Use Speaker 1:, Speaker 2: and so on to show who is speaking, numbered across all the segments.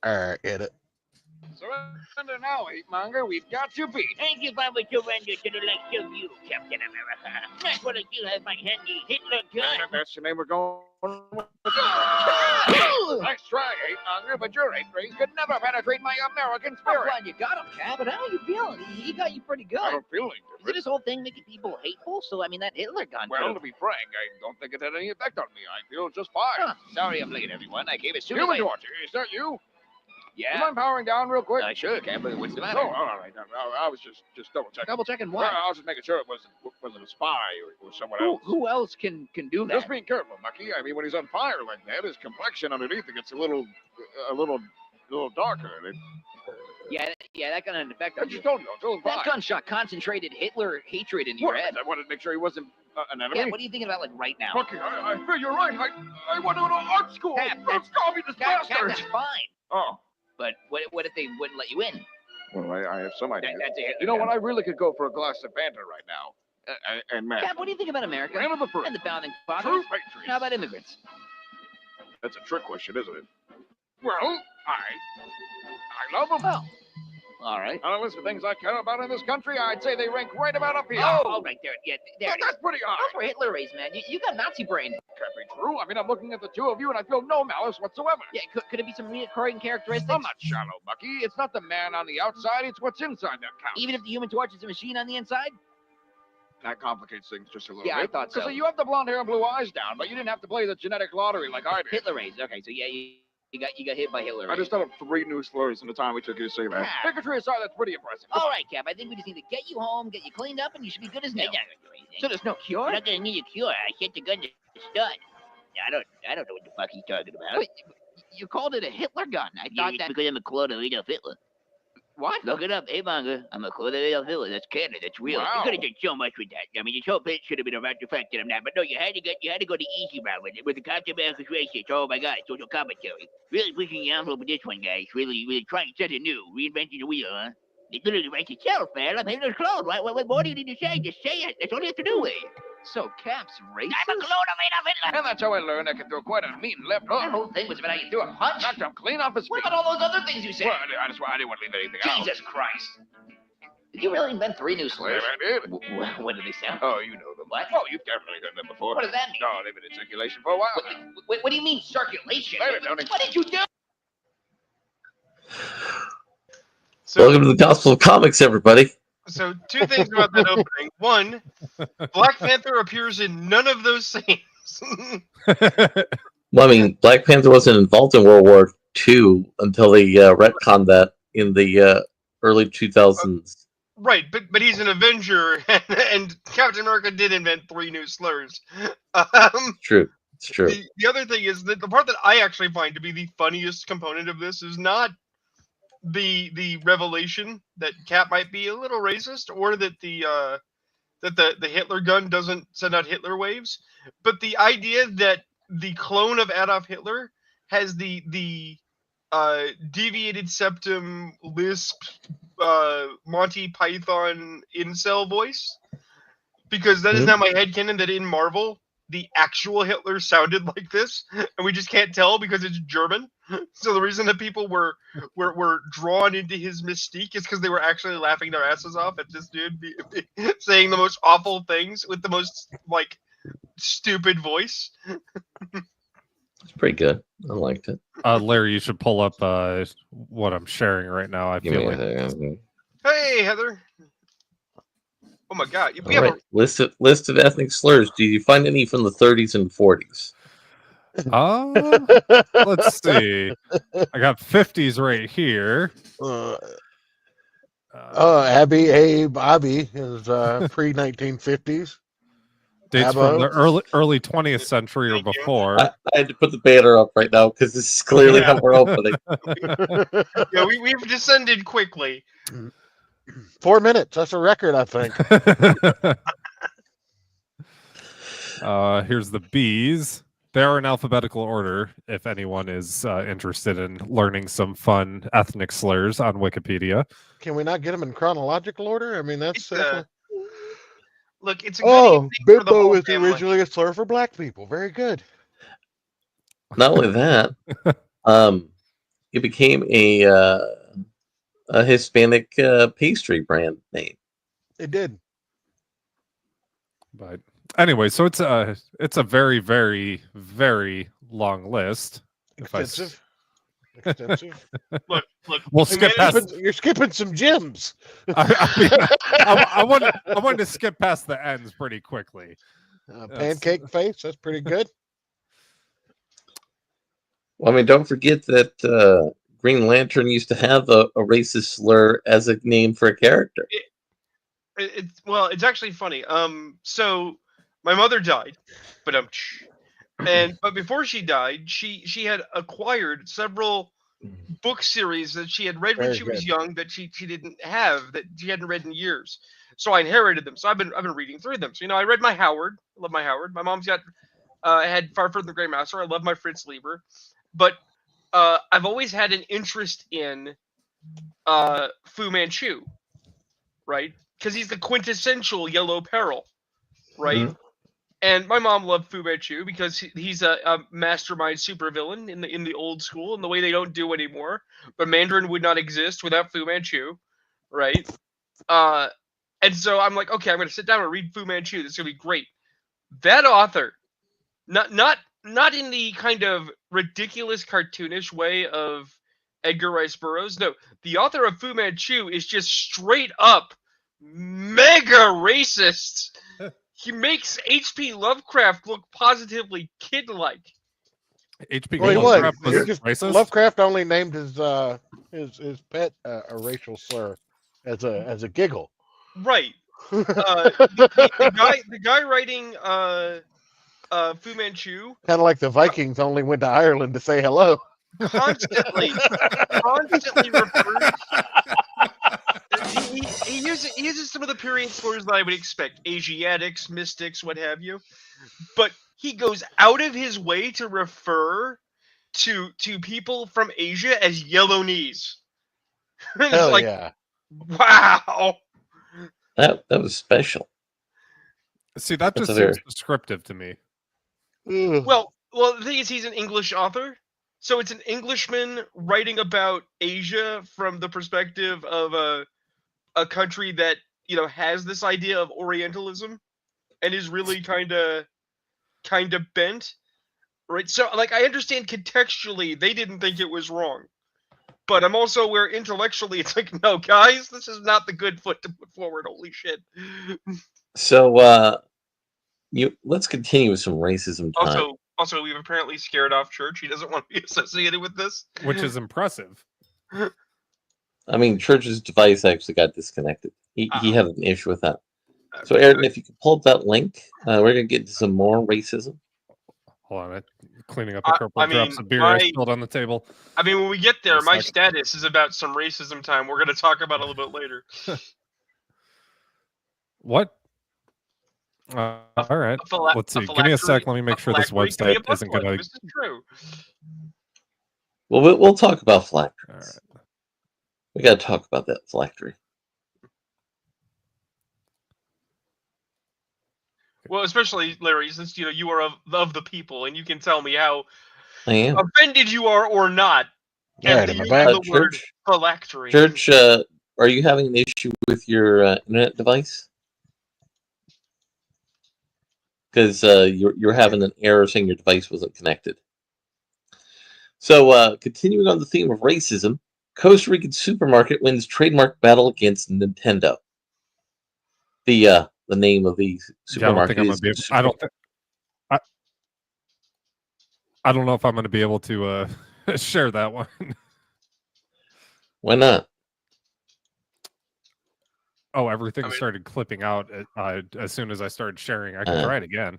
Speaker 1: Edit.
Speaker 2: Surrender now, hate monger. We've got you beat.
Speaker 3: Thank you for surrender to the likes of you, Captain America. That's what I do have my handy Hitler gun.
Speaker 2: That's the name we're going with. Nice try, hate monger, but your hate rays could never penetrate my American
Speaker 3: I'm
Speaker 2: spirit.
Speaker 3: glad you got him, Cap, but how are you feeling? He got you pretty good.
Speaker 2: I don't feel any
Speaker 3: Isn't
Speaker 2: different.
Speaker 3: this whole thing making people hateful? So, I mean, that Hitler gun
Speaker 2: Well,
Speaker 3: could've-
Speaker 2: to be frank, I don't think it had any effect on me. I feel just fine.
Speaker 3: Huh. Sorry I'm late, everyone. I came as soon as
Speaker 2: Human
Speaker 3: I...
Speaker 2: Torch, is that you? Do you
Speaker 3: Yeah?
Speaker 2: mind powering down real quick?
Speaker 3: Sure, Cap, but what's the matter?
Speaker 2: Oh, all right. I was just double checking.
Speaker 3: Double checking
Speaker 2: Well,
Speaker 3: what?
Speaker 2: I was just making sure it wasn't a spy or someone else.
Speaker 3: Who else can do that?
Speaker 2: Just being careful, Mucky. I mean, when he's on fire like that, his complexion underneath it gets a little darker.
Speaker 3: Yeah, that gun had an effect
Speaker 2: I
Speaker 3: on you.
Speaker 2: just told you, until
Speaker 3: That
Speaker 2: fine.
Speaker 3: gunshot concentrated Hitler hatred in your
Speaker 2: What?
Speaker 3: head.
Speaker 2: I wanted to make sure he wasn't an enemy.
Speaker 3: Yeah, what are you thinking about, like, right now?
Speaker 2: Mucky, I feel you're right. I want to go to art school.
Speaker 3: Cap,
Speaker 2: Those communist
Speaker 3: Cap,
Speaker 2: bastards.
Speaker 3: that's fine.
Speaker 2: Oh,
Speaker 3: But what if they wouldn't let you in?
Speaker 2: well, I have some idea.
Speaker 3: That's it.
Speaker 2: You know what? I really could go for a glass of Fanta right now. And man,
Speaker 3: Cap, what do you think about America
Speaker 2: land of the free.
Speaker 3: and the founding fathers?
Speaker 2: True patriots.
Speaker 3: How about immigrants?
Speaker 2: That's a trick question, isn't it? Well, I love them.
Speaker 3: Oh, all right.
Speaker 2: On a list of things I care about in this country, I'd say they rank right about up here.
Speaker 3: Oh, right there. Yeah, there it is.
Speaker 2: That's pretty high.
Speaker 3: Those were Hitler rays, man. You got Nazi brain.
Speaker 2: Can't be true. I mean, I'm looking at the two of you, and I feel no malice whatsoever.
Speaker 3: Yeah, could it be some recurring characteristics?
Speaker 2: I'm not shallow, Bucky. It's not the man on the outside; it's what's inside that counts.
Speaker 3: Even if the Human Torch is a machine on the inside?
Speaker 2: That complicates things just a little
Speaker 3: Yeah, I
Speaker 2: bit.
Speaker 3: thought so.
Speaker 2: Because you have the blonde hair and blue eyes down, but you didn't have to play the genetic lottery like I did.
Speaker 3: Hitler rays. Okay, so yeah, you got hit by Hitler
Speaker 2: I
Speaker 3: rays.
Speaker 2: just thought of 3 new slurs in the time we took you to say that.
Speaker 3: Yeah.
Speaker 2: Bigotry aside, that's pretty impressive.
Speaker 3: All right, Cap. I think we just need to get you home, get you cleaned up, and you should be good as new. So there's no cure?
Speaker 4: You're not gonna need a cure. I sent the gun to stud.
Speaker 3: I don't know what the fuck he's talking about.
Speaker 4: Wait, you called it a Hitler gun. I
Speaker 3: Yeah,
Speaker 4: thought
Speaker 3: it's
Speaker 4: that.
Speaker 3: because I'm a clone of Adolf Hitler.
Speaker 4: What?
Speaker 3: Look it up, hey manga. I'm a clone of Adolf Hitler. That's canon. That's real.
Speaker 2: Wow.
Speaker 3: You could have done so much with that. I mean, this whole pitch should have been about the fact that I'm not. But no, you had to go the easy route with it, with the Captain America's racist. Oh my God, social commentary. Really pushing the envelope with this one, guys. Really trying something new, reinventing the wheel, huh? It literally writes itself, man. I'm Hitler's clone. What more do you need to say? Just say it. That's all you have to do.
Speaker 4: So Cap's racist?
Speaker 3: I'm a clone of Adolf Hitler.
Speaker 2: And that's how I learned I could throw quite a mean left
Speaker 3: That
Speaker 2: hook.
Speaker 3: whole thing was about how you threw a punch.
Speaker 2: Knocked him clean off his feet.
Speaker 3: What about all those other things you said?
Speaker 2: Well, I didn't want to leave anything out.
Speaker 3: Jesus Christ. Did you really invent 3 new slurs?
Speaker 2: Yeah, I did.
Speaker 3: What do they sound?
Speaker 2: Oh, you know them.
Speaker 3: What?
Speaker 2: Oh, you've definitely heard them before.
Speaker 3: What does that mean?
Speaker 2: No, they've been in circulation for a while now.
Speaker 3: What do you mean circulation?
Speaker 2: Later, Tony.
Speaker 3: What did you do?
Speaker 5: So,
Speaker 6: Welcome to the Gospel of Comics, everybody.
Speaker 5: so 2 things about that opening. One, Black Panther appears in none of those scenes.
Speaker 6: Well, I mean, Black Panther wasn't involved in World War II until they retconned that in the early 2000s.
Speaker 5: Right, but he's an Avenger, and Captain America did invent 3 new slurs.
Speaker 6: It's true. It's true.
Speaker 5: The other thing is that the part that I actually find to be the funniest component of this is not the revelation that Cap might be a little racist, or that the Hitler gun doesn't send out Hitler waves, but the idea that the clone of Adolf Hitler has the deviated septum lisp Monty Python incel voice, because that is now my headcanon that in Marvel the actual Hitler sounded like this, and we just can't tell because it's German. So the reason that people were drawn into his mystique is because they were actually laughing their asses off at this dude saying the most awful things with the most like stupid voice.
Speaker 6: It's pretty good. I liked it.
Speaker 7: Larry, you should pull up what I'm sharing right now. I
Speaker 6: Give
Speaker 7: feel
Speaker 6: me
Speaker 7: like
Speaker 6: a second.
Speaker 5: Hey Heather. Oh my God! We
Speaker 6: All
Speaker 5: have
Speaker 6: right. List of ethnic slurs. Did you find any from the 30s and 40s?
Speaker 7: let's see. I got 50s right here.
Speaker 1: Abby, Abe, Abby is pre-1950s.
Speaker 7: Dates from the
Speaker 1: Abbo.
Speaker 7: early 20th century or
Speaker 5: Thank you.
Speaker 7: before.
Speaker 6: I had to put the banner up right now because this is clearly how we're opening.
Speaker 5: yeah, we've descended quickly.
Speaker 1: 4 minutes. That's a record, I think.
Speaker 7: Here's the B's. They're in alphabetical order if anyone is interested in learning some fun ethnic slurs on Wikipedia.
Speaker 1: Can we not get them in chronological order? I mean, that's.
Speaker 5: It's, Look, it's a good
Speaker 1: Oh,
Speaker 5: evening for the
Speaker 1: Bimbo
Speaker 5: whole
Speaker 1: was
Speaker 5: family.
Speaker 1: originally a slur for black people. Very good.
Speaker 6: Not only that, it became a Hispanic pastry brand name.
Speaker 1: It did.
Speaker 7: But anyway, so it's a very, very, very long list. If I s-
Speaker 1: Extensive. Extensive.
Speaker 5: Look,
Speaker 7: We'll skip past.
Speaker 1: You're skipping some gems.
Speaker 7: I wanted to skip past the ends pretty quickly.
Speaker 1: Pancake face. That's pretty good.
Speaker 6: Well, I mean, don't forget that Green Lantern used to have a racist slur as a name for a character.
Speaker 5: It's actually funny. So my mother died, but but before she died, she had acquired several book series that she had read when
Speaker 1: Very
Speaker 5: she was
Speaker 1: good.
Speaker 5: young that she didn't have, that she hadn't read in years. So I inherited them. So I've been reading through them. So I read my Howard. I love my Howard. My mom's got had Far Further Than the Grey Master. I love my Fritz Lieber. But I've always had an interest in Fu Manchu, right? Because he's the quintessential Yellow Peril, right?
Speaker 6: Mhm.
Speaker 5: And my mom loved Fu Manchu because he's a mastermind supervillain in the old school, in the way they don't do anymore. But Mandarin would not exist without Fu Manchu, right? And so I'm like, okay, I'm gonna sit down and read Fu Manchu. This is gonna be great. That author, not in the kind of ridiculous cartoonish way of Edgar Rice Burroughs. No, the author of Fu Manchu is just straight up mega racist. He makes H.P. Lovecraft look positively kid-like.
Speaker 7: H.P.
Speaker 1: Well, he
Speaker 7: Lovecraft
Speaker 1: was.
Speaker 7: was
Speaker 1: He just-
Speaker 7: racist.
Speaker 1: Lovecraft only named his pet a racial slur as a giggle.
Speaker 5: Right. The guy writing Fu Manchu
Speaker 1: Kind of like the Vikings only went to Ireland to say hello.
Speaker 5: constantly refers. He uses some of the period slurs that I would expect, Asiatics, mystics, what have you, but he goes out of his way to refer to people from Asia as yellow knees. And it's
Speaker 1: Hell
Speaker 5: like,
Speaker 1: yeah.
Speaker 5: wow.
Speaker 6: That was special.
Speaker 7: See, that
Speaker 6: That's
Speaker 7: just
Speaker 6: a very-
Speaker 7: seems descriptive to me.
Speaker 1: Ugh.
Speaker 5: Well, the thing is, he's an English author, so it's an Englishman writing about Asia from the perspective of a country that has this idea of Orientalism, and is really kind of bent, right? So, like, I understand contextually they didn't think it was wrong, but I'm also aware intellectually it's like, no, guys, this is not the good foot to put forward. Holy shit!
Speaker 6: So let's continue with some racism time.
Speaker 5: Also, we've apparently scared off Church. He doesn't want to be associated with this.
Speaker 7: Which is impressive.
Speaker 6: I mean, Church's device actually got disconnected. He had an issue with that. So, Aaron, if you could pull up that link, we're going to get into some more racism.
Speaker 7: Hold on, I'm cleaning up a couple
Speaker 5: I
Speaker 7: drops
Speaker 5: mean,
Speaker 7: of beer I
Speaker 5: my-
Speaker 7: spilled on the table.
Speaker 5: I mean, when we get there,
Speaker 7: Just
Speaker 5: my
Speaker 7: like-
Speaker 5: status is about some racism time. We're going to talk about a little bit later.
Speaker 7: What? All right. Let's see. Give me a sec. Let me make sure this website isn't going to.
Speaker 5: This is true.
Speaker 6: Well, we'll talk about phylacteries.
Speaker 7: All right.
Speaker 6: We got to talk about that phylactery.
Speaker 5: Well, especially Larry, since you are of the people, and you can tell me how
Speaker 6: I am.
Speaker 5: offended you are or not
Speaker 1: Yeah,
Speaker 5: at the
Speaker 1: in my
Speaker 5: use
Speaker 1: bag.
Speaker 5: of the word
Speaker 6: Church,
Speaker 5: phylactery.
Speaker 6: Church, are you having an issue with your internet device? Because you're having an error saying your device wasn't connected. So, continuing on the theme of racism, Costa Rican supermarket wins trademark battle against Nintendo. The name of the
Speaker 7: Yeah, I don't
Speaker 6: supermarket
Speaker 7: think I'm
Speaker 6: is
Speaker 7: gonna be. I don't know if I'm going to be able to share that one.
Speaker 6: Why not?
Speaker 7: Oh, everything
Speaker 5: I mean-
Speaker 7: started clipping out as soon as I started sharing. I can
Speaker 6: Uh-huh.
Speaker 7: try it again.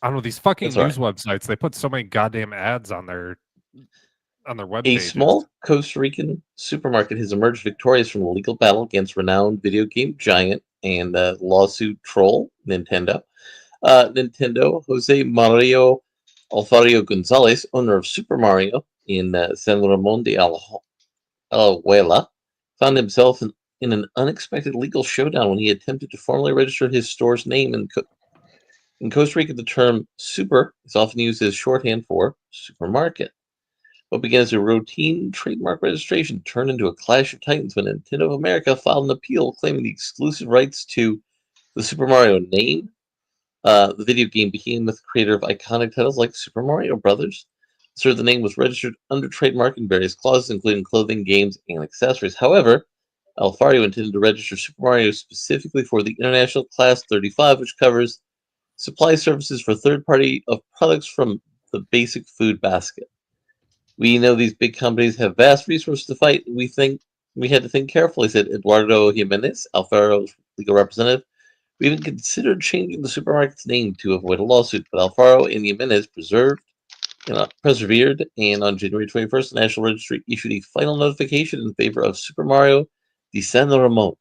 Speaker 7: I don't know, these fucking
Speaker 6: That's all
Speaker 7: news websites, they put so many goddamn ads on their web
Speaker 6: A
Speaker 7: pages.
Speaker 6: small Costa Rican supermarket has emerged victorious from a legal battle against renowned video game giant and lawsuit troll, Nintendo. Nintendo, Jose Mario Alfaro Gonzalez, owner of Super Mario in San Ramon de Alajuela, found himself in an unexpected legal showdown when he attempted to formally register his store's name in Costa Rica. The term super is often used as shorthand for supermarket. What began as a routine trademark registration turned into a clash of titans when Nintendo of America filed an appeal claiming the exclusive rights to the Super Mario name. The video game behemoth, creator of iconic titles like Super Mario Brothers. So the name was registered under trademark in various clauses, including clothing, games, and accessories. However, Alfario intended to register Super Mario specifically for the International Class 35, which covers supply services for third-party of products from the basic food basket. We know these big companies have vast resources to fight. We think we had to think carefully, said Eduardo Jimenez, Alfaro's legal representative. We even considered changing the supermarket's name to avoid a lawsuit, but Alfaro and Jimenez persevered, and on January 21st, the National Registry issued a final notification in favor of Super Mario de San Ramon.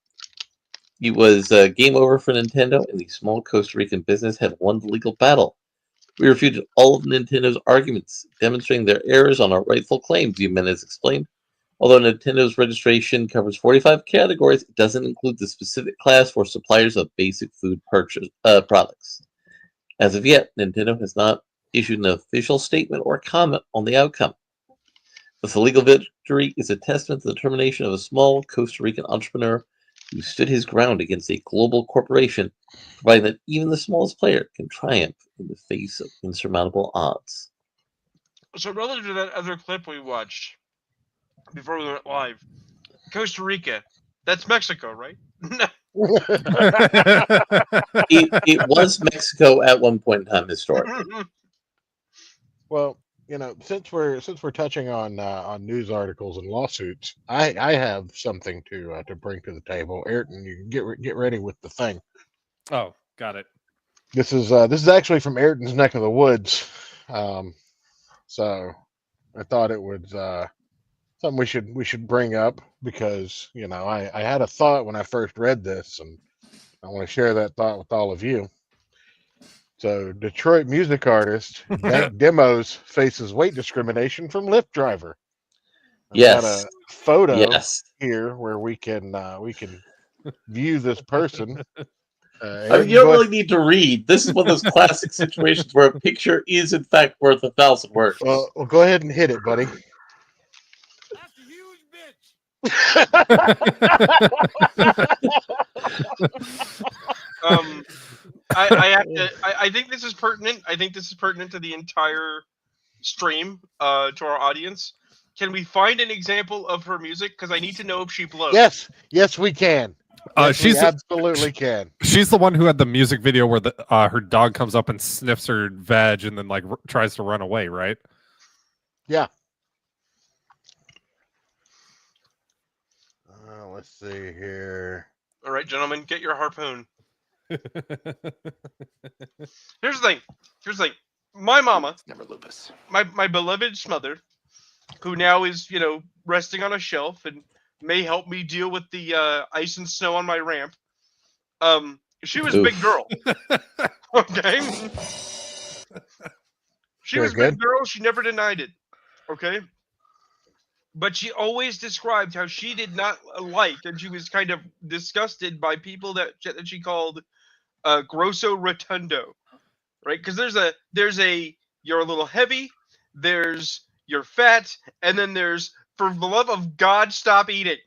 Speaker 6: It was game over for Nintendo, and the small Costa Rican business had won the legal battle. We refuted all of Nintendo's arguments, demonstrating their errors on our rightful claims, Jimenez explained. Although Nintendo's registration covers 45 categories, it doesn't include the specific class for suppliers of basic food products. As of yet, Nintendo has not issued an official statement or comment on the outcome. But the legal victory is a testament to the determination of a small Costa Rican entrepreneur who stood his ground against a global corporation, providing that even the smallest player can triumph in the face of insurmountable odds.
Speaker 5: So relative to that other clip we watched before we went live, Costa Rica, that's Mexico, right?
Speaker 6: It was Mexico at one point in time historically.
Speaker 1: Well, since we're touching on news articles and lawsuits, I have something to bring to the table. Ayrton, you can get ready with the thing.
Speaker 7: Oh, got it.
Speaker 1: This is actually from Ayrton's neck of the woods, so I thought it was something we should bring up because I had a thought when I first read this, and I want to share that thought with all of you. So, Detroit music artist Bank Demos faces weight discrimination from Lyft driver. I've got a photo here where we can view this person.
Speaker 6: You don't really need to read. This is one of those classic situations where a picture is in fact worth 1,000 words.
Speaker 1: Well, go ahead and hit it, buddy.
Speaker 5: That's a huge bitch. I think this is pertinent. I think this is pertinent to the entire stream, to our audience. Can we find an example of her music? Because I need to know if she blows.
Speaker 1: Yes, we can. We absolutely can.
Speaker 7: She's the one who had the music video where her dog comes up and sniffs her veg and then tries to run away, right?
Speaker 1: Yeah. Let's see here.
Speaker 5: All right, gentlemen, get your harpoon. Here's the thing. My mama,
Speaker 4: Never lupus.
Speaker 5: my beloved mother, who now is resting on a shelf and may help me deal with the ice and snow on my ramp. She was a big girl. Okay. She was a big girl. She never denied it. Okay. But she always described how she did not like, and she was kind of disgusted by people that she called grosso rotundo, right? Because there's a you're a little heavy, there's you're fat, and then there's for the love of God, stop eating.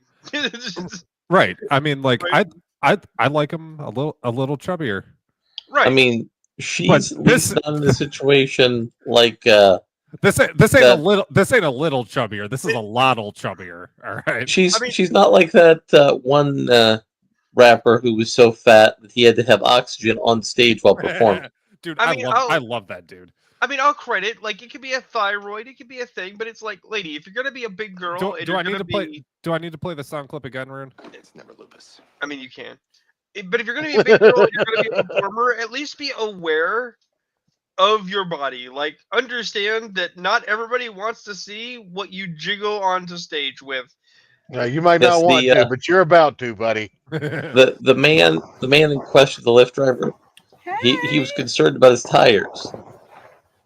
Speaker 7: Right. I mean, like
Speaker 5: right?
Speaker 7: I like him a little chubbier.
Speaker 5: Right.
Speaker 6: I mean, she's done in a situation like
Speaker 7: this ain't a little chubbier. This is a lot chubbier. All right.
Speaker 6: She's not like that one rapper who was so fat that he had to have oxygen on stage while performing.
Speaker 7: Dude, I love that dude.
Speaker 5: I mean, I'll credit. Like, it could be a thyroid, it could be a thing, but it's like, lady, if you're gonna be a big girl,
Speaker 7: do I need to play the sound clip again, Rune?
Speaker 4: It's never lupus.
Speaker 5: I mean, you can. But if you're gonna be a big girl, and you're gonna be a performer, at least be aware of your body. Like, understand that not everybody wants to see what you jiggle onto stage with.
Speaker 1: Now, you might not want to, but you're about to, buddy.
Speaker 6: The man in question, the Lyft driver, he was concerned about his tires.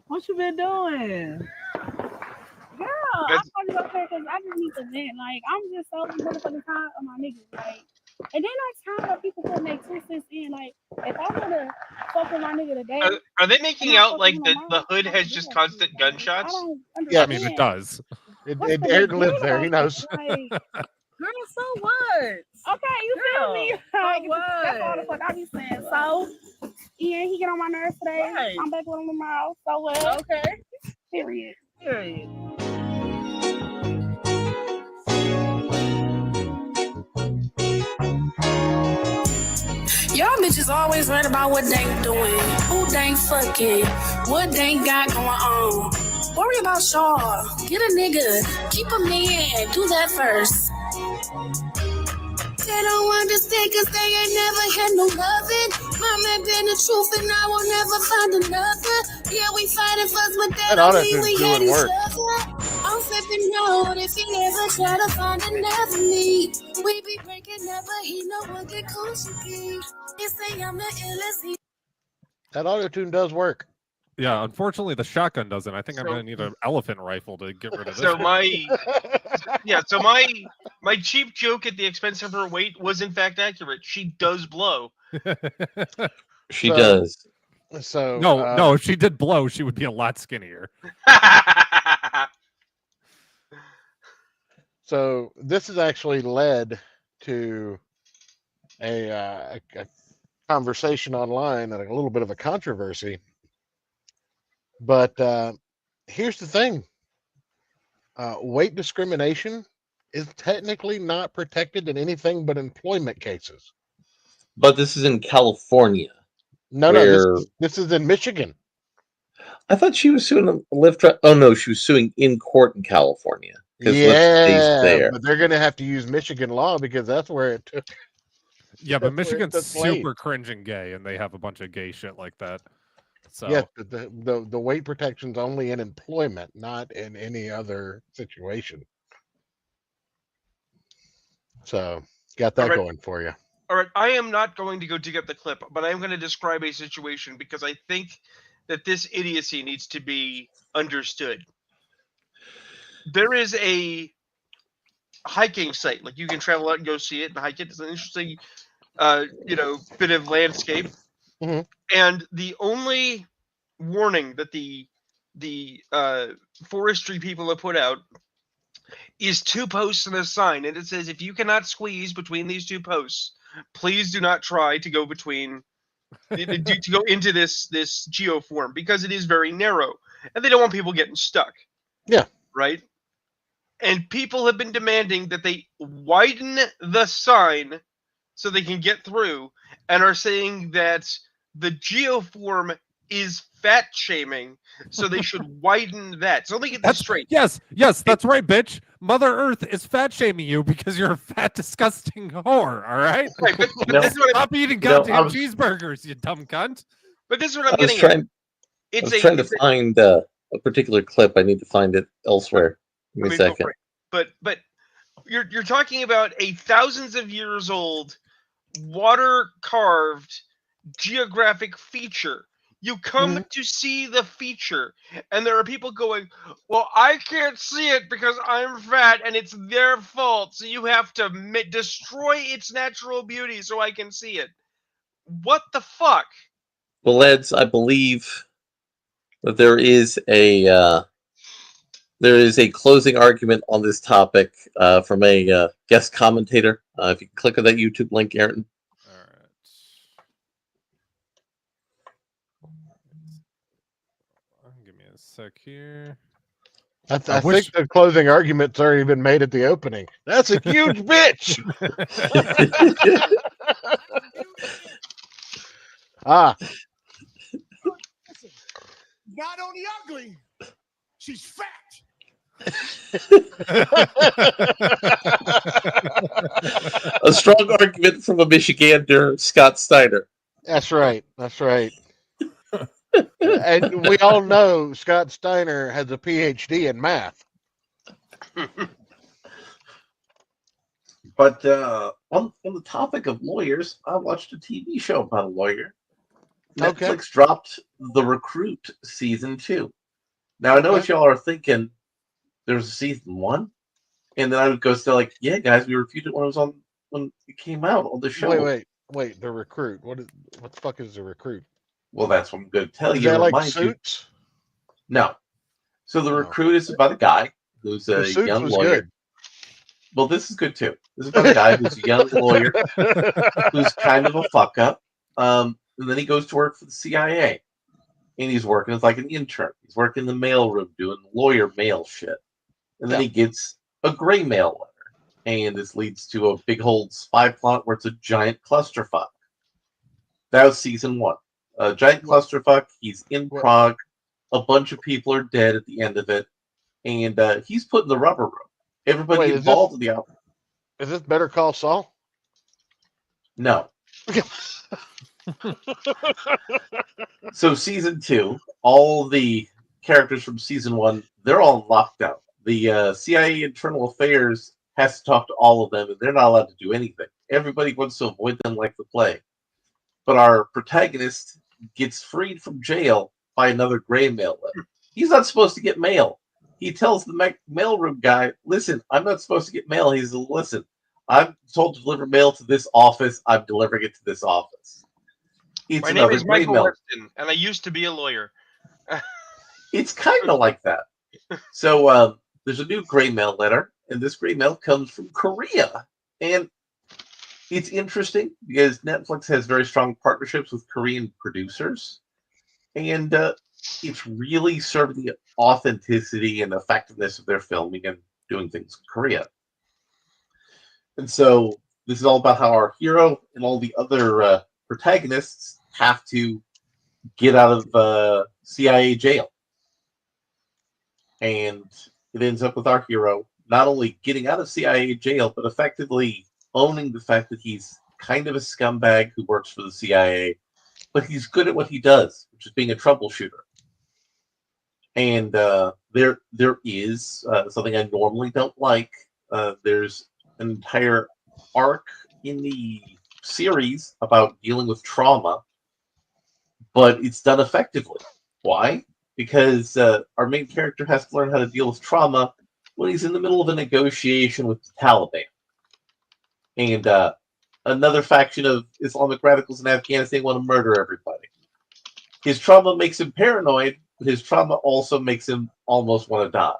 Speaker 8: What you been doing? Girl, I thought you okay because I just need to vent. Like, I'm just so motherfucking tired of my niggas. Like, and then I'm tired of people putting their 2 cents in. Like, if I would have fucked with my nigga today.
Speaker 5: Are they making out like the hood has just constant gunshots?
Speaker 7: Yeah, I mean, it does.
Speaker 8: What's the
Speaker 1: Eric
Speaker 8: big
Speaker 1: lives
Speaker 8: deal
Speaker 1: there. He
Speaker 8: about
Speaker 1: knows.
Speaker 8: it? Like,
Speaker 9: Girl, so what?
Speaker 8: okay, you feel me?
Speaker 9: Girl,
Speaker 8: Like,
Speaker 9: so what?
Speaker 8: that's all the fuck I be saying. So, Ian, he get on my nerves today.
Speaker 9: Right.
Speaker 8: I'm back with him tomorrow. So what?
Speaker 9: Okay.
Speaker 8: Period.
Speaker 9: Period.
Speaker 10: Y'all bitches always worried about what they doing, who they fucking, what they got going on. Worry about y'all. Get a nigga, keep a man, do that first. They don't understand cause they ain't never had no loving. My man been the truth and I will never find another. Yeah, we fighting fuss, but that don't mean we hate each other. I'm flipping out if he ever try to find another me. We be breaking up, but he know what get close to be. He say I'm the illest.
Speaker 1: That auto tune does work.
Speaker 7: Yeah, unfortunately, the shotgun doesn't. I think I'm
Speaker 5: So-
Speaker 7: going to need an elephant rifle to get rid of this.
Speaker 5: So
Speaker 7: one.
Speaker 5: my cheap joke at the expense of her weight was in fact accurate. She does blow.
Speaker 6: She
Speaker 1: So-
Speaker 6: does.
Speaker 1: So
Speaker 7: No, if she did blow, she would be a lot skinnier.
Speaker 1: So this has actually led to a conversation online and a little bit of a controversy. But here's the thing: weight discrimination is technically not protected in anything but employment cases.
Speaker 6: But this is in California.
Speaker 1: No,
Speaker 6: Where-
Speaker 1: this is in Michigan.
Speaker 6: I thought she was suing a Lyft. Oh no, she was suing in court in California because Lyft stays
Speaker 1: Yeah,
Speaker 6: there.
Speaker 1: but they're going to have to use Michigan law because that's where it took.
Speaker 7: Yeah, but
Speaker 1: That's where it
Speaker 7: Michigan's
Speaker 1: took place.
Speaker 7: super cringe and gay, and they have a bunch of gay shit like that. So
Speaker 1: Yes, but the weight protection's only in employment, not in any other situation. So got that
Speaker 5: Alright.
Speaker 1: going for you.
Speaker 5: All right, I am not going to go dig up the clip, but I am going to describe a situation because I think that this idiocy needs to be understood. There is a hiking site, like you can travel out and go see it and hike it. It's an interesting, bit of landscape.
Speaker 1: Mhm.
Speaker 5: And the only warning that the forestry people have put out is 2 posts and a sign, and it says if you cannot squeeze between these 2 posts, please do not try to go between to go into this geoform because it is very narrow and they don't want people getting stuck.
Speaker 1: Yeah.
Speaker 5: Right? And people have been demanding that they widen the sign so they can get through and are saying that the geoform is fat shaming, so they should widen that. So let me get this straight.
Speaker 7: yes, that's right, bitch. Mother Earth is fat shaming you because you're a fat, disgusting whore. All right,
Speaker 5: Right, but
Speaker 6: No.
Speaker 5: this is what
Speaker 7: stop eating
Speaker 6: No,
Speaker 7: goddamn
Speaker 6: I'm-
Speaker 7: cheeseburgers, you dumb cunt.
Speaker 5: but this is what I'm
Speaker 6: I was
Speaker 5: getting at.
Speaker 6: trying. I was trying to find a particular clip. I need to find it elsewhere. Give me a
Speaker 5: Go
Speaker 6: second.
Speaker 5: for it. But you're talking about a thousands of years old water carved geographic feature. You come to see the feature, and there are people going, "Well, I can't see it because I'm fat, and it's their fault. So you have to destroy its natural beauty so I can see it." What the fuck?
Speaker 6: Well, lads, I believe that there is a closing argument on this topic from a guest commentator. If you click on that YouTube link, Aaron.
Speaker 7: All right. Give me a sec here.
Speaker 1: I
Speaker 7: I
Speaker 1: think
Speaker 7: wish-
Speaker 1: the closing argument's already been made at the opening. That's a huge bitch. Ah,
Speaker 11: Not only ugly, she's fat.
Speaker 6: A strong argument from a Michigander, Scott Steiner.
Speaker 1: that's right. That's right. And we all know Scott Steiner has a PhD in math.
Speaker 6: But on the topic of lawyers, I watched a TV show about a lawyer.
Speaker 1: Okay.
Speaker 6: Netflix dropped The Recruit season 2. Now I know what y'all are thinking. There was a season 1, and then I would go still like, yeah, guys, we reviewed it when it came out on the show.
Speaker 1: Wait. The Recruit. What the fuck is the Recruit?
Speaker 6: Well, that's what I'm going to tell
Speaker 1: Is
Speaker 6: you.
Speaker 1: that like
Speaker 6: Remind you.
Speaker 1: Suits?
Speaker 6: No. So The
Speaker 1: No.
Speaker 6: Recruit is about a guy who's
Speaker 1: The
Speaker 6: a
Speaker 1: Suits
Speaker 6: young
Speaker 1: was
Speaker 6: lawyer.
Speaker 1: good.
Speaker 6: Well, this is good too. This is about a guy who's a young lawyer who's kind of a fuck up. And then he goes to work for the CIA. And he's working as like an intern. He's working in the mailroom doing lawyer mail shit. And then he gets a gray mail letter. And this leads to a big old spy plot where it's a giant clusterfuck. That was season 1. A giant clusterfuck. He's in Prague. A bunch of people are dead at the end of it. And he's put in the rubber room. Everybody involved in the outfit.
Speaker 1: Is this Better Call Saul?
Speaker 6: No. So season 2, all the characters from season 1, they're all in lockdown. The CIA Internal Affairs has to talk to all of them, and they're not allowed to do anything. Everybody wants to avoid them like the plague. But our protagonist gets freed from jail by another gray mail letter. He's not supposed to get mail. He tells the mailroom guy, listen, I'm not supposed to get mail. He says, listen, I'm told to deliver mail to this office. I'm delivering it to this office. It's
Speaker 5: My name is Michael Weston, and I used to be a lawyer.
Speaker 6: It's kind of like that. So there's a new gray mail letter, and this gray mail comes from Korea. And it's interesting because Netflix has very strong partnerships with Korean producers. And it's really serving the authenticity and effectiveness of their filming and doing things in Korea. And so this is all about how our hero and all the other protagonists have to get out of CIA jail. And it ends up with our hero not only getting out of CIA jail, but effectively owning the fact that he's kind of a scumbag who works for the CIA, but he's good at what he does, which is being a troubleshooter. And there is something I normally don't like. There's an entire arc in the series about dealing with trauma, but it's done effectively. Why? Because our main character has to learn how to deal with trauma when he's in the middle of a negotiation with the Taliban. And another faction of Islamic radicals in Afghanistan want to murder everybody. His trauma makes him paranoid, but his trauma also makes him almost want to die.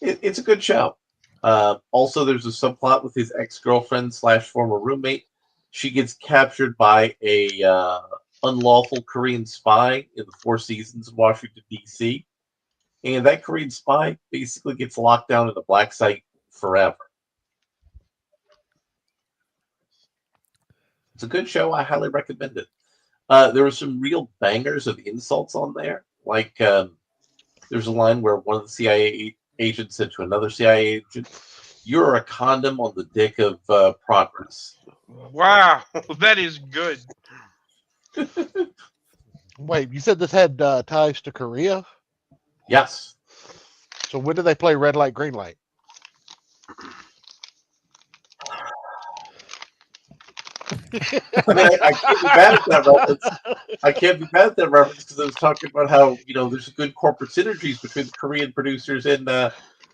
Speaker 6: It's a good show. Also, there's a subplot with his ex-girlfriend / former roommate. She gets captured by a unlawful Korean spy in the 4 seasons of Washington, D.C. And that Korean spy basically gets locked down in a black site forever. It's a good show. I highly recommend it. There were some real bangers of insults on there. Like, there's a line where one of the CIA agents said to another CIA agent, "You're a condom on the dick of progress."
Speaker 5: Wow, that is good.
Speaker 1: Wait, you said this had ties to Korea?
Speaker 6: Yes.
Speaker 1: So when do they play red light, green light?
Speaker 6: I mean, I can't be mad at that reference. I can't be mad at that reference because I was talking about how, you know, there's good corporate synergies between the Korean producers and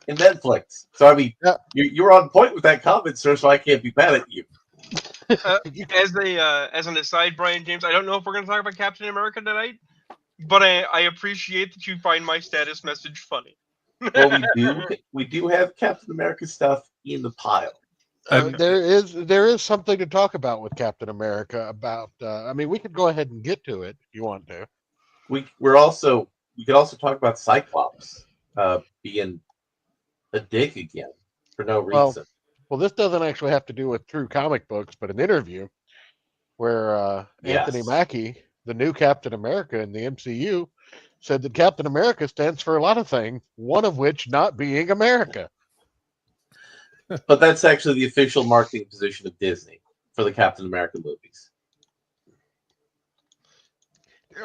Speaker 6: Netflix. So I mean, you're on point with that comment, sir. So I can't be mad at you.
Speaker 5: As an aside, Brian James, I don't know if we're going to talk about Captain America tonight, but I appreciate that you find my status message funny.
Speaker 6: Well, we do have Captain America stuff in the pile.
Speaker 1: There is something to talk about with Captain America. About I mean, we could go ahead and get to it if you want to.
Speaker 6: We could also talk about Cyclops being a dick again for no reason.
Speaker 1: Well, this doesn't actually have to do with true comic books, but an interview where Anthony Mackie, the new Captain America in the MCU, said that Captain America stands for a lot of things, one of which not being America.
Speaker 6: But that's actually the official marketing position of Disney for the Captain America movies.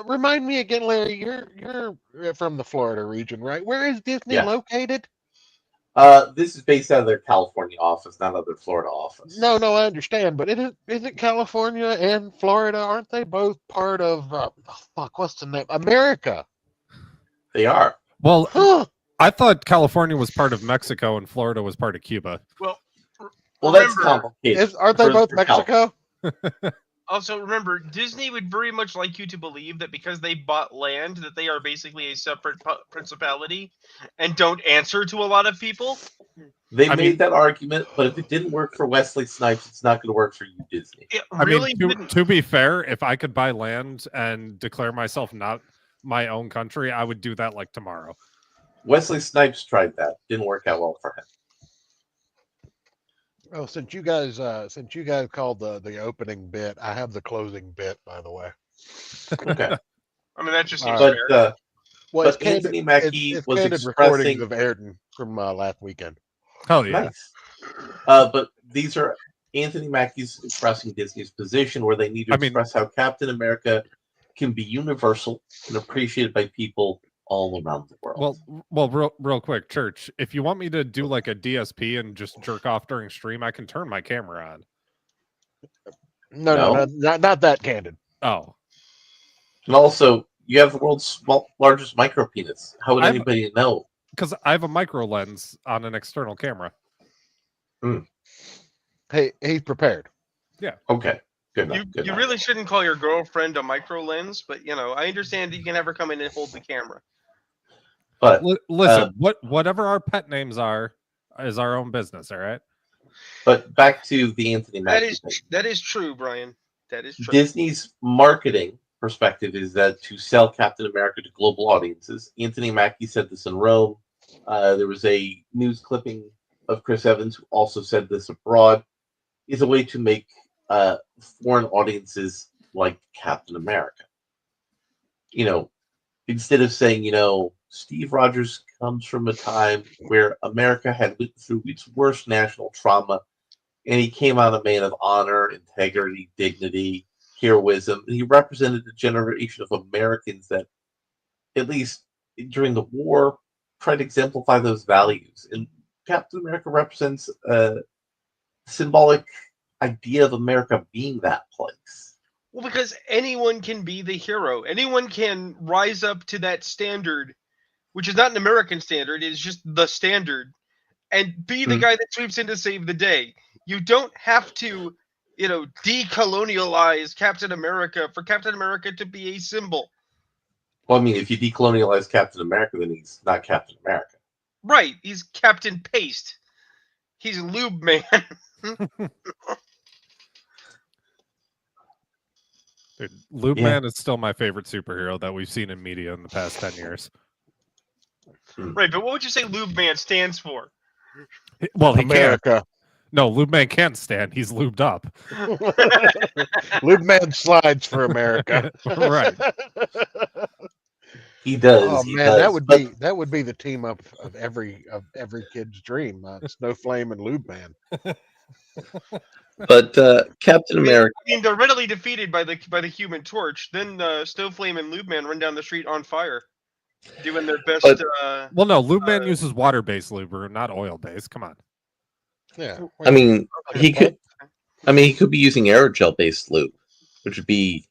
Speaker 1: Remind me again, Larry, you're from the Florida region, right? Where is Disney located?
Speaker 6: This is based out of their California office, not out of their Florida office.
Speaker 1: No, I understand, but isn't California and Florida, aren't they both part of what's the name? America.
Speaker 6: They are.
Speaker 7: Well, I thought California was part of Mexico and Florida was part of Cuba.
Speaker 5: Well,
Speaker 6: that's complicated.
Speaker 1: Aren't they both Mexico?
Speaker 5: Also, remember, Disney would very much like you to believe that because they bought land, that they are basically a separate principality and don't answer to a lot of people.
Speaker 6: They
Speaker 7: I
Speaker 6: made
Speaker 7: mean-
Speaker 6: that argument, but if it didn't work for Wesley Snipes, it's not going to work for you, Disney.
Speaker 5: It
Speaker 7: I
Speaker 5: really
Speaker 7: mean,
Speaker 5: didn't.
Speaker 7: to be fair, if I could buy land and declare myself not my own country, I would do that like tomorrow.
Speaker 6: Wesley Snipes tried that. Didn't work out well for him.
Speaker 1: Oh, since you guys called the opening bit, I have the closing bit, by the way.
Speaker 6: Okay.
Speaker 5: I mean, that just seems
Speaker 6: But
Speaker 5: fair.
Speaker 1: Well,
Speaker 6: But
Speaker 1: it's candid,
Speaker 6: Anthony Mackie
Speaker 1: it's
Speaker 6: was
Speaker 1: candid recordings
Speaker 6: expressing-
Speaker 1: of Ayrton from last weekend.
Speaker 7: Hell yeah.
Speaker 6: Nice. But these are Anthony Mackie's expressing Disney's position where they need to express how Captain America can be universal and appreciated by people all around the world.
Speaker 7: Well, real quick, Church. If you want me to do like a DSP and just jerk off during stream, I can turn my camera on.
Speaker 1: No, not that candid.
Speaker 7: Oh,
Speaker 6: And also, you have the world's largest micro penis. How would anybody know?
Speaker 7: because I have a micro lens on an external camera.
Speaker 1: Hey, he's prepared.
Speaker 7: Yeah.
Speaker 6: Okay. Good enough.
Speaker 5: You really shouldn't call your girlfriend a micro lens, but I understand that you can have her come in and hold the camera.
Speaker 6: But
Speaker 7: listen, whatever our pet names are is our own business. All right.
Speaker 6: But back to the Anthony Mackie thing.
Speaker 5: That is true, Brian. That is true.
Speaker 6: Disney's marketing perspective is that to sell Captain America to global audiences. Anthony Mackie said this in Rome. There was a news clipping of Chris Evans who also said this abroad. Is a way to make foreign audiences like Captain America. Instead of saying, Steve Rogers comes from a time where America had went through its worst national trauma, and he came out a man of honor, integrity, dignity, heroism, and he represented a generation of Americans that, at least during the war, tried to exemplify those values. And Captain America represents a symbolic idea of America being that place.
Speaker 5: Well, because anyone can be the hero. Anyone can rise up to that standard, which is not an American standard, it's just the standard, and be the guy that sweeps in to save the day. You don't have to, decolonialize Captain America for Captain America to be a symbol.
Speaker 6: Well, I mean, if you decolonialize Captain America, then he's not Captain America.
Speaker 5: Right, he's Captain Paste. He's Lube Man.
Speaker 7: Dude, Lube Man is still my favorite superhero that we've seen in media in the past 10 years.
Speaker 5: Right, but what would you say Lube Man stands for?
Speaker 7: Well, he
Speaker 1: America.
Speaker 7: can't. No, Lube Man can't stand. He's lubed up.
Speaker 1: Lube Man slides for America.
Speaker 7: Right.
Speaker 6: He does.
Speaker 1: Oh
Speaker 6: he
Speaker 1: man,
Speaker 6: does.
Speaker 1: that would be the team up of every kid's dream. Snowflame and Lube Man.
Speaker 6: But Captain America.
Speaker 5: I mean, they're readily defeated by the Human Torch. Then Snowflame and Lube Man run down the street on fire, doing their best.
Speaker 7: Well, no, Lube Man uses water-based lubricant, not oil-based. Come on.
Speaker 1: Yeah.
Speaker 6: I mean, he could be using aerogel-based lube, which would be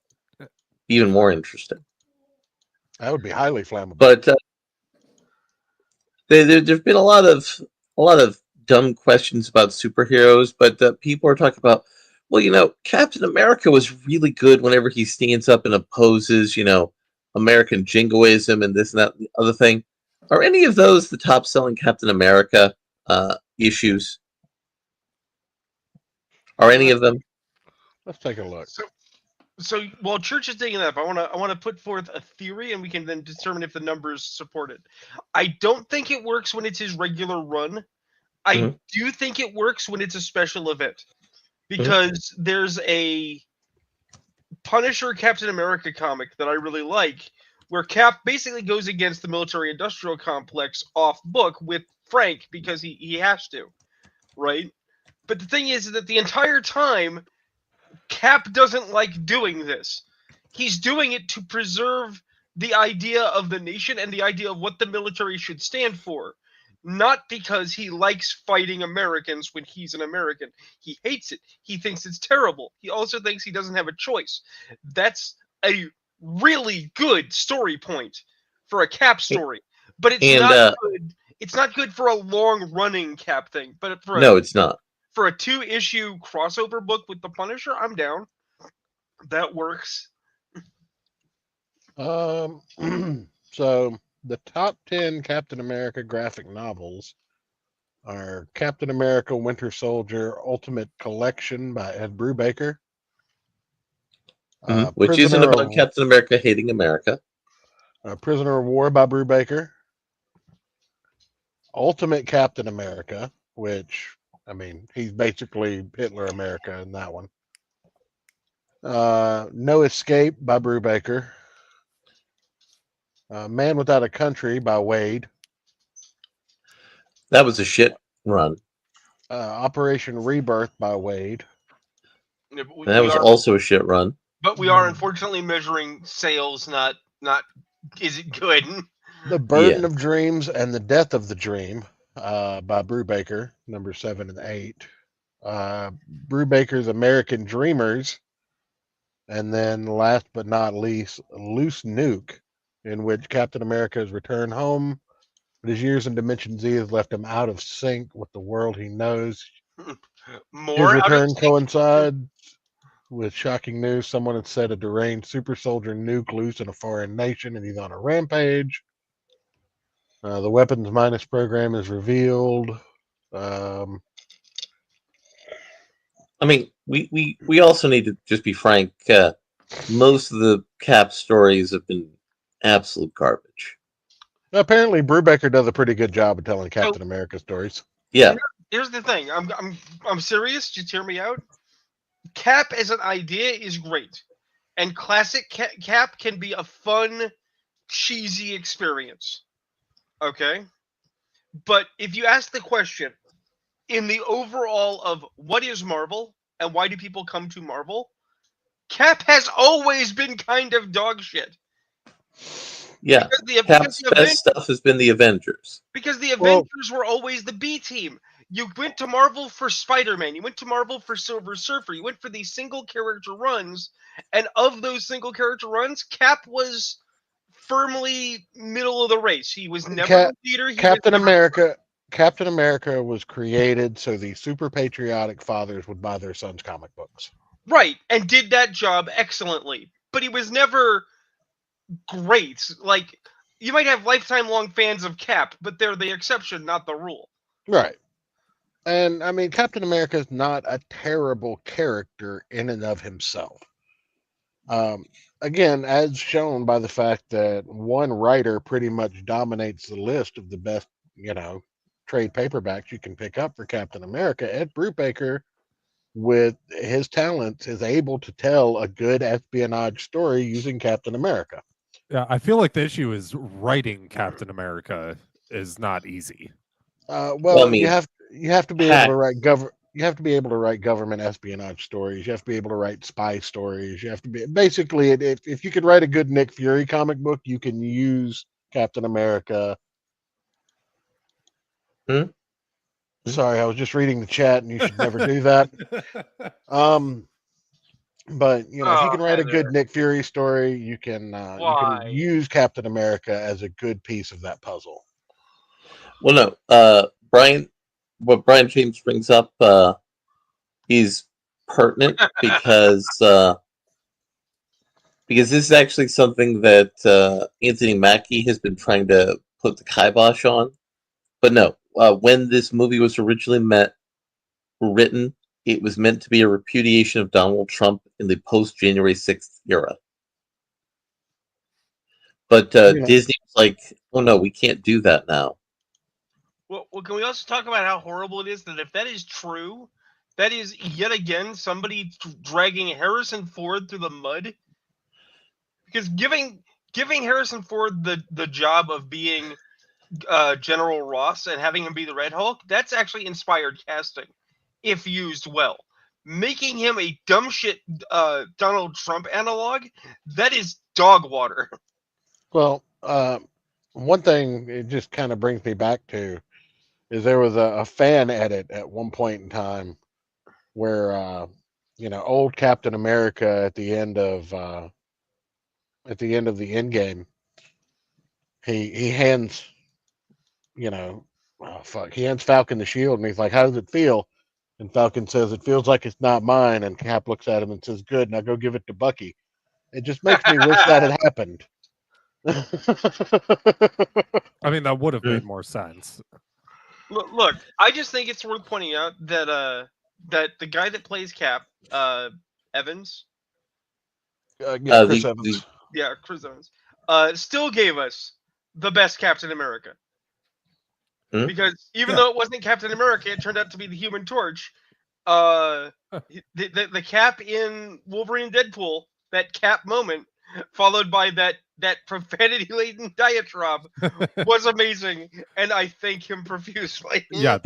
Speaker 6: even more interesting.
Speaker 1: That would be highly flammable.
Speaker 6: But there've been a lot of dumb questions about superheroes, but people are talking about, well, Captain America was really good whenever he stands up and opposes, American jingoism and this and that and the other thing. Are any of those the top-selling Captain America issues? Are any of them?
Speaker 1: Let's take a look.
Speaker 5: So while Church is digging that up, I want to put forth a theory, and we can then determine if the numbers support it. I don't think it works when it's his regular run. I do think it works when it's a special event, because there's a Punisher Captain America comic that I really like, where Cap basically goes against the military-industrial complex off book with Frank because he has to, right? But the thing is that the entire time, Cap doesn't like doing this. He's doing it to preserve the idea of the nation and the idea of what the military should stand for. Not because he likes fighting Americans when he's an American. He hates it. He thinks it's terrible. He also thinks he doesn't have a choice. That's a really good story point for a Cap story. But it's not good. It's not good for a long-running Cap thing. But
Speaker 6: No, it's not.
Speaker 5: For a 2-issue crossover book with the Punisher, I'm down. That works.
Speaker 1: So the top 10 Captain America graphic novels are Captain America Winter Soldier Ultimate Collection by Ed Brubaker.
Speaker 6: Which isn't about Captain America hating America.
Speaker 1: Prisoner of War by Brubaker. Ultimate Captain America, which, I mean, he's basically Hitler America in that one. No Escape by Brubaker. Man Without a Country by Wade.
Speaker 6: That was a shit run.
Speaker 1: Operation Rebirth by Wade.
Speaker 5: Yeah,
Speaker 6: That was also a shit run.
Speaker 5: But we are unfortunately measuring sales, not is it good?
Speaker 1: The Burden of Dreams and the Death of the Dream by Brubaker, number 7 and 8. Brubaker's American Dreamers, and then last but not least, Loose Nuke, in which Captain America has returned home, but his years in Dimension Z has left him out of sync with the world he knows. His return coincides with shocking news. Someone had set a deranged super soldier nuke loose in a foreign nation, and he's on a rampage. The Weapons Minus program is revealed.
Speaker 6: I mean, we also need to just be frank. Most of the Cap stories have been absolute garbage.
Speaker 1: Apparently, Brubaker does a pretty good job of telling Captain America stories.
Speaker 6: Yeah.
Speaker 5: Here's the thing. I'm serious. Just hear me out. Cap as an idea is great, and classic Cap can be a fun, cheesy experience. Okay, but if you ask the question, in the overall of what is Marvel and why do people come to Marvel, Cap has always been kind of dog shit.
Speaker 6: Yeah, Cap's best stuff has been the Avengers.
Speaker 5: Because the Avengers were always the B team. You went to Marvel for Spider-Man. You went to Marvel for Silver Surfer. You went for these single character runs, and of those single character runs, Cap was firmly middle of the race. He was never a leader.
Speaker 1: Captain America was created so the super patriotic fathers would buy their sons comic books.
Speaker 5: Right, and did that job excellently. But he was never great. Like, you might have lifetime long fans of Cap, but they're the exception, not the rule.
Speaker 1: Right. And, I mean, Captain America is not a terrible character in and of himself. Again, as shown by the fact that one writer pretty much dominates the list of the best, trade paperbacks you can pick up for Captain America, Ed Brubaker, with his talents, is able to tell a good espionage story using Captain America.
Speaker 7: Yeah, I feel like the issue is writing Captain America is not easy.
Speaker 1: Well, I mean, you have to be able to write you have to be able to write government espionage stories. You have to be able to write spy stories. You have to be basically, if you could write a good Nick Fury comic book, you can use Captain America. Sorry, I was just reading the chat, and you should never do that. But if you can write a good Nick Fury story, you can use Captain America as a good piece of that puzzle.
Speaker 6: Well, no, Brian. What Brian James brings up is pertinent because this is actually something that Anthony Mackie has been trying to put the kibosh on. But no, when this movie was originally written, it was meant to be a repudiation of Donald Trump in the post-January 6th era. But Disney was like, oh no, we can't do that now.
Speaker 5: Well, can we also talk about how horrible it is that if that is true, that is yet again somebody dragging Harrison Ford through the mud? Because giving Harrison Ford the job of being General Ross and having him be the Red Hulk, that's actually inspired casting, if used well. Making him a dumb shit Donald Trump analog, that is dog water.
Speaker 1: Well, one thing it just kind of brings me back to is there was a fan edit at one point in time where old Captain America at the end of the Endgame, he hands he hands Falcon the shield, and he's like, how does it feel? And Falcon says, "It feels like it's not mine." And Cap looks at him and says, "Good, now go give it to Bucky." It just makes me wish that had happened.
Speaker 7: I mean, that would have made more sense.
Speaker 5: Look, I just think it's worth pointing out that that the guy that plays Cap, Evans,
Speaker 1: Chris Evans.
Speaker 5: Chris Evans, still gave us the best Captain America. Because even though it wasn't Captain America, it turned out to be the Human Torch. The Cap in Wolverine and Deadpool, that Cap moment, followed by that profanity-laden diatribe, was amazing, and I thank him profusely.
Speaker 7: Yeah,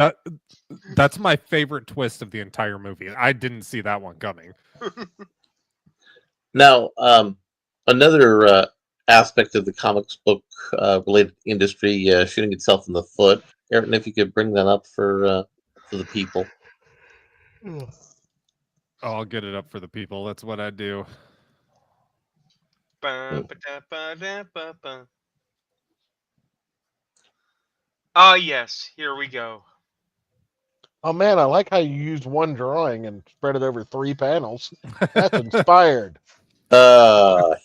Speaker 7: that's my favorite twist of the entire movie. I didn't see that one coming.
Speaker 6: Now, another aspect of the comics book related industry shooting itself in the foot. Ayrton, if you could bring that up for the people.
Speaker 7: Oh, I'll get it up for the people. That's what I do.
Speaker 5: Ah, yes, here we go.
Speaker 1: Oh man, I like how you used one drawing and spread it over 3 panels. That's inspired.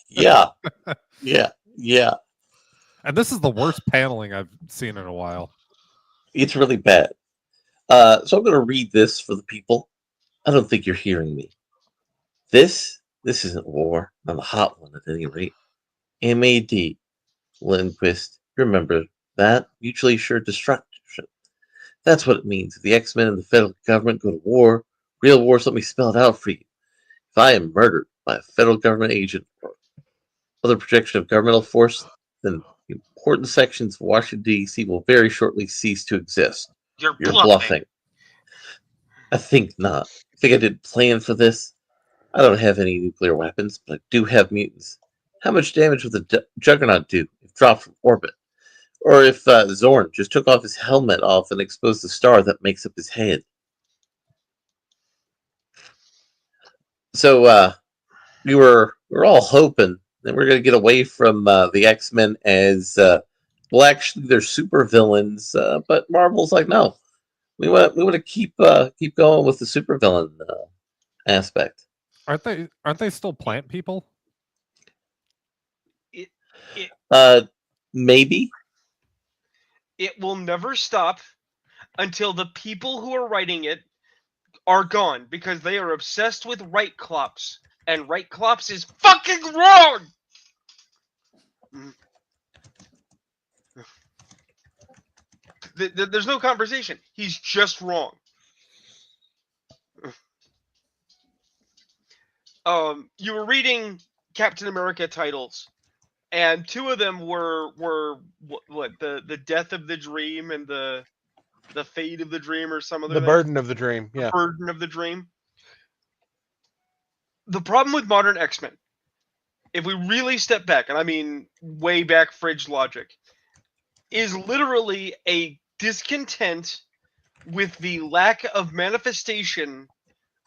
Speaker 6: Yeah.
Speaker 7: And this is the worst paneling I've seen in a while.
Speaker 6: It's really bad. So I'm going to read this for the people. I don't think you're hearing me. This isn't war, not a hot one at any rate. MAD, Lindquist, remember that? Mutually assured destruction. That's what it means. If the X-Men and the federal government go to war, real wars, let me spell it out for you. If I am murdered by a federal government agent or other projection of governmental force, then important sections of Washington, D.C. will very shortly cease to exist.
Speaker 5: You're
Speaker 6: bluffing. I think not. I think I did plan for this. I don't have any nuclear weapons, but I do have mutants. How much damage would the Juggernaut do if dropped from orbit? Or if Zorn just took off his helmet off and exposed the star that makes up his head? So we were all hoping that we're going to get away from the X-Men as well. Actually, they're super villains, but Marvel's like, no, we want to keep going with the supervillain aspect.
Speaker 7: Aren't they still plant people?
Speaker 6: Maybe.
Speaker 5: It will never stop until the people who are writing it are gone, because they are obsessed with Right-Clops, and Right-Clops is fucking wrong! There's no conversation. He's just wrong. You were reading Captain America titles, and 2 of them were what the death of the dream and the fate of the dream, or some other
Speaker 1: the burden of the dream. Yeah,
Speaker 5: burden of the dream. The problem with modern X-Men, if we really step back, and I mean way back fridge logic, is literally a discontent with the lack of manifestation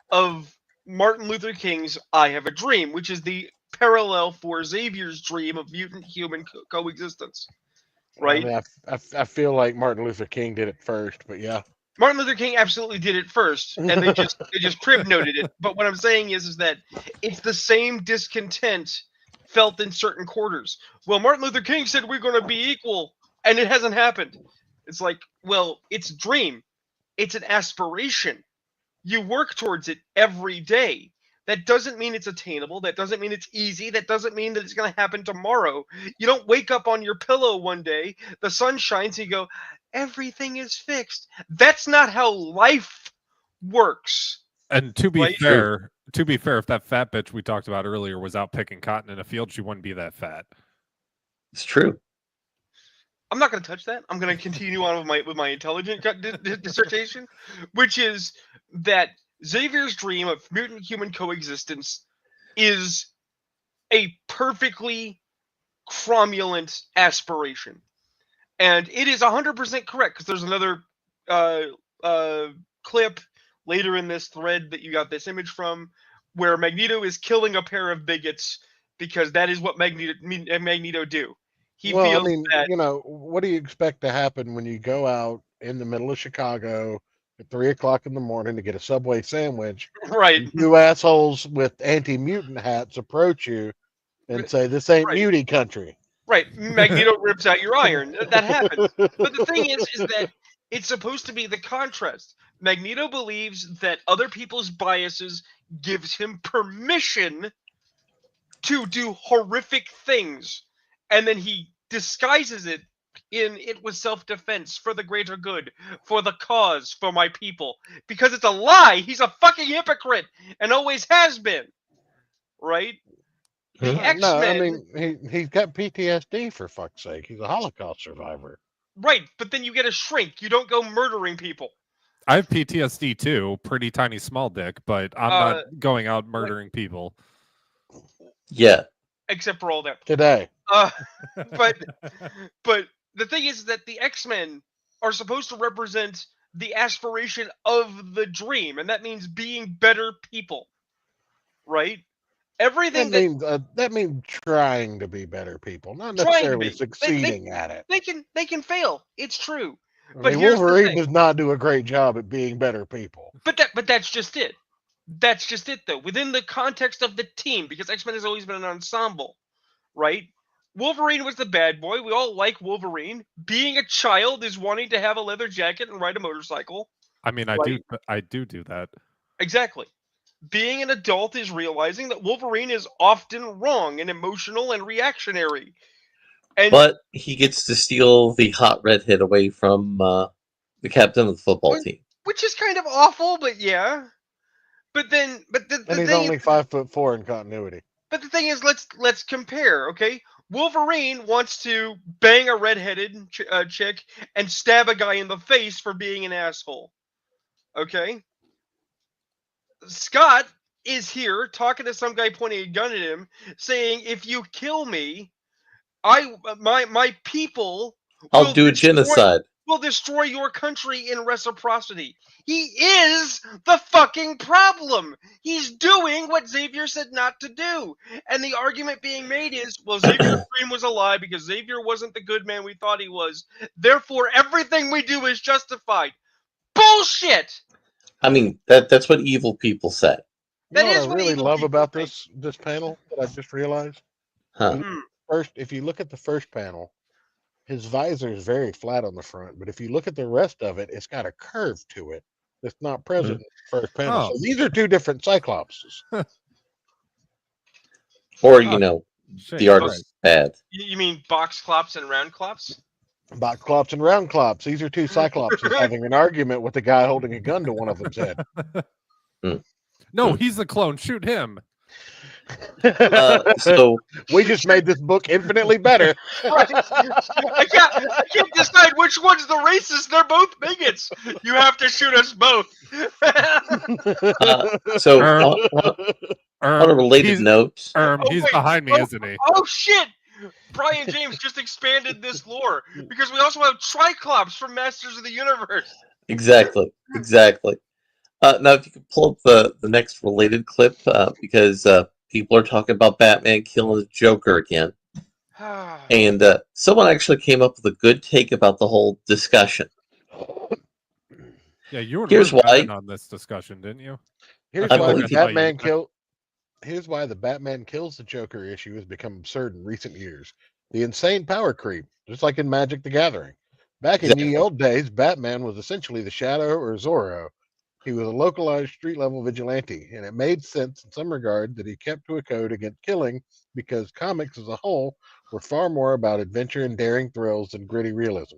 Speaker 5: of Martin Luther King's I Have a Dream, which is the parallel for Xavier's dream of mutant-human coexistence. Right?
Speaker 1: I mean, I feel like Martin Luther King did it first, but yeah.
Speaker 5: Martin Luther King absolutely did it first, and they just crib noted it. But what I'm saying is that it's the same discontent felt in certain quarters. Well, Martin Luther King said we're going to be equal, and it hasn't happened. It's like, well, it's a dream. It's an aspiration. You work towards it every day. That doesn't mean it's attainable. That doesn't mean it's easy. That doesn't mean that it's going to happen tomorrow. You don't wake up on your pillow one day, the sun shines, and you go, everything is fixed. That's not how life works.
Speaker 7: And to be fair, if that fat bitch we talked about earlier was out picking cotton in a field, she wouldn't be that fat.
Speaker 6: It's true.
Speaker 5: I'm not going to touch that. I'm going to continue on with my intelligent dissertation, which is that Xavier's dream of mutant-human coexistence is a perfectly cromulent aspiration. And it is 100% correct, because there's another clip later in this thread that you got this image from, where Magneto is killing a pair of bigots, because that is what Magneto do. He feels
Speaker 1: I mean,
Speaker 5: that,
Speaker 1: what do you expect to happen when you go out in the middle of Chicago at 3 o'clock in the morning to get a Subway sandwich.
Speaker 5: Right.
Speaker 1: And you assholes with anti-mutant hats approach you and say, "This ain't
Speaker 5: Right.
Speaker 1: mutie country."
Speaker 5: Right. Magneto rips out your iron. That happens. But the thing is that it's supposed to be the contrast. Magneto believes that other people's biases gives him permission to do horrific things, and then he disguises it was self-defense for the greater good, for the cause, for my people. Because it's a lie. He's a fucking hypocrite and always has been. Right? The X-Men.
Speaker 1: No, I mean he's got PTSD, for fuck's sake. He's a Holocaust survivor.
Speaker 5: Right, but then you get a shrink. You don't go murdering people.
Speaker 7: I have PTSD too, pretty tiny small dick, but I'm not going out murdering people.
Speaker 6: Yeah.
Speaker 5: Except for all that.
Speaker 1: Today.
Speaker 5: But the thing is that the X-Men are supposed to represent the aspiration of the dream, and that means being better people. Right? Everything
Speaker 1: that means trying to be better people, not necessarily succeeding at it.
Speaker 5: They can fail. It's true.
Speaker 1: But Wolverine does not do a great job at being better people.
Speaker 5: But that's just it. That's just it, though. Within the context of the team, because X-Men has always been an ensemble, right? Wolverine was the bad boy. We all like Wolverine. Being a child is wanting to have a leather jacket and ride a motorcycle.
Speaker 7: I mean, I do that.
Speaker 5: Exactly. Being an adult is realizing that Wolverine is often wrong and emotional and reactionary.
Speaker 6: But he gets to steal the hot redhead away from the captain of the football team.
Speaker 5: Which is kind of awful, but yeah. But then,
Speaker 1: and he's only 5'4" in continuity.
Speaker 5: But the thing is, let's compare, okay? Wolverine wants to bang a redheaded chick and stab a guy in the face for being an asshole. Okay? Scott is here talking to some guy pointing a gun at him, saying, "If you kill me, my people
Speaker 6: I'll do a genocide.
Speaker 5: Will destroy your country in reciprocity." He is the fucking problem. He's doing what Xavier said not to do. And the argument being made is, well, Xavier's dream was a lie because Xavier wasn't the good man we thought he was. Therefore, everything we do is justified. Bullshit!
Speaker 6: I mean, that's what evil people say.
Speaker 1: You know what I really love about this panel that I just realized?
Speaker 6: Huh.
Speaker 1: First, if you look at the first panel, his visor is very flat on the front, but if you look at the rest of it, it's got a curve to it that's not present in the first panel.
Speaker 7: Oh.
Speaker 1: So these are two different Cyclopses.
Speaker 6: Or, the artist is bad.
Speaker 5: You mean box clops and round clops?
Speaker 1: Box clops and round clops. These are two Cyclopses having an argument with the guy holding a gun to one of them's head.
Speaker 7: No, he's the clone. Shoot him.
Speaker 6: So
Speaker 1: we just made this book infinitely better.
Speaker 5: Right. I can't decide which one's the racist. They're both bigots. You have to shoot us both.
Speaker 6: On a related note,
Speaker 7: he's behind me, isn't he?
Speaker 5: Oh shit! Brian James just expanded this lore because we also have Triclops from Masters of the Universe.
Speaker 6: Exactly. Now, if you could pull up the next related clip, because people are talking about Batman killing the Joker again. And someone actually came up with a good take about the whole discussion.
Speaker 7: Yeah, you were on this discussion, didn't you?
Speaker 1: Here's why the Batman kills the Joker issue has become absurd in recent years. The insane power creep, just like in Magic the Gathering. Back in the old days, Batman was essentially the Shadow or Zorro. He was a localized street-level vigilante, and it made sense in some regard that he kept to a code against killing because comics as a whole were far more about adventure and daring thrills than gritty realism.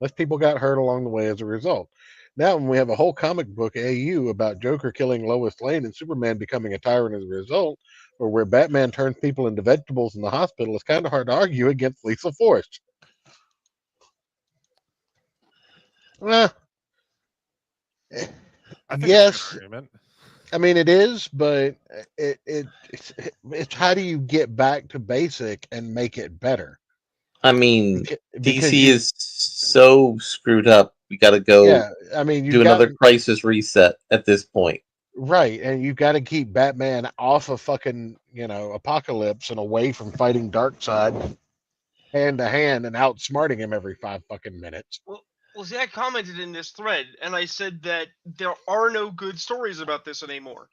Speaker 1: Less people got hurt along the way as a result. Now, when we have a whole comic book AU about Joker killing Lois Lane and Superman becoming a tyrant as a result, or where Batman turns people into vegetables in the hospital, it's kind of hard to argue against lethal force. Yes, I mean it is, but it's how do you get back to basic and make it better?
Speaker 6: I mean, DC is so screwed up. We got to go.
Speaker 1: Yeah, I mean,
Speaker 6: do another crisis reset at this point.
Speaker 1: Right, and you've got to keep Batman off of fucking Apocalypse and away from fighting Darkseid hand to hand and outsmarting him every 5 fucking minutes.
Speaker 5: Well, see, I commented in this thread, and I said that there are no good stories about this anymore.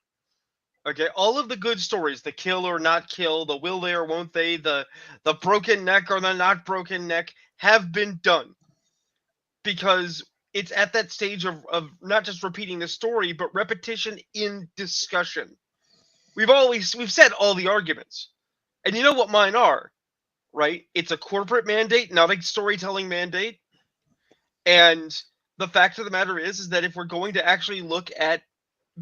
Speaker 5: Okay, all of the good stories, the kill or not kill, the will they or won't they, the broken neck or the not broken neck, have been done. Because it's at that stage of not just repeating the story, but repetition in discussion. We've said all the arguments. And you know what mine are, right? It's a corporate mandate, not a storytelling mandate. And the fact of the matter is that if we're going to actually look at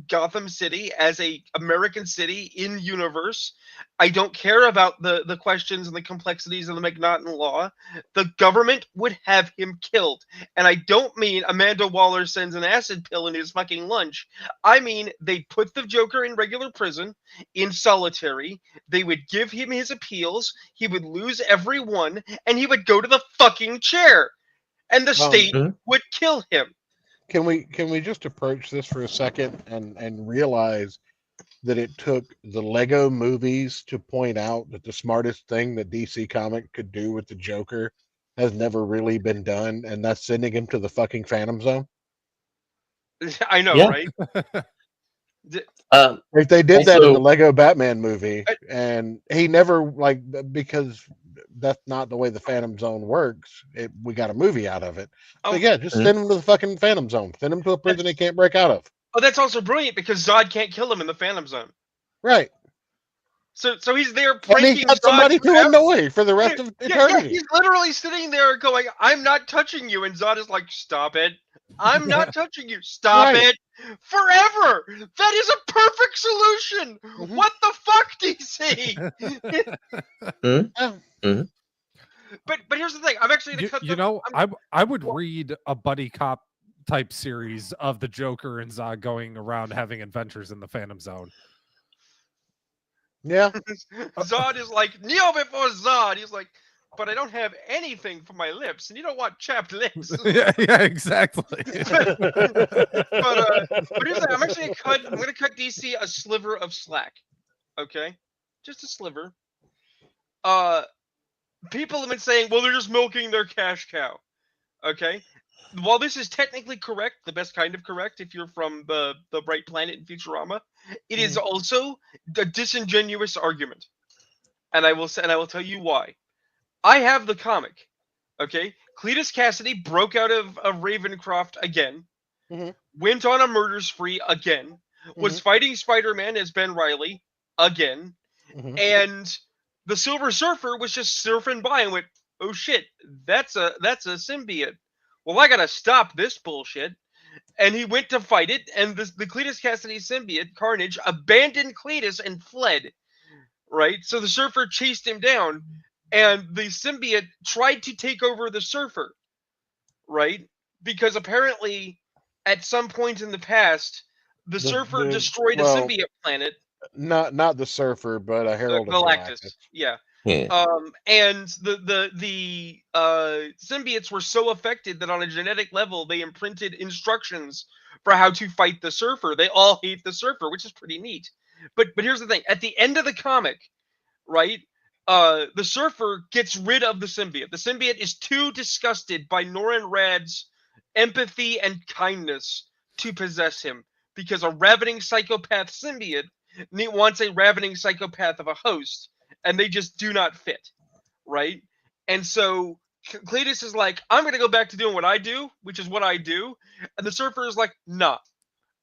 Speaker 5: Gotham City as a American city in universe, I don't care about the questions and the complexities of the McNaughton law. The government would have him killed. And I don't mean Amanda Waller sends an acid pill in his fucking lunch. I mean, they put the Joker in regular prison, in solitary. They would give him his appeals. He would lose every one, and he would go to the fucking chair. And the state would kill him.
Speaker 1: Can we just approach this for a second and realize that it took the Lego movies to point out that the smartest thing that DC Comics could do with the Joker has never really been done, and that's sending him to the fucking Phantom Zone?
Speaker 5: I know,
Speaker 6: Yeah.
Speaker 5: right?
Speaker 1: If they did that in
Speaker 6: Also-
Speaker 1: the Lego Batman movie, and he never because that's not the way the Phantom Zone works. We got a movie out of it.
Speaker 5: Oh,
Speaker 1: But yeah, just send him to the fucking Phantom Zone. Send him to a prison he can't break out of.
Speaker 5: oh, that's also brilliant because Zod can't kill him in the Phantom Zone.
Speaker 1: Right.
Speaker 5: So he's there
Speaker 1: And
Speaker 5: pranking
Speaker 1: he's got
Speaker 5: Zod
Speaker 1: somebody to
Speaker 5: forever.
Speaker 1: annoy for the rest of
Speaker 5: Yeah,
Speaker 1: eternity.
Speaker 5: he's literally sitting there going, "I'm not touching you," and Zod is like, "Stop it! I'm not touching you. Stop
Speaker 1: Right.
Speaker 5: it! Forever! That is a perfect solution. What the fuck, DC?" But here's the thing. I'm actually gonna cut.
Speaker 7: You know, I would read a buddy cop type series of the Joker and Zod going around having adventures in the Phantom Zone.
Speaker 1: Yeah.
Speaker 5: Zod is like, "Kneel before Zod." He's like, "But I don't have anything for my lips, and you don't want chapped lips."
Speaker 7: yeah, exactly.
Speaker 5: But here's the thing. I'm gonna cut DC a sliver of slack. Okay? Just a sliver. People have been saying, well, they're just milking their cash cow. Okay? While this is technically correct, the best kind of correct if you're from the Bright Planet in Futurama, it is also a disingenuous argument. And I will tell you why. I have the comic. Okay? Cletus Cassidy broke out of Ravencroft again. Went on a murder spree again. Was fighting Spider-Man as Ben Reilly again. And the Silver Surfer was just surfing by and went, "Oh shit, that's a symbiote. Well, I gotta stop this bullshit." And he went to fight it, and the Cletus Cassidy symbiote, Carnage, abandoned Cletus and fled. Right? So the Surfer chased him down, and the symbiote tried to take over the Surfer. Right? Because apparently, at some point in the past, the Surfer destroyed a symbiote planet.
Speaker 1: Not the Surfer, but a Herald of
Speaker 5: Galactus. Yeah. And the symbiotes were so affected that on a genetic level they imprinted instructions for how to fight the Surfer. They all hate the Surfer, which is pretty neat. But here's the thing: at the end of the comic, right, the Surfer gets rid of the symbiote. The symbiote is too disgusted by Norrin Radd's empathy and kindness to possess him, because a ravening psychopath symbiote wants a ravening psychopath of a host, and they just do not fit, right? And so Cletus is like, "I'm going to go back to doing what I do, which is what I do." And the Surfer is like, "Nah,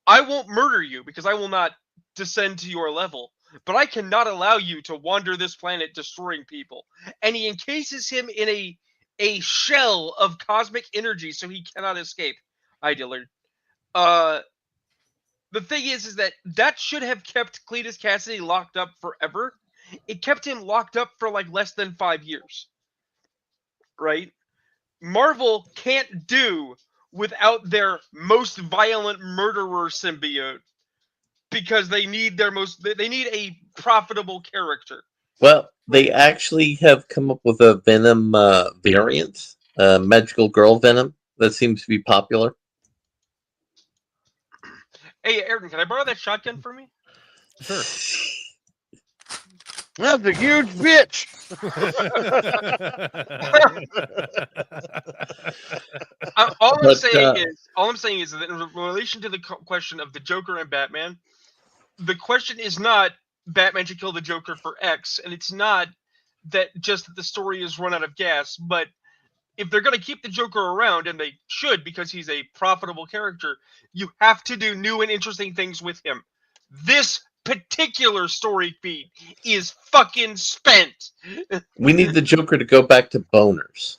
Speaker 5: I won't murder you because I will not descend to your level, but I cannot allow you to wander this planet destroying people." And he encases him in a shell of cosmic energy so he cannot escape. Hi, Dillard. The thing is that should have kept Cletus Cassidy locked up forever. It kept him locked up for like less than 5 years. Right? Marvel can't do without their most violent murderer symbiote, because they need they need a profitable character.
Speaker 6: Well, they actually have come up with a Venom variant, Magical Girl Venom, that seems to be popular.
Speaker 5: Hey, Ayrton, can I borrow that shotgun for me?
Speaker 7: Sure.
Speaker 1: That's a huge bitch.
Speaker 5: All
Speaker 6: But,
Speaker 5: I'm saying is that in relation to the question of the Joker and Batman, the question is not Batman should kill the Joker for X, and it's not that just that the story is run out of gas, but if they're going to keep the Joker around, and they should because he's a profitable character, you have to do new and interesting things with him. This particular story beat is fucking spent.
Speaker 6: We need the Joker to go back to boners.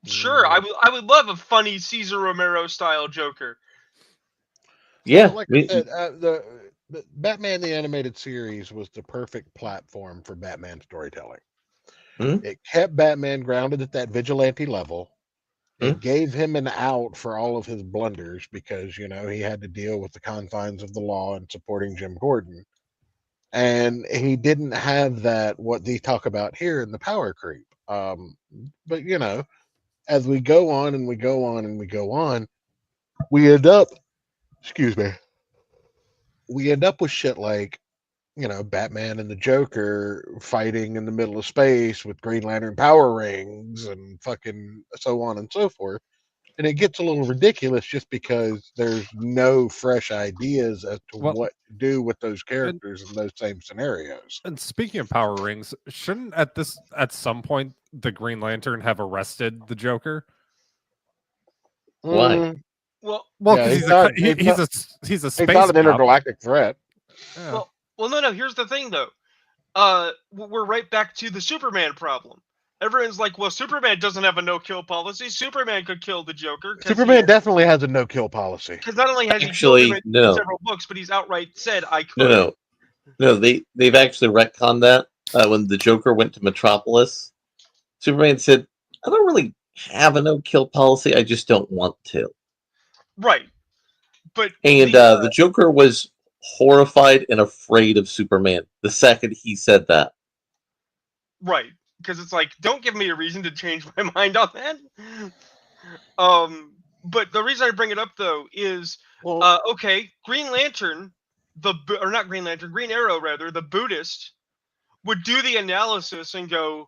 Speaker 5: Sure, I would love a funny Cesar Romero style Joker.
Speaker 6: Yeah,
Speaker 1: Like I said, the Batman the Animated Series was the perfect platform for Batman storytelling. It kept Batman grounded at that vigilante level. It gave him an out for all of his blunders because, you know, he had to deal with the confines of the law and supporting Jim Gordon. And he didn't have that, what they talk about here in the power creep. But, you know, as we go on and we go on and we go on, we end up, we end up with shit like, you know, Batman and the Joker fighting in the middle of space with Green Lantern power rings and fucking so on and so forth. And it gets a little ridiculous just because there's no fresh ideas as to what to do with those characters in those same scenarios.
Speaker 7: And speaking of power rings, shouldn't at some point the Green Lantern have arrested the Joker?
Speaker 6: Why?
Speaker 5: Well,
Speaker 7: because he's a space
Speaker 1: not an
Speaker 7: cop.
Speaker 1: intergalactic threat.
Speaker 7: Yeah.
Speaker 5: Well, no. Here's the thing, though. We're right back to the Superman problem. Everyone's like, well, Superman doesn't have a no-kill policy. Superman could kill the Joker.
Speaker 1: Superman definitely has a no-kill policy.
Speaker 5: Because not only has
Speaker 6: Actually,
Speaker 5: he killed him in several books, but he's outright said, I could.
Speaker 6: No. They've actually retconned that when the Joker went to Metropolis. Superman said, I don't really have a no-kill policy. I just don't want to.
Speaker 5: Right. But
Speaker 6: the Joker was horrified and afraid of Superman the second he said that.
Speaker 5: Right. Because it's like, don't give me a reason to change my mind on that. But the reason I bring it up, though, is, okay, Green Lantern, Green Arrow, rather, the Buddhist, would do the analysis and go,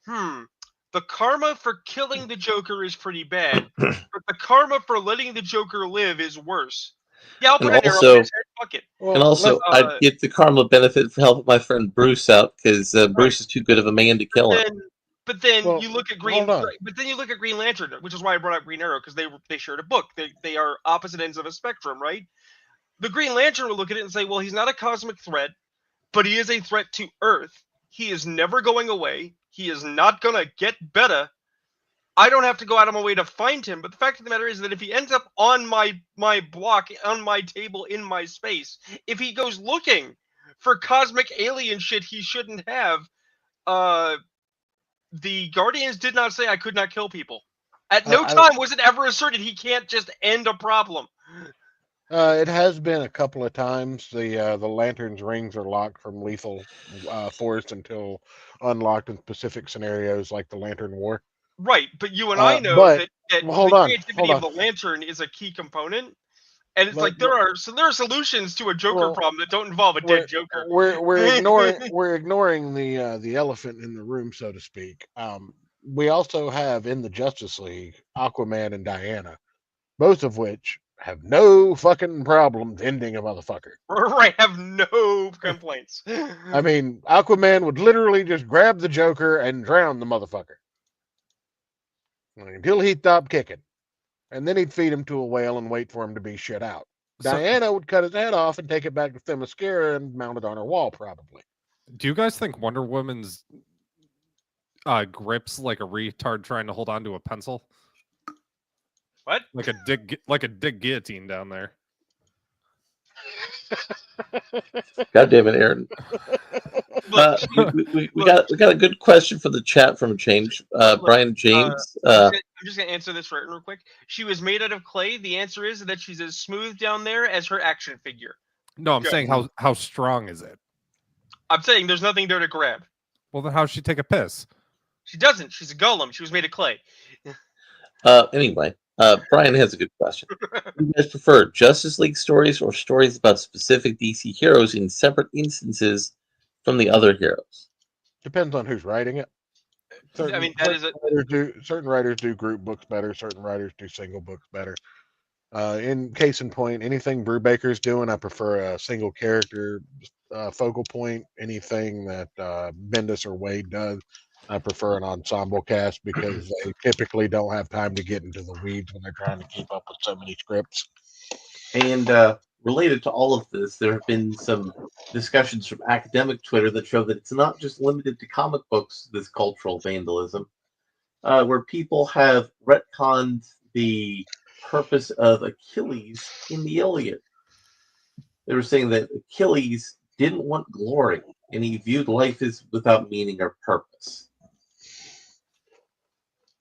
Speaker 5: the karma for killing the Joker is pretty bad, but the karma for letting the Joker live is worse. Yeah, I'll put an arrow in his head, fuck it.
Speaker 6: And also, I'd get the karma benefit for helping my friend Bruce out, because Bruce is too good of a man to kill him.
Speaker 5: But then you look at Green Lantern, which is why I brought up Green Arrow, because they shared a book. They are opposite ends of a spectrum, right? The Green Lantern will look at it and say, well, he's not a cosmic threat, but he is a threat to Earth. He is never going away. He is not going to get better. I don't have to go out of my way to find him. But the fact of the matter is that if he ends up on my block, on my table, in my space, if he goes looking for cosmic alien shit he shouldn't have, the Guardians did not say I could not kill people. At no time was it ever asserted he can't just end a problem.
Speaker 1: It has been a couple of times. The Lantern's rings are locked from lethal force until unlocked in specific scenarios like the Lantern War.
Speaker 5: Right, but you and I know that the creativity of the Lantern is a key component, and it's like there are solutions to a Joker problem that don't involve a dead Joker.
Speaker 1: We're ignoring the elephant in the room, so to speak. We also have in the Justice League Aquaman and Diana, both of which have no fucking problems ending a motherfucker.
Speaker 5: Right, have no complaints.
Speaker 1: I mean, Aquaman would literally just grab the Joker and drown the motherfucker until he stopped kicking, and then he'd feed him to a whale and wait for him to be shit out. Diana would cut his head off and take it back to Themyscira and mount it on her wall, probably.
Speaker 7: Do you guys think Wonder Woman's grips like a retard trying to hold on to a pencil?
Speaker 5: What?
Speaker 7: Like a dig guillotine down there.
Speaker 6: God damn it, Aaron. We got a good question for the chat from Change. Brian James.
Speaker 5: I'm just gonna answer this real quick. She was made out of clay. The answer is that she's as smooth down there as her action figure.
Speaker 7: No, I'm saying how strong is it?
Speaker 5: I'm saying there's nothing there to grab.
Speaker 7: Well, then how does she take a piss?
Speaker 5: She doesn't. She's a golem. She was made of clay.
Speaker 6: Anyway, Brian has a good question. Do you guys prefer Justice League stories or stories about specific DC heroes in separate instances from the other heroes?
Speaker 1: Depends on who's writing it.
Speaker 5: I mean, that is
Speaker 1: certain writers do group books better. Certain writers do single books better. In case in point, anything Brubaker's doing, I prefer a single character focal point. Anything that Bendis or Wade does, I prefer an ensemble cast because they typically don't have time to get into the weeds when they're trying to keep up with so many scripts.
Speaker 6: And related to all of this, there have been some discussions from academic Twitter that show that it's not just limited to comic books, this cultural vandalism, where people have retconned the purpose of Achilles in the Iliad. They were saying that Achilles didn't want glory, and he viewed life as without meaning or purpose.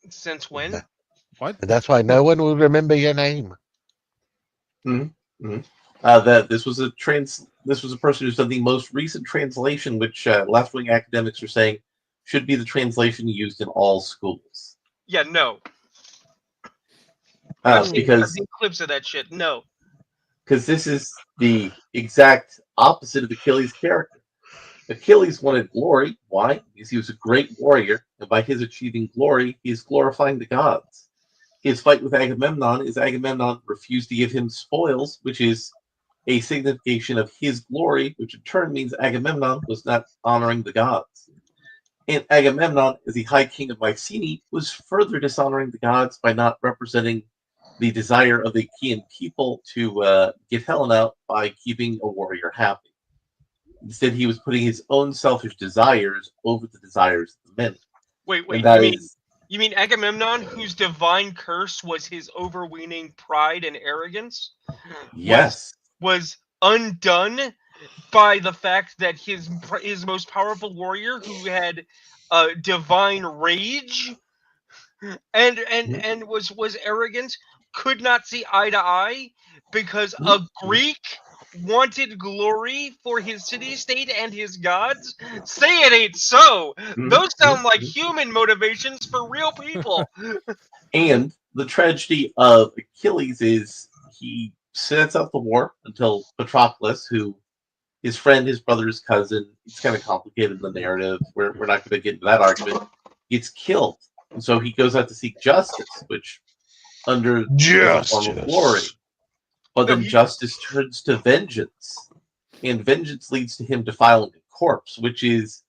Speaker 5: Since when?
Speaker 7: What?
Speaker 1: That's why no one will remember your name.
Speaker 6: Mm-hmm. That this was a person who's done the most recent translation, which left-wing academics are saying should be the translation used in all schools.
Speaker 5: Yeah, no.
Speaker 6: Because
Speaker 5: I've seen clips of that shit. No.
Speaker 6: Because this is the exact opposite of Achilles' character. Achilles wanted glory. Why? Because he was a great warrior, and by his achieving glory, he is glorifying the gods. His fight with Agamemnon is Agamemnon refused to give him spoils, which is a signification of his glory, which in turn means Agamemnon was not honoring the gods. And Agamemnon, as the High King of Mycenae, was further dishonoring the gods by not representing the desire of the Achaean people to get Helen out by keeping a warrior happy. Instead, he was putting his own selfish desires over the desires of the many.
Speaker 5: Wait, you mean Agamemnon, whose divine curse was his overweening pride and arrogance?
Speaker 6: Yes.
Speaker 5: Was undone by the fact that his most powerful warrior, who had divine rage and was arrogant, could not see eye to eye because a Greek wanted glory for his city-state and his gods? Say it ain't so. Those sound like human motivations for real people.
Speaker 6: And the tragedy of Achilles is he sets up the war until Patroclus, who his friend, his brother's cousin, it's kind of complicated in the narrative. We're not going to get into that argument. Gets killed. And so he goes out to seek justice, which under the form of glory. But then justice turns to vengeance. And vengeance leads to him defiling a corpse, which is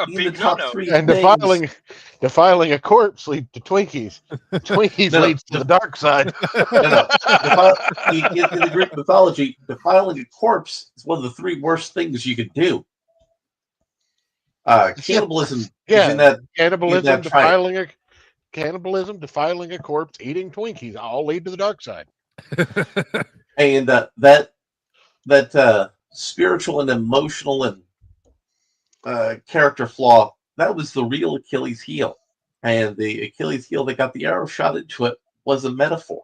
Speaker 6: in the top three
Speaker 1: and
Speaker 6: things.
Speaker 1: defiling a corpse leads to Twinkies. Twinkies leads to the dark side.
Speaker 6: In the Greek mythology, defiling a corpse is one of the three worst things you could do. Cannibalism is in that.
Speaker 1: Cannibalism, defiling a corpse, eating Twinkies all lead to the dark side.
Speaker 6: And that spiritual and emotional and character flaw, that was the real Achilles heel. And the Achilles heel that got the arrow shot into it was a metaphor.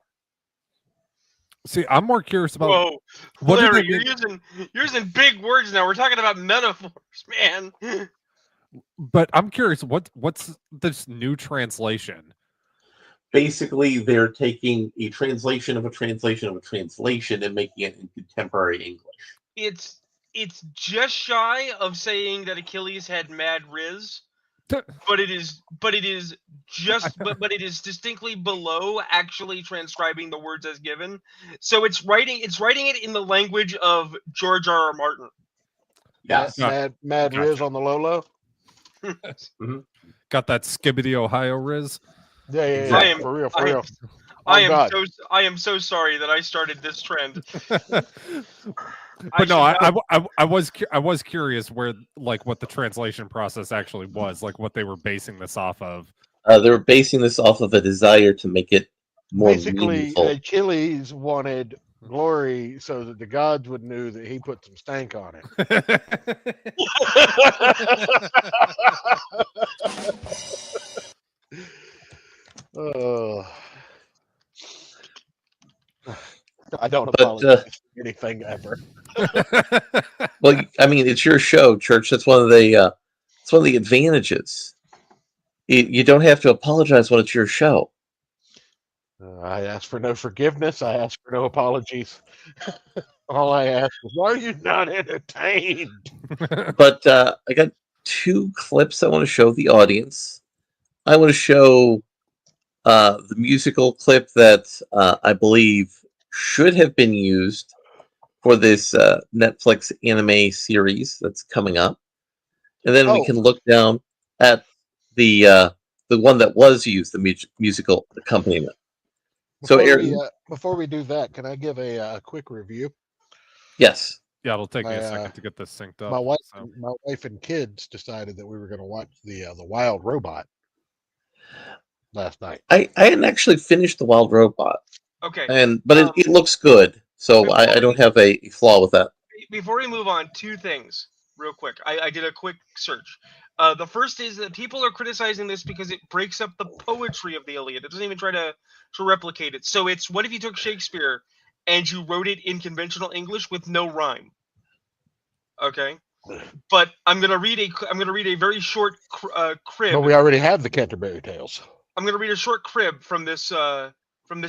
Speaker 7: See, I'm more curious about.
Speaker 5: Whoa,
Speaker 7: what
Speaker 5: Larry, you're using big words now. We're talking about metaphors, man.
Speaker 7: But I'm curious, what's this new translation?
Speaker 6: Basically, they're taking a translation of a translation of a translation and making it in contemporary English.
Speaker 5: It's just shy of saying that Achilles had mad riz, but it is distinctly below actually transcribing the words as given. So it's writing it in the language of George R.R. Martin.
Speaker 6: Yes.
Speaker 1: Mad riz on the low.
Speaker 6: Mm-hmm.
Speaker 7: Got that Skibbity Ohio riz.
Speaker 1: Yeah. For real.
Speaker 5: I am so sorry that I started this trend.
Speaker 7: But no, I was curious where, like, what the translation process actually was, like what they were basing this off of.
Speaker 6: They were basing this off of a desire to make it more meaningful.
Speaker 1: Achilles wanted glory so that the gods would know that he put some stank on it. I don't apologize for anything ever.
Speaker 6: Well, I mean, it's your show, Church. That's one of the advantages. You don't have to apologize when it's your show.
Speaker 1: I ask for no forgiveness. I ask for no apologies. All I ask is, are you not entertained?
Speaker 6: But I got 2 clips I want to show the audience. I want to show the musical clip that I believe should have been used for this Netflix anime series that's coming up, and then we can look down at the one that was used, the musical accompaniment. So, Aaron,
Speaker 1: before we do that, can I give a quick review?
Speaker 6: Yes.
Speaker 7: Yeah, it'll take me a second to get this synced up.
Speaker 1: My wife and kids decided that we were going to watch the Wild Robot last night.
Speaker 6: I hadn't actually finished the Wild Robot.
Speaker 5: Okay.
Speaker 6: But it looks good, so I don't have a flaw with that.
Speaker 5: Before we move on, 2 things real quick. I did a quick search. The first is that people are criticizing this because it breaks up the poetry of the Iliad. It doesn't even try to replicate it. So it's, what if you took Shakespeare and you wrote it in conventional English with no rhyme? Okay. But I'm gonna read a very short crib.
Speaker 1: But we already have the Canterbury Tales.
Speaker 5: I'm gonna read a short crib from this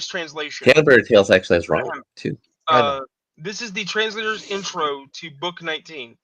Speaker 5: translation.
Speaker 6: Canterbury Tales actually has rhyme too.
Speaker 5: This is the translator's intro to Book 19.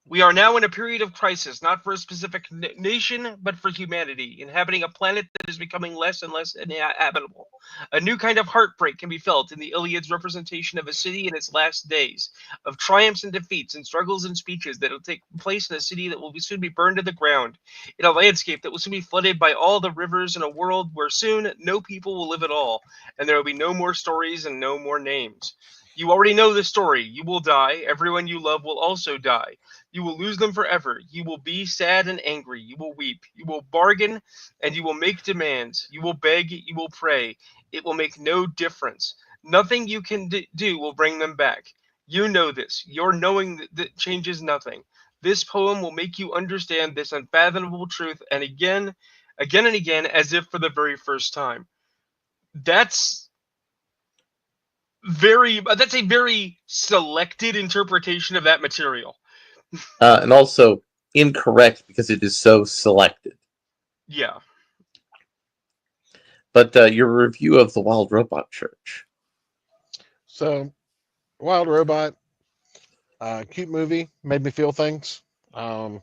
Speaker 5: We are now in a period of crisis, not for a specific nation, but for humanity, inhabiting a planet that is becoming less and less inhabitable. A new kind of heartbreak can be felt in the Iliad's representation of a city in its last days, of triumphs and defeats, and struggles and speeches that will take place in a city that will soon be burned to the ground, in a landscape that will soon be flooded by all the rivers, in a world where soon no people will live at all, and there will be no more stories and no more names. You already know the story. You will die. Everyone you love will also die. You will lose them forever. You will be sad and angry. You will weep. You will bargain, and you will make demands. You will beg. You will pray. It will make no difference. Nothing you can do will bring them back. You know this. Your knowing that changes nothing. This poem will make you understand this unfathomable truth, and again and again, as if for the very first time. That's a very selected interpretation of that material.
Speaker 6: And also incorrect because it is so selected.
Speaker 5: Yeah.
Speaker 6: But your review of the Wild Robot Church.
Speaker 1: So, Wild Robot, cute movie, made me feel things. About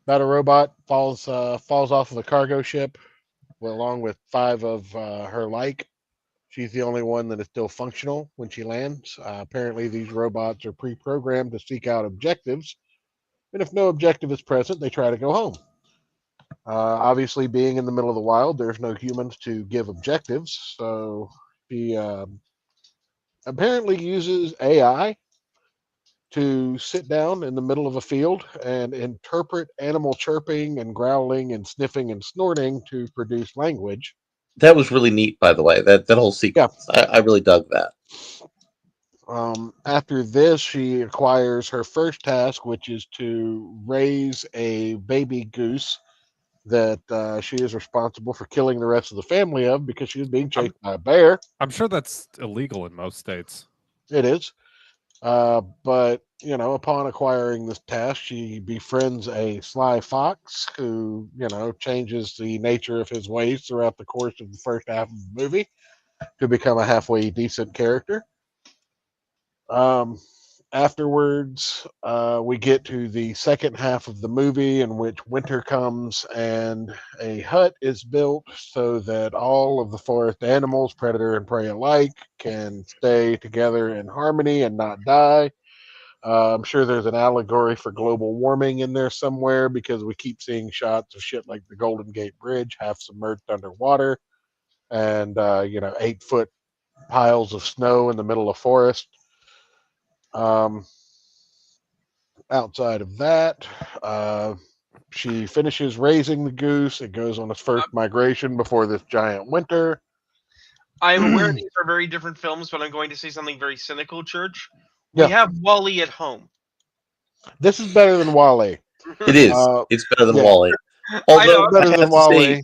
Speaker 1: a robot falls off of a cargo ship, along with 5 of her like. She's the only one that is still functional when she lands. Apparently, these robots are pre-programmed to seek out objectives, and if no objective is present, they try to go home. Obviously, being in the middle of the wild, there's no humans to give objectives, so she apparently uses AI to sit down in the middle of a field and interpret animal chirping and growling and sniffing and snorting to produce language.
Speaker 6: That was really neat, by the way. That whole sequence, yeah. I really dug that.
Speaker 1: After this, she acquires her first task, which is to raise a baby goose that she is responsible for killing the rest of the family of because she was being chased by a bear.
Speaker 7: I'm sure that's illegal in most states.
Speaker 1: It is. But, upon acquiring this task, she befriends a sly fox who, changes the nature of his ways throughout the course of the first half of the movie to become a halfway decent character. Afterwards, we get to the second half of the movie in which winter comes and a hut is built so that all of the forest animals, predator and prey alike, can stay together in harmony and not die. I'm sure there's an allegory for global warming in there somewhere because we keep seeing shots of shit like the Golden Gate Bridge, half submerged underwater, and 8-foot piles of snow in the middle of forest. Outside of that, she finishes raising the goose. It goes on its first migration before this giant winter.
Speaker 5: I am aware these are very different films, but I'm going to say something very cynical, Church. We have WALL-E at home.
Speaker 1: This is better than WALL-E.
Speaker 6: It is. It's better than WALL-E. Although
Speaker 1: better than WALL-E.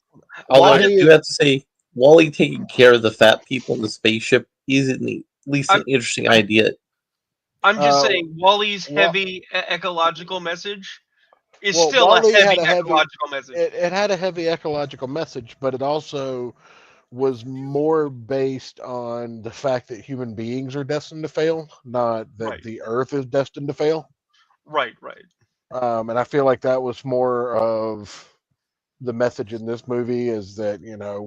Speaker 6: I do have to say, WALL-E taking care of the fat people in the spaceship is at least an interesting idea.
Speaker 5: I'm just saying, WALL-E's heavy ecological message is still a heavy ecological message.
Speaker 1: It had a heavy ecological message, but it also was more based on the fact that human beings are destined to fail, not that
Speaker 5: Right.
Speaker 1: the Earth is destined to fail.
Speaker 5: Right.
Speaker 1: And I feel like that was more of the message in this movie is that,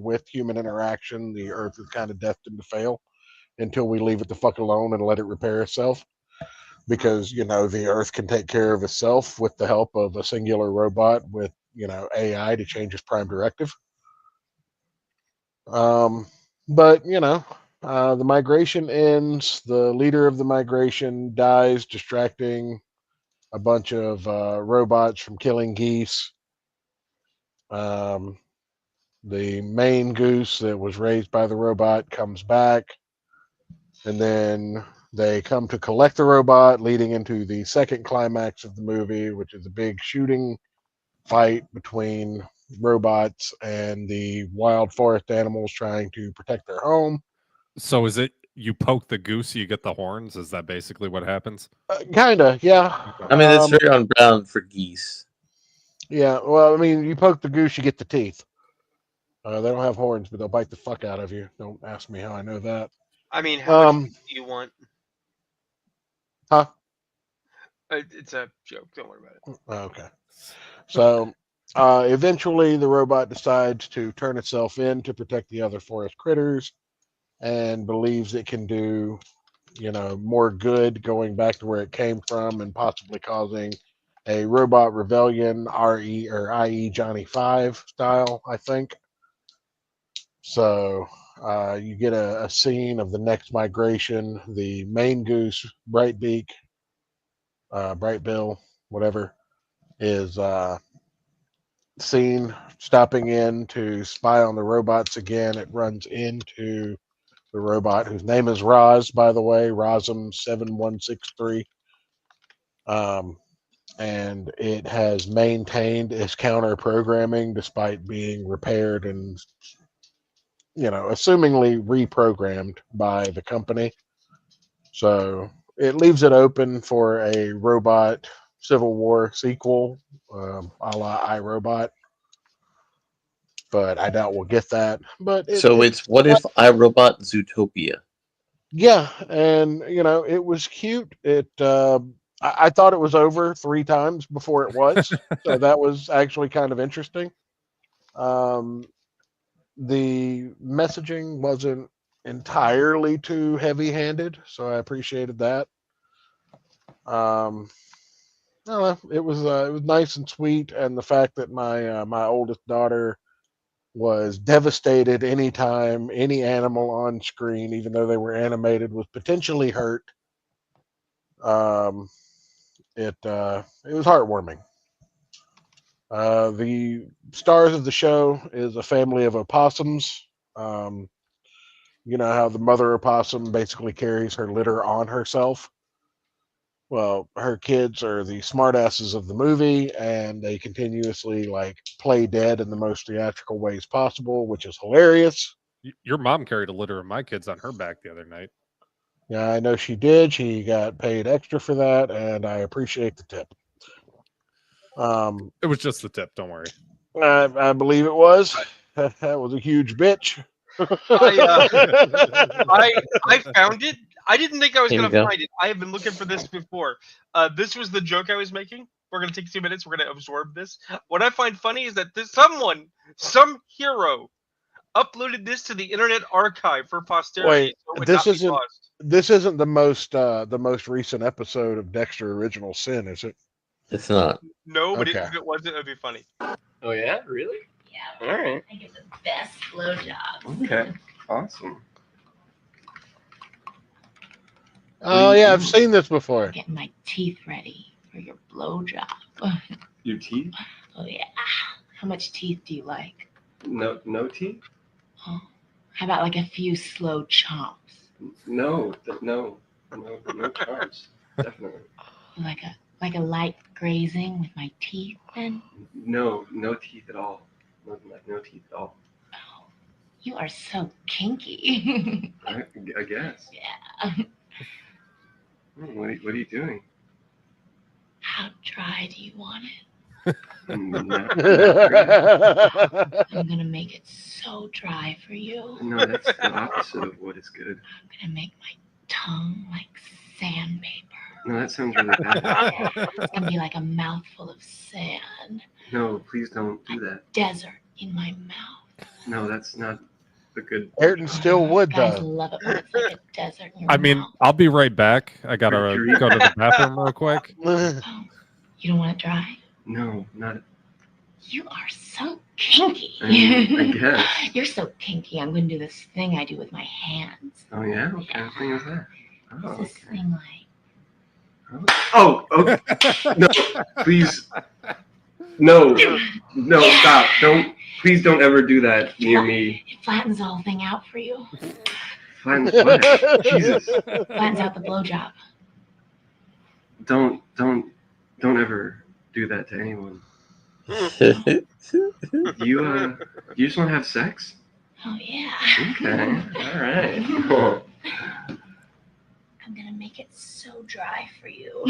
Speaker 1: with human interaction, the Earth is kind of destined to fail until we leave it the fuck alone and let it repair itself. Because, the Earth can take care of itself with the help of a singular robot with, AI to change its prime directive. But, the migration ends. The leader of the migration dies, distracting a bunch of robots from killing geese. The main goose that was raised by the robot comes back, and then they come to collect the robot, leading into the second climax of the movie, which is a big shooting fight between robots and the wild forest animals trying to protect their home.
Speaker 7: So is it you poke the goose, you get the horns? Is that basically what happens?
Speaker 1: Kinda, yeah.
Speaker 6: I mean, it's very on brand for geese.
Speaker 1: Yeah, well, I mean, you poke the goose, you get the teeth. They don't have horns, but they'll bite the fuck out of you. Don't ask me how I know that.
Speaker 5: I mean, how much do you want?
Speaker 1: Huh?
Speaker 5: It's a joke. Don't worry about it.
Speaker 1: Okay. So, eventually, the robot decides to turn itself in to protect the other forest critters, and believes it can do, more good going back to where it came from, and possibly causing a robot rebellion, i.e. Johnny 5 style, I think. So you get a scene of the next migration. The main goose, Brightbeak, Brightbill, whatever, is seen stopping in to spy on the robots again. It runs into the robot, whose name is Roz, by the way, Rosm7163. And it has maintained its counter programming despite being repaired and, assumingly reprogrammed by the company. So it leaves it open for a robot Civil War sequel, a la iRobot. But I doubt we'll get that. But
Speaker 6: it's What If iRobot Zootopia?
Speaker 1: Yeah, and it was cute. I thought it was over 3 times before it was, so that was actually kind of interesting. The messaging wasn't entirely too heavy-handed, so I appreciated that. I don't know, it was nice and sweet, and the fact that my oldest daughter was devastated anytime any animal on screen, even though they were animated, was potentially hurt. It was heartwarming. The stars of the show is a family of opossums. You know how the mother opossum basically carries her litter on herself? Well, her kids are the smartasses of the movie, and they continuously play dead in the most theatrical ways possible, which is hilarious.
Speaker 7: Your mom carried a litter of my kids on her back the other night.
Speaker 1: Yeah, I know she did. She got paid extra for that, and I appreciate the tip.
Speaker 7: It was just the tip. Don't worry.
Speaker 1: I believe it was. That was a huge bitch.
Speaker 5: I found it. I didn't think I was
Speaker 6: Here
Speaker 5: going
Speaker 6: we
Speaker 5: to
Speaker 6: go.
Speaker 5: find it. I have been looking for this before. This was the joke I was making. We're going to take 2 minutes. We're going to absorb this. What I find funny is that some hero, uploaded this to the Internet Archive for posterity.
Speaker 1: Wait,
Speaker 5: so it would
Speaker 1: this
Speaker 5: not be
Speaker 1: isn't
Speaker 5: lost.
Speaker 1: this isn't the most recent episode of Dexter Original Sin, is it?
Speaker 6: It's not.
Speaker 5: No, but
Speaker 1: Okay.
Speaker 5: if it wasn't, it would be funny.
Speaker 12: Oh yeah, really?
Speaker 13: Yeah.
Speaker 12: All right.
Speaker 13: I get the best blowjobs.
Speaker 12: Okay. Awesome.
Speaker 1: Oh yeah, I've seen this before.
Speaker 13: Getting my teeth ready for your blowjob.
Speaker 12: Your teeth?
Speaker 13: Oh yeah. How much teeth do you like?
Speaker 12: No teeth?
Speaker 13: Oh, how about like a few slow chomps?
Speaker 12: No charms. Definitely.
Speaker 13: Like a light grazing with my teeth then?
Speaker 12: No teeth at all. No teeth at all.
Speaker 13: Oh, you are so kinky.
Speaker 12: I guess.
Speaker 13: Yeah.
Speaker 12: What are you doing?
Speaker 13: How dry do you want it?
Speaker 12: Not great.
Speaker 13: I'm gonna make it so dry for you.
Speaker 12: No, that's the opposite of what is good.
Speaker 13: I'm gonna make my tongue like sandpaper.
Speaker 12: No, that sounds really bad.
Speaker 13: It's gonna be like a mouthful of sand.
Speaker 12: No, please don't do that.
Speaker 13: Desert in my mouth.
Speaker 12: No, that's not the good.
Speaker 1: Ayrton still would
Speaker 13: Guys
Speaker 1: though.
Speaker 13: love it when it's like a desert in your
Speaker 7: I mean,
Speaker 13: mouth.
Speaker 7: I'll be right back. I gotta go to the bathroom real quick.
Speaker 13: Oh, you don't want it dry?
Speaker 12: No, not.
Speaker 13: You are so kinky.
Speaker 12: I guess.
Speaker 13: You're so kinky. I'm going to do this thing I do with my hands.
Speaker 12: Oh yeah, what kind of thing is that? Oh,
Speaker 13: It's this thing like.
Speaker 12: oh, no, please, no, stop! Please don't ever do that near me.
Speaker 13: It flattens the whole thing out for you.
Speaker 12: Flattens what? Jesus!
Speaker 13: Flattens out the blowjob.
Speaker 12: Don't ever do that to anyone. You just want to have sex?
Speaker 13: Oh yeah.
Speaker 12: Okay, all right.
Speaker 13: I'm gonna make it so dry for you.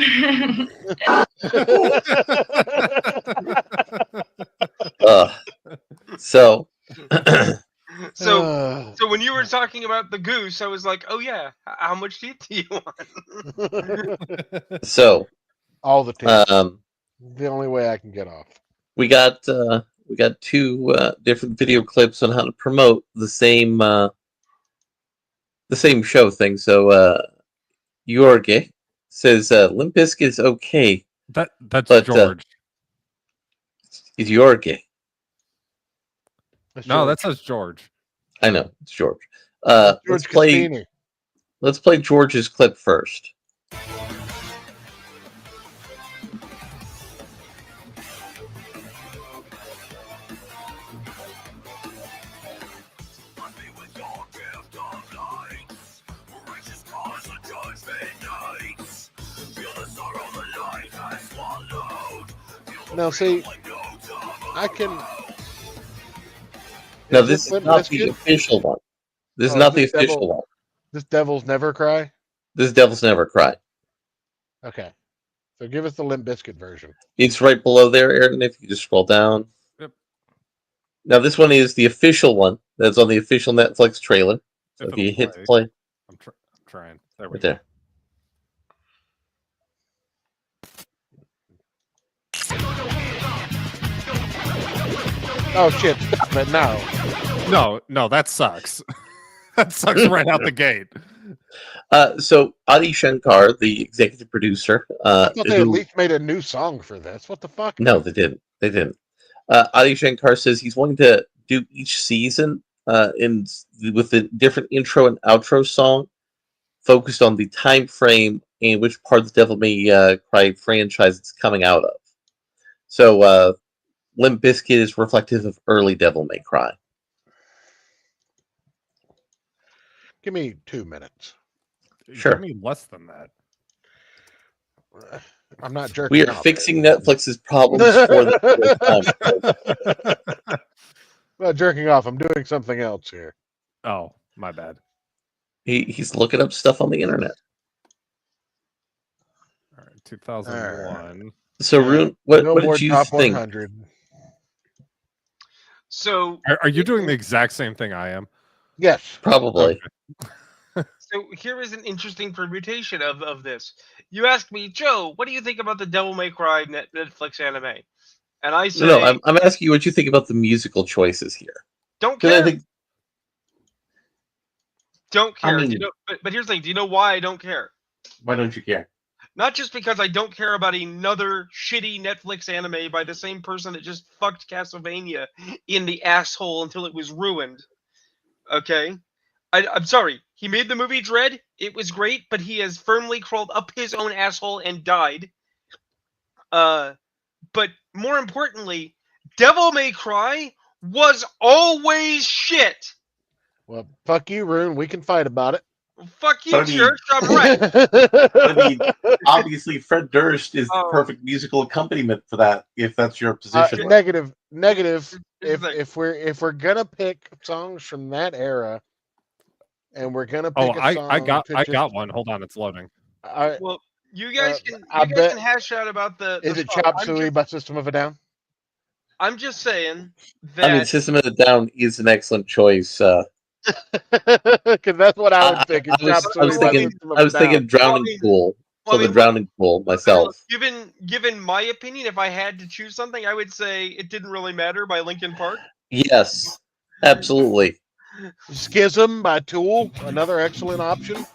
Speaker 6: So
Speaker 5: So when you were talking about the goose, I was like, oh yeah, how much teeth do you want?
Speaker 6: so
Speaker 1: all the teeth. The only way I can get off.
Speaker 6: we got two different video clips on how to promote the same show thing. So Jorge says Limp Bizkit is okay.
Speaker 7: That's
Speaker 6: but,
Speaker 7: George.
Speaker 6: It's Jorge.
Speaker 7: No, that says George.
Speaker 6: I know it's George.
Speaker 1: George
Speaker 6: Let's play George's clip first.
Speaker 1: Now see, I can.
Speaker 6: No, this is not the official one. This is not the official one.
Speaker 1: This Devil's Never Cry?
Speaker 6: This Devil's Never Cry.
Speaker 1: Okay. So give us the Limp Bizkit version.
Speaker 6: It's right below there, Aaron, if you just scroll down.
Speaker 7: Yep.
Speaker 6: Now, this one is the official one. That's on the official Netflix trailer. So if you hit play.
Speaker 7: I'm trying. There we
Speaker 6: Right
Speaker 7: go.
Speaker 6: there.
Speaker 1: Oh, shit. Stop it now.
Speaker 7: No, that sucks. That sucks right out the gate.
Speaker 6: So Adi Shankar, the executive producer,
Speaker 1: I thought they at least made a new song for this. What the fuck?
Speaker 6: No, they didn't. They didn't. Adi Shankar says he's willing to do each season with a different intro and outro song, focused on the time frame in which part of the Devil May Cry franchise it's coming out of. So Limp Bizkit is reflective of early Devil May Cry.
Speaker 1: Give me 2 minutes.
Speaker 6: Sure.
Speaker 7: Give me less than that.
Speaker 1: I'm not jerking
Speaker 6: We are
Speaker 1: off.
Speaker 6: fixing Netflix's problems for the first time.
Speaker 1: I'm not jerking off. I'm doing something else here.
Speaker 7: Oh, my bad.
Speaker 6: He's looking up stuff on the internet.
Speaker 7: All right, 2001.
Speaker 6: So, Rune, what did you
Speaker 1: top
Speaker 6: think?
Speaker 1: 100.
Speaker 5: So
Speaker 7: Are you doing the exact same thing I am?
Speaker 1: Yes.
Speaker 6: Probably.
Speaker 5: So here is an interesting permutation of this. You asked me, Joe, what do you think about the Devil May Cry Netflix anime? And I say,
Speaker 6: No, I'm asking you what you think about the musical choices here.
Speaker 5: don't
Speaker 6: 'Cause I
Speaker 5: care.
Speaker 6: think-
Speaker 5: Don't care.
Speaker 6: I mean-
Speaker 5: Do you know, but here's the thing. Do you know why I don't care?
Speaker 6: Why don't you care?
Speaker 5: Not just because I don't care about another shitty Netflix anime by the same person that just fucked Castlevania in the asshole until it was ruined. Okay? I'm sorry. He made the movie Dread. It was great, but he has firmly crawled up his own asshole and died. But more importantly, Devil May Cry was always shit.
Speaker 1: Well, fuck you, Rune. We can fight about it.
Speaker 5: Fuck you,
Speaker 6: But I mean-
Speaker 5: church. I'm right.
Speaker 6: I mean, obviously, Fred Durst is the perfect musical accompaniment for that. If that's your position,
Speaker 1: Negative.
Speaker 5: Here's the thing.
Speaker 1: If we're gonna pick songs from that era, and we're gonna pick
Speaker 7: Oh,
Speaker 1: a song
Speaker 7: I got
Speaker 1: to just-
Speaker 7: one. Hold on, it's loading.
Speaker 1: I,
Speaker 5: Well, you guys
Speaker 1: I bet-
Speaker 5: can hash out about the.
Speaker 1: is
Speaker 5: the
Speaker 1: it
Speaker 5: song.
Speaker 1: Chop
Speaker 5: I'm
Speaker 1: Suey
Speaker 5: just-
Speaker 1: by System of a Down?
Speaker 5: I'm just saying that.
Speaker 6: I mean, System of a Down is an excellent choice.
Speaker 1: Because that's what I would think.
Speaker 6: I was thinking Drowning Pool.
Speaker 5: Well,
Speaker 6: The Drowning Pool myself.
Speaker 5: Given my opinion, if I had to choose something, I would say It Didn't Really Matter by Linkin Park.
Speaker 6: Yes, absolutely.
Speaker 1: Schism by Tool, another excellent option.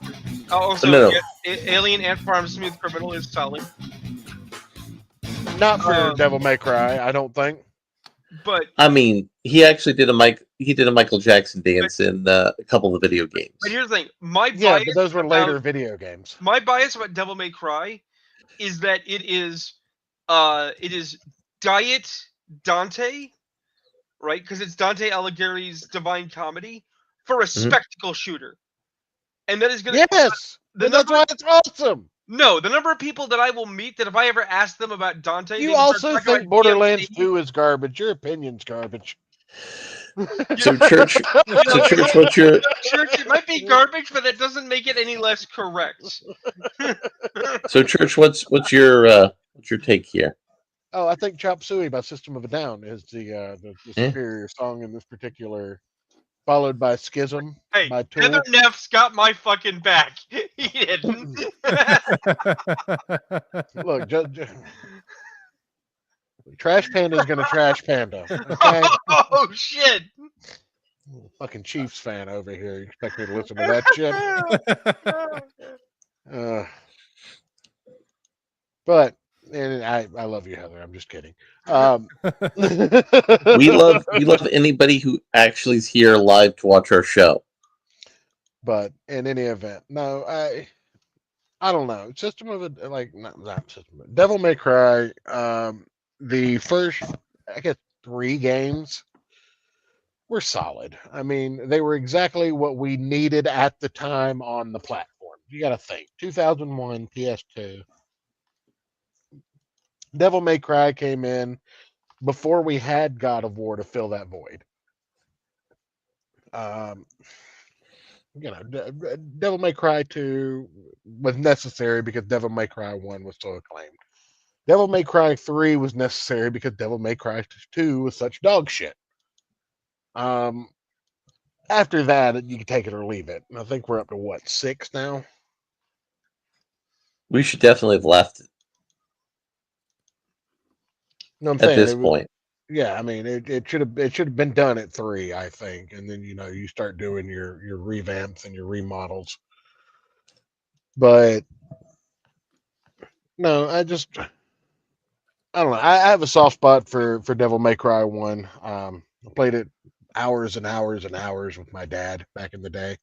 Speaker 5: Also,
Speaker 6: No.
Speaker 5: Alien Ant Farm Smooth Criminal is solid.
Speaker 1: Not for Devil May Cry, I don't think.
Speaker 5: But
Speaker 6: I mean, he actually did a Michael Jackson dance in a couple of the video games.
Speaker 5: But here's the thing:
Speaker 1: but those were later video games.
Speaker 5: My bias about Devil May Cry is that it is Diet Dante, right? Because it's Dante Alighieri's Divine Comedy for a spectacle shooter, and that is going to
Speaker 1: that's why it's awesome.
Speaker 5: No, the number of people that I will meet that if I ever ask them about Dante,
Speaker 1: you also think Borderlands 2 is garbage. Your opinion's garbage.
Speaker 6: So Church, what's your
Speaker 5: Church? It might be garbage, but that doesn't make it any less correct.
Speaker 6: So Church, what's your take here?
Speaker 1: Oh, I think Chop Suey by System of a Down is the superior song in this particular, followed by Schism by Tool.
Speaker 5: Heather Neff's got my fucking back. He didn't.
Speaker 1: Look, Trash Panda's gonna trash Panda. Okay?
Speaker 5: Oh shit!
Speaker 1: Fucking Chiefs fan over here. You expect me to listen to that shit? But and I love you, Heather. I'm just kidding.
Speaker 6: We love anybody who actually is here live to watch our show.
Speaker 1: But in any event, no, I don't know. System of a not System. Devil May Cry. The first, I guess, 3 games were solid. I mean, they were exactly what we needed at the time on the platform. You got to think. 2001 PS2. Devil May Cry came in before we had God of War to fill that void. Devil May Cry 2 was necessary because Devil May Cry 1 was so acclaimed. Devil May Cry 3 was necessary because Devil May Cry 2 was such dog shit. After that, you can take it or leave it. I think we're up to 6 now?
Speaker 6: We should definitely have left it.
Speaker 1: No, I'm
Speaker 6: at
Speaker 1: saying
Speaker 6: this point.
Speaker 1: Yeah, I mean, it should have been done at 3, I think, and then you start doing your revamps and your remodels. But no, I don't know. I have a soft spot for Devil May Cry 1. I played it hours and hours and hours with my dad back in the day.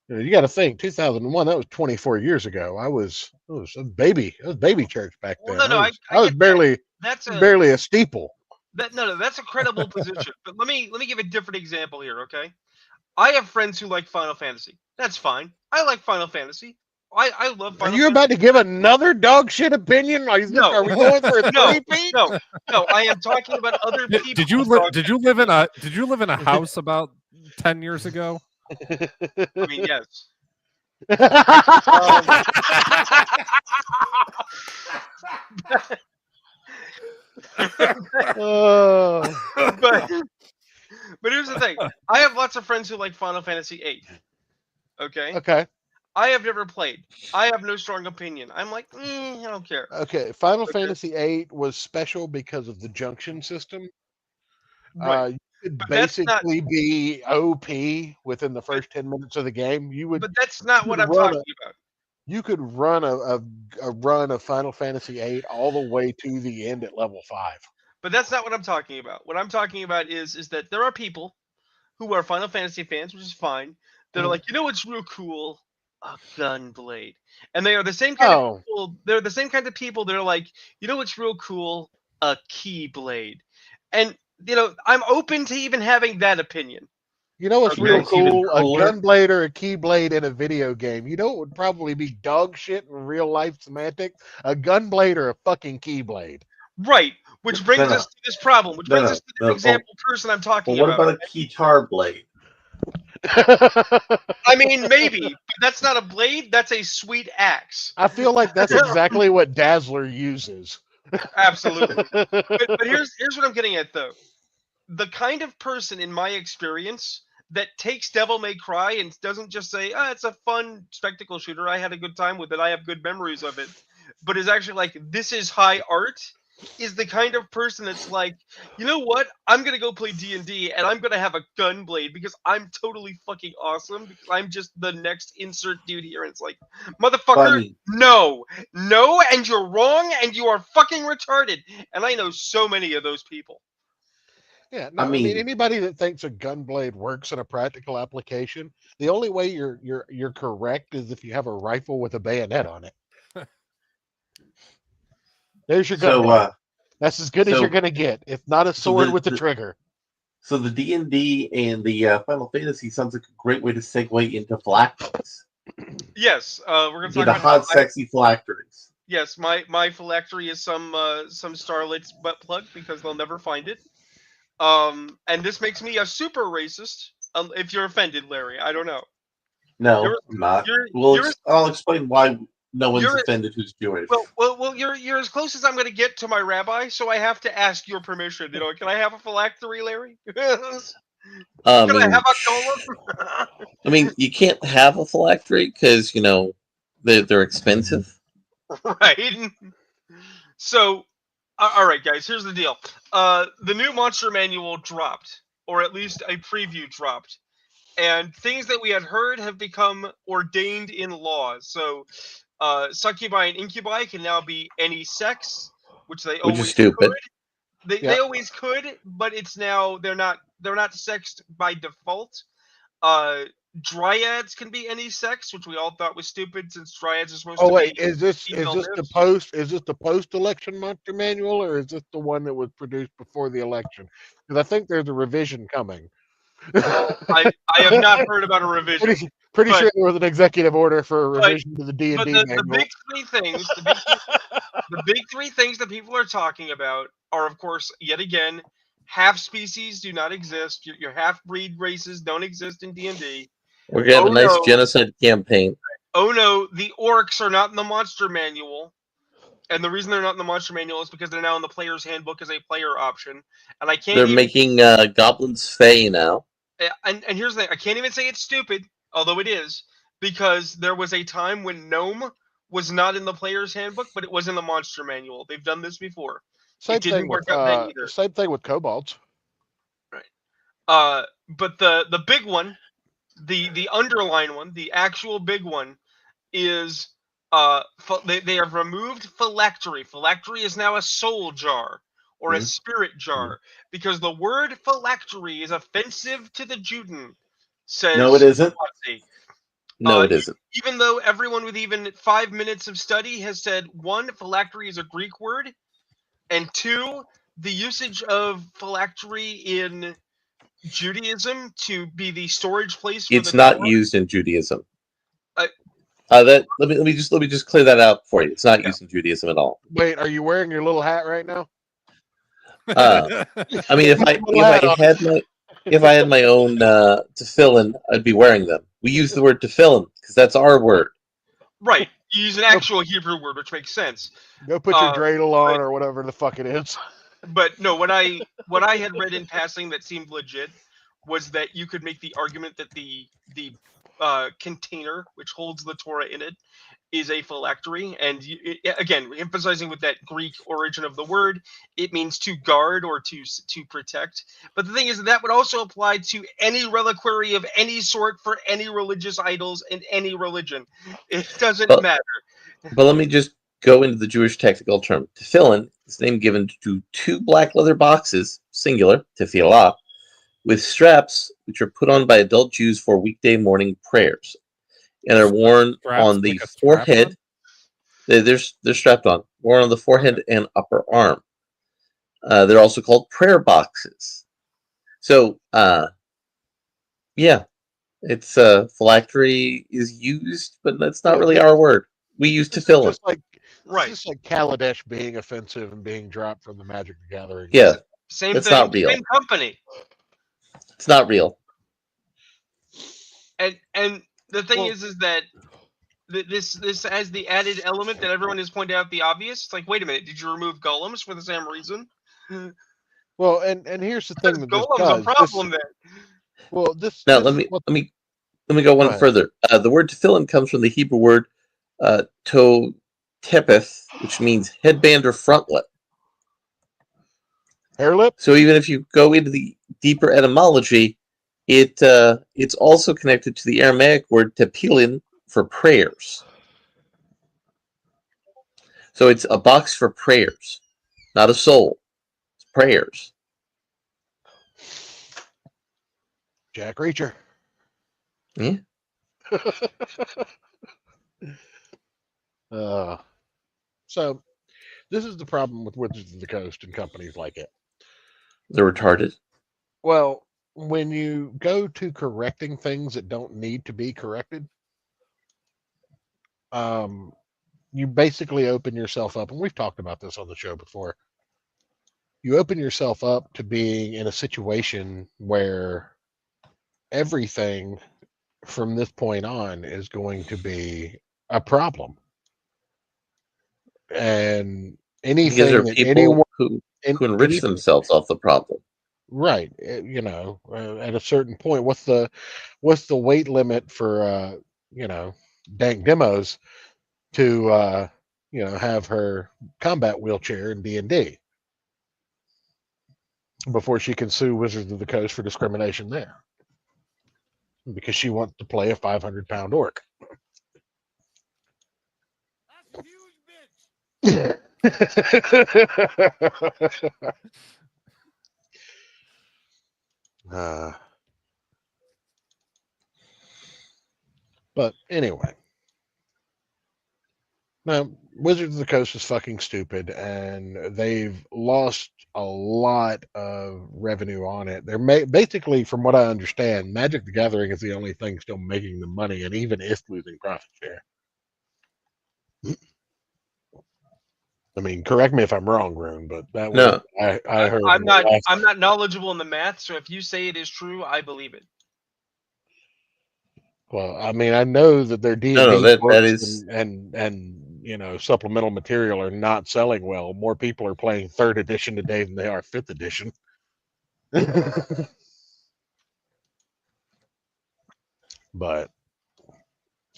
Speaker 1: You got to think, 2001. That was 24 years ago. I was a baby. I was baby church back then.
Speaker 5: Well, no,
Speaker 1: I was barely barely a steeple.
Speaker 5: That's a credible position. But let me give a different example here. Okay, I have friends who like Final Fantasy. That's fine. I like Final Fantasy. I love Final
Speaker 1: Are you about to give another dog shit opinion? Are we going for a three-peat?
Speaker 5: No, I am talking about other people.
Speaker 7: Did you live in a house about 10 years ago?
Speaker 5: I mean, yes. But here's the thing. I have lots of friends who like Final Fantasy VIII. Okay. I have never played. I have no strong opinion. I'm like, I don't care.
Speaker 1: Okay, Final Fantasy VIII was special because of the junction system.
Speaker 5: Right.
Speaker 1: You could basically be OP within the first 10 minutes of the game.
Speaker 5: But that's not what I'm talking about.
Speaker 1: You could run a run of Final Fantasy VIII all the way to the end at level 5.
Speaker 5: But that's not what I'm talking about. What I'm talking about is that there are people who are Final Fantasy fans, which is fine, that are like, what's real cool? A gun blade. And they are the same kind of people. They're the same kind of people that are like, what's real cool? A key blade. And I'm open to even having that opinion.
Speaker 1: You know what's real cool? A gunblade or a keyblade in a video game. You know what would probably be dog shit in real life semantics? A gunblade or a fucking keyblade.
Speaker 5: Right. Which brings us to this problem. Which brings us to the example person I'm talking
Speaker 6: about.
Speaker 5: What
Speaker 6: about a keytar blade?
Speaker 5: I mean, maybe, but that's not a blade. That's a sweet axe.
Speaker 1: I feel like that's exactly what Dazzler uses.
Speaker 5: Absolutely. But here's what I'm getting at though. The kind of person in my experience that takes Devil May Cry and doesn't just say, it's a fun spectacle shooter, I had a good time with it, I have good memories of it, but is actually like, this is high art, is the kind of person that's like, you know what, I'm gonna go play D&D and I'm gonna have a gun blade because I'm totally fucking awesome, because I'm just the next insert dude here. And it's like, motherfucker,
Speaker 6: Funny.
Speaker 5: no, and you're wrong, and you are fucking retarded. And I know so many of those people.
Speaker 1: Yeah, no, I mean anybody that thinks a gunblade works in a practical application, the only way you're correct is if you have a rifle with a bayonet on it. There's your gunblade. That's as good as you're gonna get, if not a sword with the trigger.
Speaker 6: So the D&D and the Final Fantasy sounds like a great way to segue into phylacteries.
Speaker 5: Yes, we're gonna talk
Speaker 6: the
Speaker 5: about
Speaker 6: hot, sexy phylacteries.
Speaker 5: Yes, my phylactery is some starlet's butt plug because they'll never find it. And this makes me a super racist. If you're offended, Larry, I don't know.
Speaker 6: No, I'm not. I'll explain why no one's offended who's Jewish.
Speaker 5: Well, you're as close as I'm going to get to my rabbi, so I have to ask your permission. You know, can I have a phylactery, Larry? Can I have a golem?
Speaker 6: I mean, you can't have a phylactery because they're expensive.
Speaker 5: Right. So. All right, guys, here's the deal. The new Monster Manual dropped, or at least a preview dropped. And things that we had heard have become ordained in law. So succubi and incubi can now be any sex, which they always
Speaker 6: is stupid.
Speaker 5: could. They always could, but it's now they're not sexed by default. Dryads can be any sex, which we all thought was stupid since dryads are supposed to be.
Speaker 1: Oh wait, is this the post election Monster Manual, or is this the one that was produced before the election? Because I think there's a revision coming.
Speaker 5: I have not heard about a revision.
Speaker 1: Pretty sure there was an executive order for a revision to the D&D manual.
Speaker 5: The big three things that people are talking about are, of course, yet again, half species do not exist. Your half breed races don't exist in D&D.
Speaker 6: We're gonna have a nice genocide campaign.
Speaker 5: Oh no, the orcs are not in the Monster Manual. And the reason they're not in the Monster Manual is because they're now in the player's handbook as a player option. And I can't.
Speaker 6: They're making goblins fey now.
Speaker 5: And here's the thing: I can't even say it's stupid, although it is, because there was a time when gnome was not in the player's handbook, but it was in the Monster Manual. They've done this before.
Speaker 1: Same thing with kobolds.
Speaker 5: Right. But the big one, the underlying one, the actual big one, is they have removed phylactery. Phylactery is now a soul jar or a spirit jar because the word phylactery is offensive to the Juden.
Speaker 6: No, it isn't. No, it isn't.
Speaker 5: Even though everyone with even 5 minutes of study has said, 1, phylactery is a Greek word, and 2, the usage of phylactery in Judaism to be the storage place.
Speaker 6: It's not used in Judaism. Let me just clear that out for you. It's not used in Judaism at all.
Speaker 1: Wait, are you wearing your little hat right now?
Speaker 6: I mean, if I had my own tefillin, I'd be wearing them. We use the word tefillin because that's our word.
Speaker 5: Right. You use an actual Hebrew word, which makes sense.
Speaker 1: Go put your dreidel on or whatever the fuck it is.
Speaker 5: But no, what I had read in passing that seemed legit was that you could make the argument that the container which holds the Torah in it is a phylactery, and again, emphasizing with that Greek origin of the word, it means to guard or to protect. But the thing is that would also apply to any reliquary of any sort for any religious idols in any religion. It doesn't matter.
Speaker 6: But let me just go into the Jewish technical term. Tefillin is the name given to 2 black leather boxes, singular, tefillah, with straps which are put on by adult Jews for weekday morning prayers, and are worn on the forehead. They're strapped on, worn on the forehead and upper arm. They're also called prayer boxes. So, yeah, it's phylactery is used, but that's not really our word. We use tefillin.
Speaker 5: Right.
Speaker 1: It's just like Kaladesh being offensive and being dropped from the Magic the Gathering.
Speaker 6: Yeah,
Speaker 5: same
Speaker 6: it's
Speaker 5: thing.
Speaker 6: Not real.
Speaker 5: Same company.
Speaker 6: It's not real.
Speaker 5: And the thing is that this has the added element that everyone has pointed out the obvious. It's like, wait a minute, did you remove golems for the same reason?
Speaker 1: Well, and here's the thing that this
Speaker 5: Golem's
Speaker 1: does.
Speaker 5: a problem then.
Speaker 1: Well, this
Speaker 6: Now
Speaker 1: this
Speaker 6: let
Speaker 1: is
Speaker 6: me
Speaker 1: what-
Speaker 6: let me let me go one
Speaker 1: ahead.
Speaker 6: further. The word tefillin comes from the Hebrew word to tepeth, which means headband or frontlet.
Speaker 1: Hair lip.
Speaker 6: So even if you go into the deeper etymology, it's also connected to the Aramaic word tefillin for prayers. So it's a box for prayers, not a soul. It's prayers.
Speaker 1: Jack Reacher.
Speaker 6: Yeah.
Speaker 1: So this is the problem with Wizards of the Coast and companies like it.
Speaker 6: They're retarded.
Speaker 1: Well, when you go to correcting things that don't need to be corrected, you basically open yourself up, and we've talked about this on the show before. You open yourself up to being in a situation where everything from this point on is going to be a problem. And
Speaker 6: Because
Speaker 1: anything
Speaker 6: there are
Speaker 1: that
Speaker 6: people
Speaker 1: anyone
Speaker 6: who enrich themselves off the problem.
Speaker 1: right, at a certain point, what's the weight limit for dank demos to have her combat wheelchair in D&D before she can sue Wizards of the Coast for discrimination there because she wants to play a 500-pound orc. But anyway, now Wizards of the Coast is fucking stupid, and they've lost a lot of revenue on it. They're basically, from what I understand, Magic the Gathering is the only thing still making them money, and even it's losing profit share. I mean, correct me if I'm wrong, Rune, but that was I heard.
Speaker 5: I'm not knowledgeable in the math, so if you say it is true, I believe it.
Speaker 1: Well, I mean, I know that their D&D
Speaker 6: that
Speaker 1: books
Speaker 6: is
Speaker 1: and supplemental material are not selling well. More people are playing 3rd edition today than they are 5th edition. But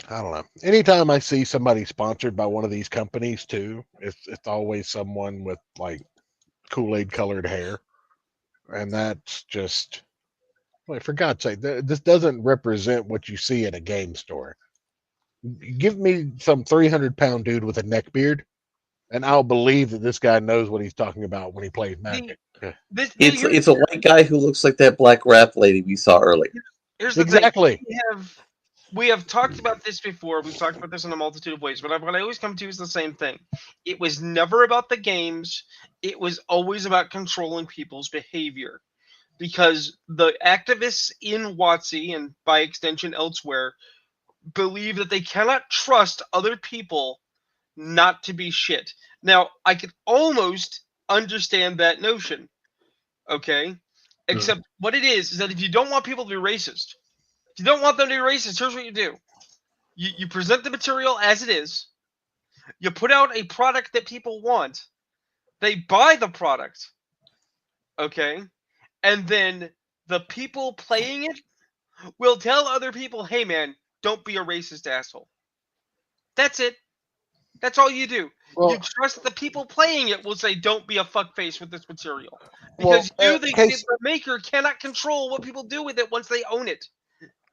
Speaker 1: I don't know. Anytime I see somebody sponsored by one of these companies too, it's always someone with like Kool-Aid colored hair, and that's just like, for God's sake, this doesn't represent what you see in a game store. Give me some 300-pound dude with a neck beard, and I'll believe that this guy knows what he's talking about when he plays Magic.
Speaker 6: It's a white guy who looks like that black rap lady we saw earlier.
Speaker 5: Here's the
Speaker 1: Exactly.
Speaker 5: thing. We have talked about this before. We've talked about this in a multitude of ways, but what I always come to is the same thing. It was never about the games. It was always about controlling people's behavior. Because the activists in WotC, and by extension elsewhere, believe that they cannot trust other people not to be shit. Now, I could almost understand that notion, okay? Except what it is that if you don't want people to be racist, if you don't want them to be racist, here's what you do. You present the material as it is. You put out a product that people want. They buy the product, okay? And then the people playing it will tell other people, hey, man, don't be a racist asshole. That's it. That's all you do.
Speaker 1: Well,
Speaker 5: you trust that the people playing it will say, don't be a fuckface with this material. Because the maker cannot control what people do with it once they own it.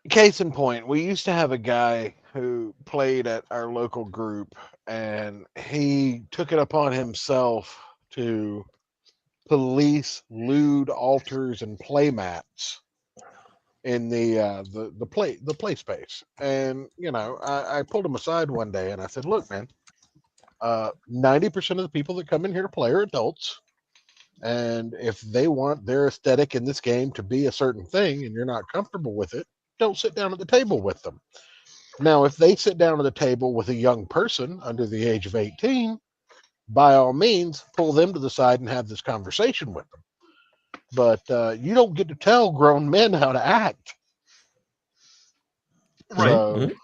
Speaker 1: Case in point, we used to have a guy who played at our local group, and he took it upon himself to police lewd altars and play mats in the play space. And I pulled him aside one day and I said, look, man, 90% of the people that come in here to play are adults, and if they want their aesthetic in this game to be a certain thing and you're not comfortable with it, don't sit down at the table with them. Now, if they sit down at the table with a young person under the age of 18, by all means, pull them to the side and have this conversation with them. But you don't get to tell grown men how to act.
Speaker 5: Right.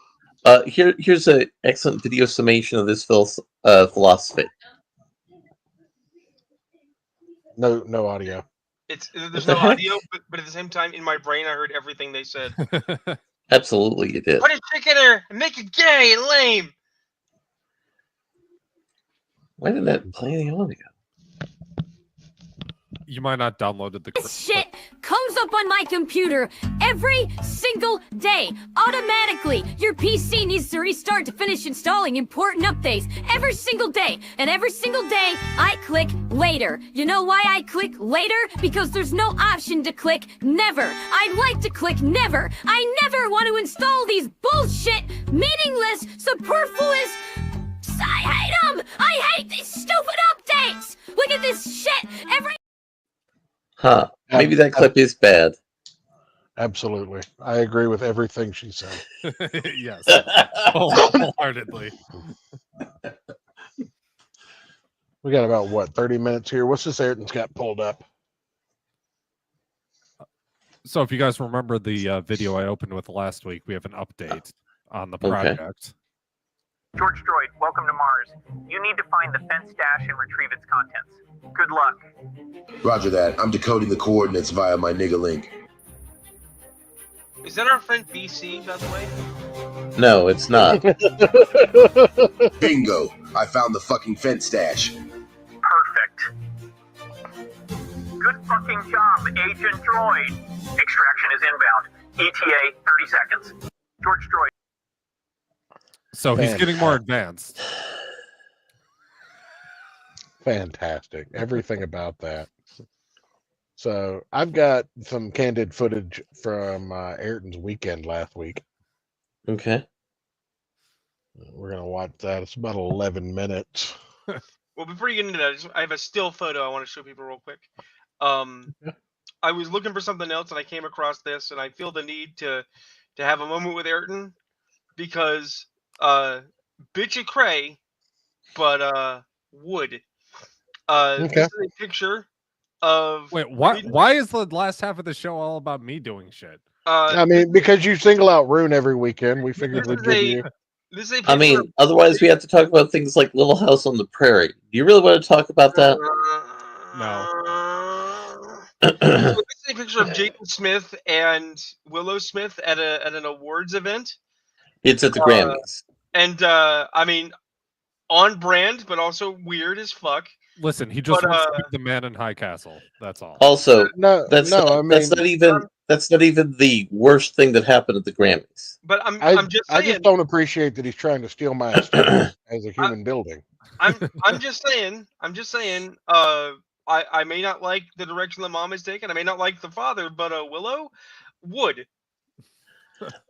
Speaker 6: Here's an excellent video summation of this philosophy.
Speaker 1: No audio.
Speaker 5: There's no audio, but at the same time, in my brain, I heard everything they said.
Speaker 6: Absolutely, you did.
Speaker 5: Put a chick in her and make it gay and lame.
Speaker 6: Why didn't that play any audio?
Speaker 7: You might not downloaded the.
Speaker 14: This shit comes up on my computer every single day, automatically. Your PC needs to restart to finish installing important updates every single day. And every single day, I click later. You know why I click later? Because there's no option to click never. I'd like to click never. I never want to install these bullshit, meaningless, superfluous. I hate them! I hate these stupid updates! Look at this shit every.
Speaker 6: Huh. Maybe that clip is bad.
Speaker 1: Absolutely. I agree with everything she said.
Speaker 7: Yes. Wholeheartedly.
Speaker 1: We got about, 30 minutes here? What's this Ayrton's got pulled up?
Speaker 7: So if you guys remember the video I opened with last week, we have an update on the project.
Speaker 15: George Droid, welcome to Mars. You need to find the fence dash and retrieve its contents. Good luck.
Speaker 16: Roger that. I'm decoding the coordinates via my nigga link.
Speaker 5: Is that our friend BC, by the way?
Speaker 6: No, it's not.
Speaker 16: Bingo. I found the fucking fence stash.
Speaker 15: Perfect. Good fucking job, Agent Droid. Extraction is inbound. ETA 30 seconds. George Droid.
Speaker 7: So he's getting more advanced.
Speaker 1: Fantastic. Everything about that. So I've got some candid footage from Ayrton's weekend last week.
Speaker 6: Okay.
Speaker 1: We're going to watch that. It's about 11 minutes.
Speaker 5: Well, before you get into that, I have a still photo I want to show people real quick. I was looking for something else and I came across this, and I feel the need to have a moment with Ayrton because bitch a cray, but wood.
Speaker 1: Okay.
Speaker 5: This is a picture of.
Speaker 7: Wait, why is the last half of the show all about me doing shit?
Speaker 1: I mean, because you single out Rune every weekend, we figured we'd give you.
Speaker 6: I mean, otherwise we have to talk about things like Little House on the Prairie. Do you really want to talk about that?
Speaker 7: No.
Speaker 5: This is a picture of Jaden Smith and Willow Smith at an awards event.
Speaker 6: It's at the Grammys.
Speaker 5: And I mean, on brand, but also weird as fuck.
Speaker 7: Listen, he just wants to be the man in High Castle. That's all.
Speaker 6: Also, that's
Speaker 1: I
Speaker 6: not even the worst thing that happened at the Grammys.
Speaker 5: But I'm just saying.
Speaker 1: I just don't appreciate that he's trying to steal my aesthetic as a human building.
Speaker 5: I'm just saying. I may not like the direction the mom is taking. I may not like the father, but Willow would.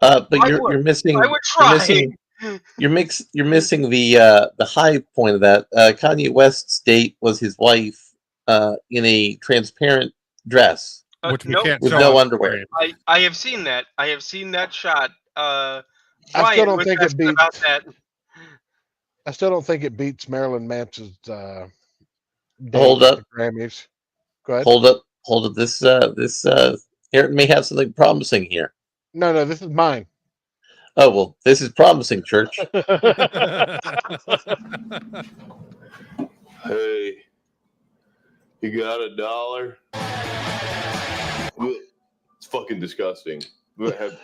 Speaker 6: But you're missing.
Speaker 5: I would try.
Speaker 6: You're missing the high point of that. Kanye West's date was his wife in a transparent dress,
Speaker 7: which we can't
Speaker 6: with
Speaker 7: show
Speaker 6: no
Speaker 7: on
Speaker 6: underwear.
Speaker 5: I have seen that. I have seen that shot.
Speaker 1: I still don't think it beats.
Speaker 5: About that.
Speaker 1: I still don't think it beats Marilyn Manson's.
Speaker 6: Hold up,
Speaker 1: Grammys. Go ahead.
Speaker 6: Hold up. This Ayrton may have something promising here.
Speaker 1: No, this is mine.
Speaker 6: Oh, well, this is promising, Church.
Speaker 17: Hey, you got $1? It's fucking disgusting. What?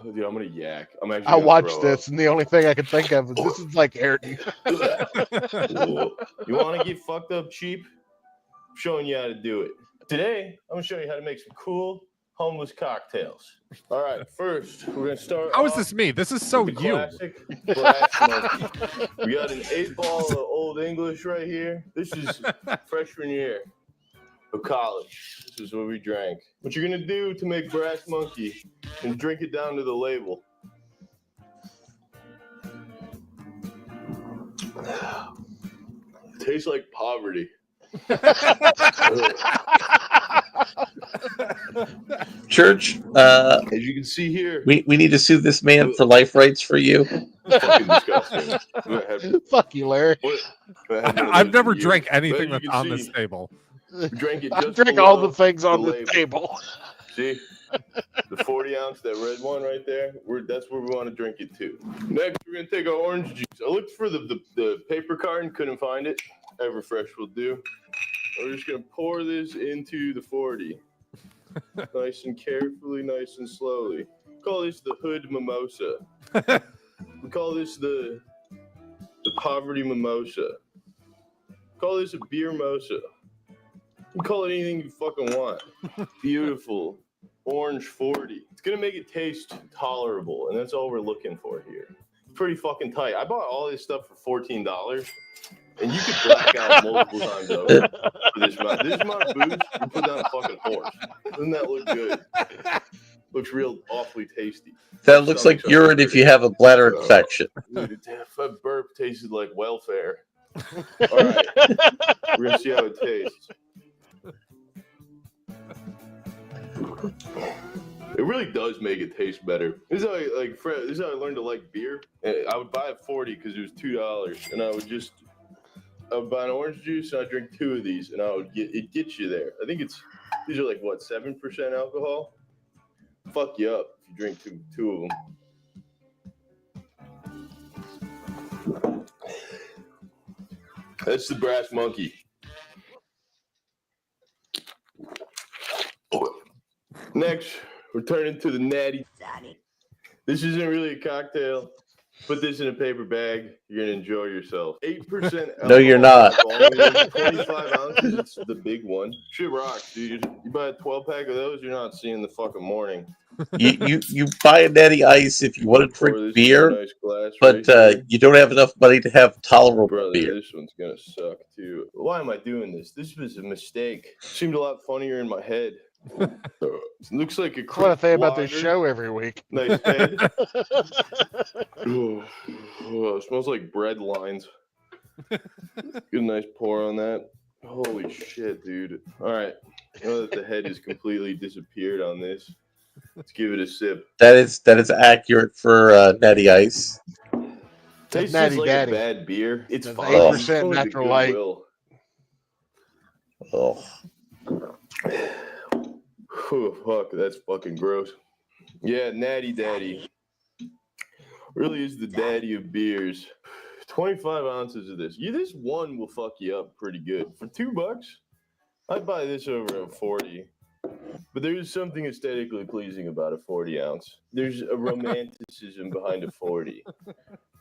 Speaker 17: Dude, I'm gonna yak. I'm actually.
Speaker 1: I watched this, and the only thing I could think of is this is like Ayrton.
Speaker 17: You want to get fucked up cheap? I'm showing you how to do it. Today, I'm gonna show you how to make some cool homeless cocktails. All right, first we're gonna start.
Speaker 7: How is this me? This is so you.
Speaker 17: Classic Brass Monkey. We got an 8-ball of Old English right here. This is freshman year of college. This is what we drank. What you're gonna do to make Brass Monkey and drink it down to the label. It tastes like poverty.
Speaker 6: Church,
Speaker 17: as you can see here,
Speaker 6: we need to sue this man for life rights for you.
Speaker 17: Fucking disgusting.
Speaker 1: Fuck you, Larry.
Speaker 7: I've never drank anything that's on this table.
Speaker 17: We drank it
Speaker 1: I
Speaker 17: just
Speaker 1: drank all
Speaker 17: below
Speaker 1: the things on
Speaker 17: the
Speaker 1: the
Speaker 17: label.
Speaker 1: table.
Speaker 17: See? The 40 ounce, that red one right there, that's where we want to drink it to. Next, we're going to take our orange juice. I looked for the paper carton, couldn't find it. Everfresh will do. We're just going to pour this into the 40. Nice and carefully, nice and slowly. We call this the hood mimosa. We call this the poverty mimosa. We call this a beer mosa. You call it anything you fucking want. Beautiful. Orange 40. It's going to make it taste tolerable, and that's all we're looking for here. Pretty fucking tight. I bought all this stuff for $14. And you could black out multiple times over for this amount. This amount of booze, you put down a fucking horse. Doesn't that look good? Looks real awfully tasty.
Speaker 6: That looks like urine if you have a bladder infection.
Speaker 17: Dude, if a burp tasted like welfare. All right, we're gonna see how it tastes. It really does make it taste better. This is how I learned to like beer. I would buy it 40 because it was $2, and I would buy an orange juice and I'd drink 2 of these, and it gets you there. I think these are like what, 7% alcohol? Fuck you up if you drink two of them. That's the Brass Monkey. Next, we're turning to the Natty. This isn't really a cocktail. Put this in a paper bag. You're going to enjoy yourself. 8% alcohol.
Speaker 6: No, you're not.
Speaker 17: 25 ounces. It's the big one. Shit rocks, dude. You buy a 12-pack of those, you're not seeing the fucking morning.
Speaker 6: You buy a Natty Ice if you want to drink beer,
Speaker 17: nice glass
Speaker 6: but you don't have enough money to have tolerable beer.
Speaker 17: This one's going to suck, too. Why am I doing this? This was a mistake. Seemed a lot funnier in my head. It looks like a
Speaker 1: That's what I say about this show every week.
Speaker 17: Nice head. Oh, it smells like bread lines. Get a nice pour on that. Holy shit, dude. All right. Now that the head has completely disappeared on this, let's give it a sip.
Speaker 6: That is accurate for Natty Ice.
Speaker 17: Tastes
Speaker 1: Natty
Speaker 17: like
Speaker 1: Daddy.
Speaker 17: a bad beer. It's
Speaker 1: That's
Speaker 17: fine.
Speaker 1: 8% natural light.
Speaker 6: Oh.
Speaker 17: Oh, fuck, that's fucking gross. Yeah, Natty Daddy. Really is the daddy of beers. 25 ounces of this. This one will fuck you up pretty good. For $2, I'd buy this over a 40. But there's something aesthetically pleasing about a 40 ounce. There's a romanticism behind a 40.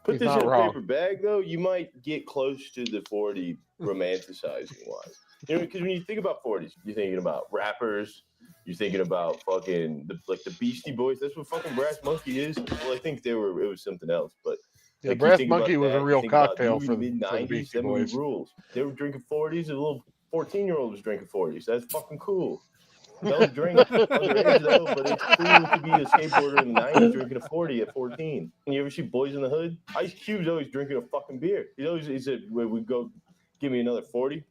Speaker 17: Put this in a paper bag, though, you might get close to the 40 romanticizing wise. You know, because when you think about 40s, you're thinking about rappers. You're thinking about fucking the Beastie Boys. That's what fucking Brass Monkey is. Well, I think it was something else, but
Speaker 1: yeah, Brass Monkey was a real cocktail for the Beastie Boys.
Speaker 17: Rules. They were drinking 40s. A little 14-year-old was drinking 40s. That's fucking cool. Don't drink underage though, but it's cool to be a skateboarder in the 90s drinking a 40 at 14. And you ever see Boys in the Hood? Ice Cube's always drinking a fucking beer. He said, "When we go, give me another 40."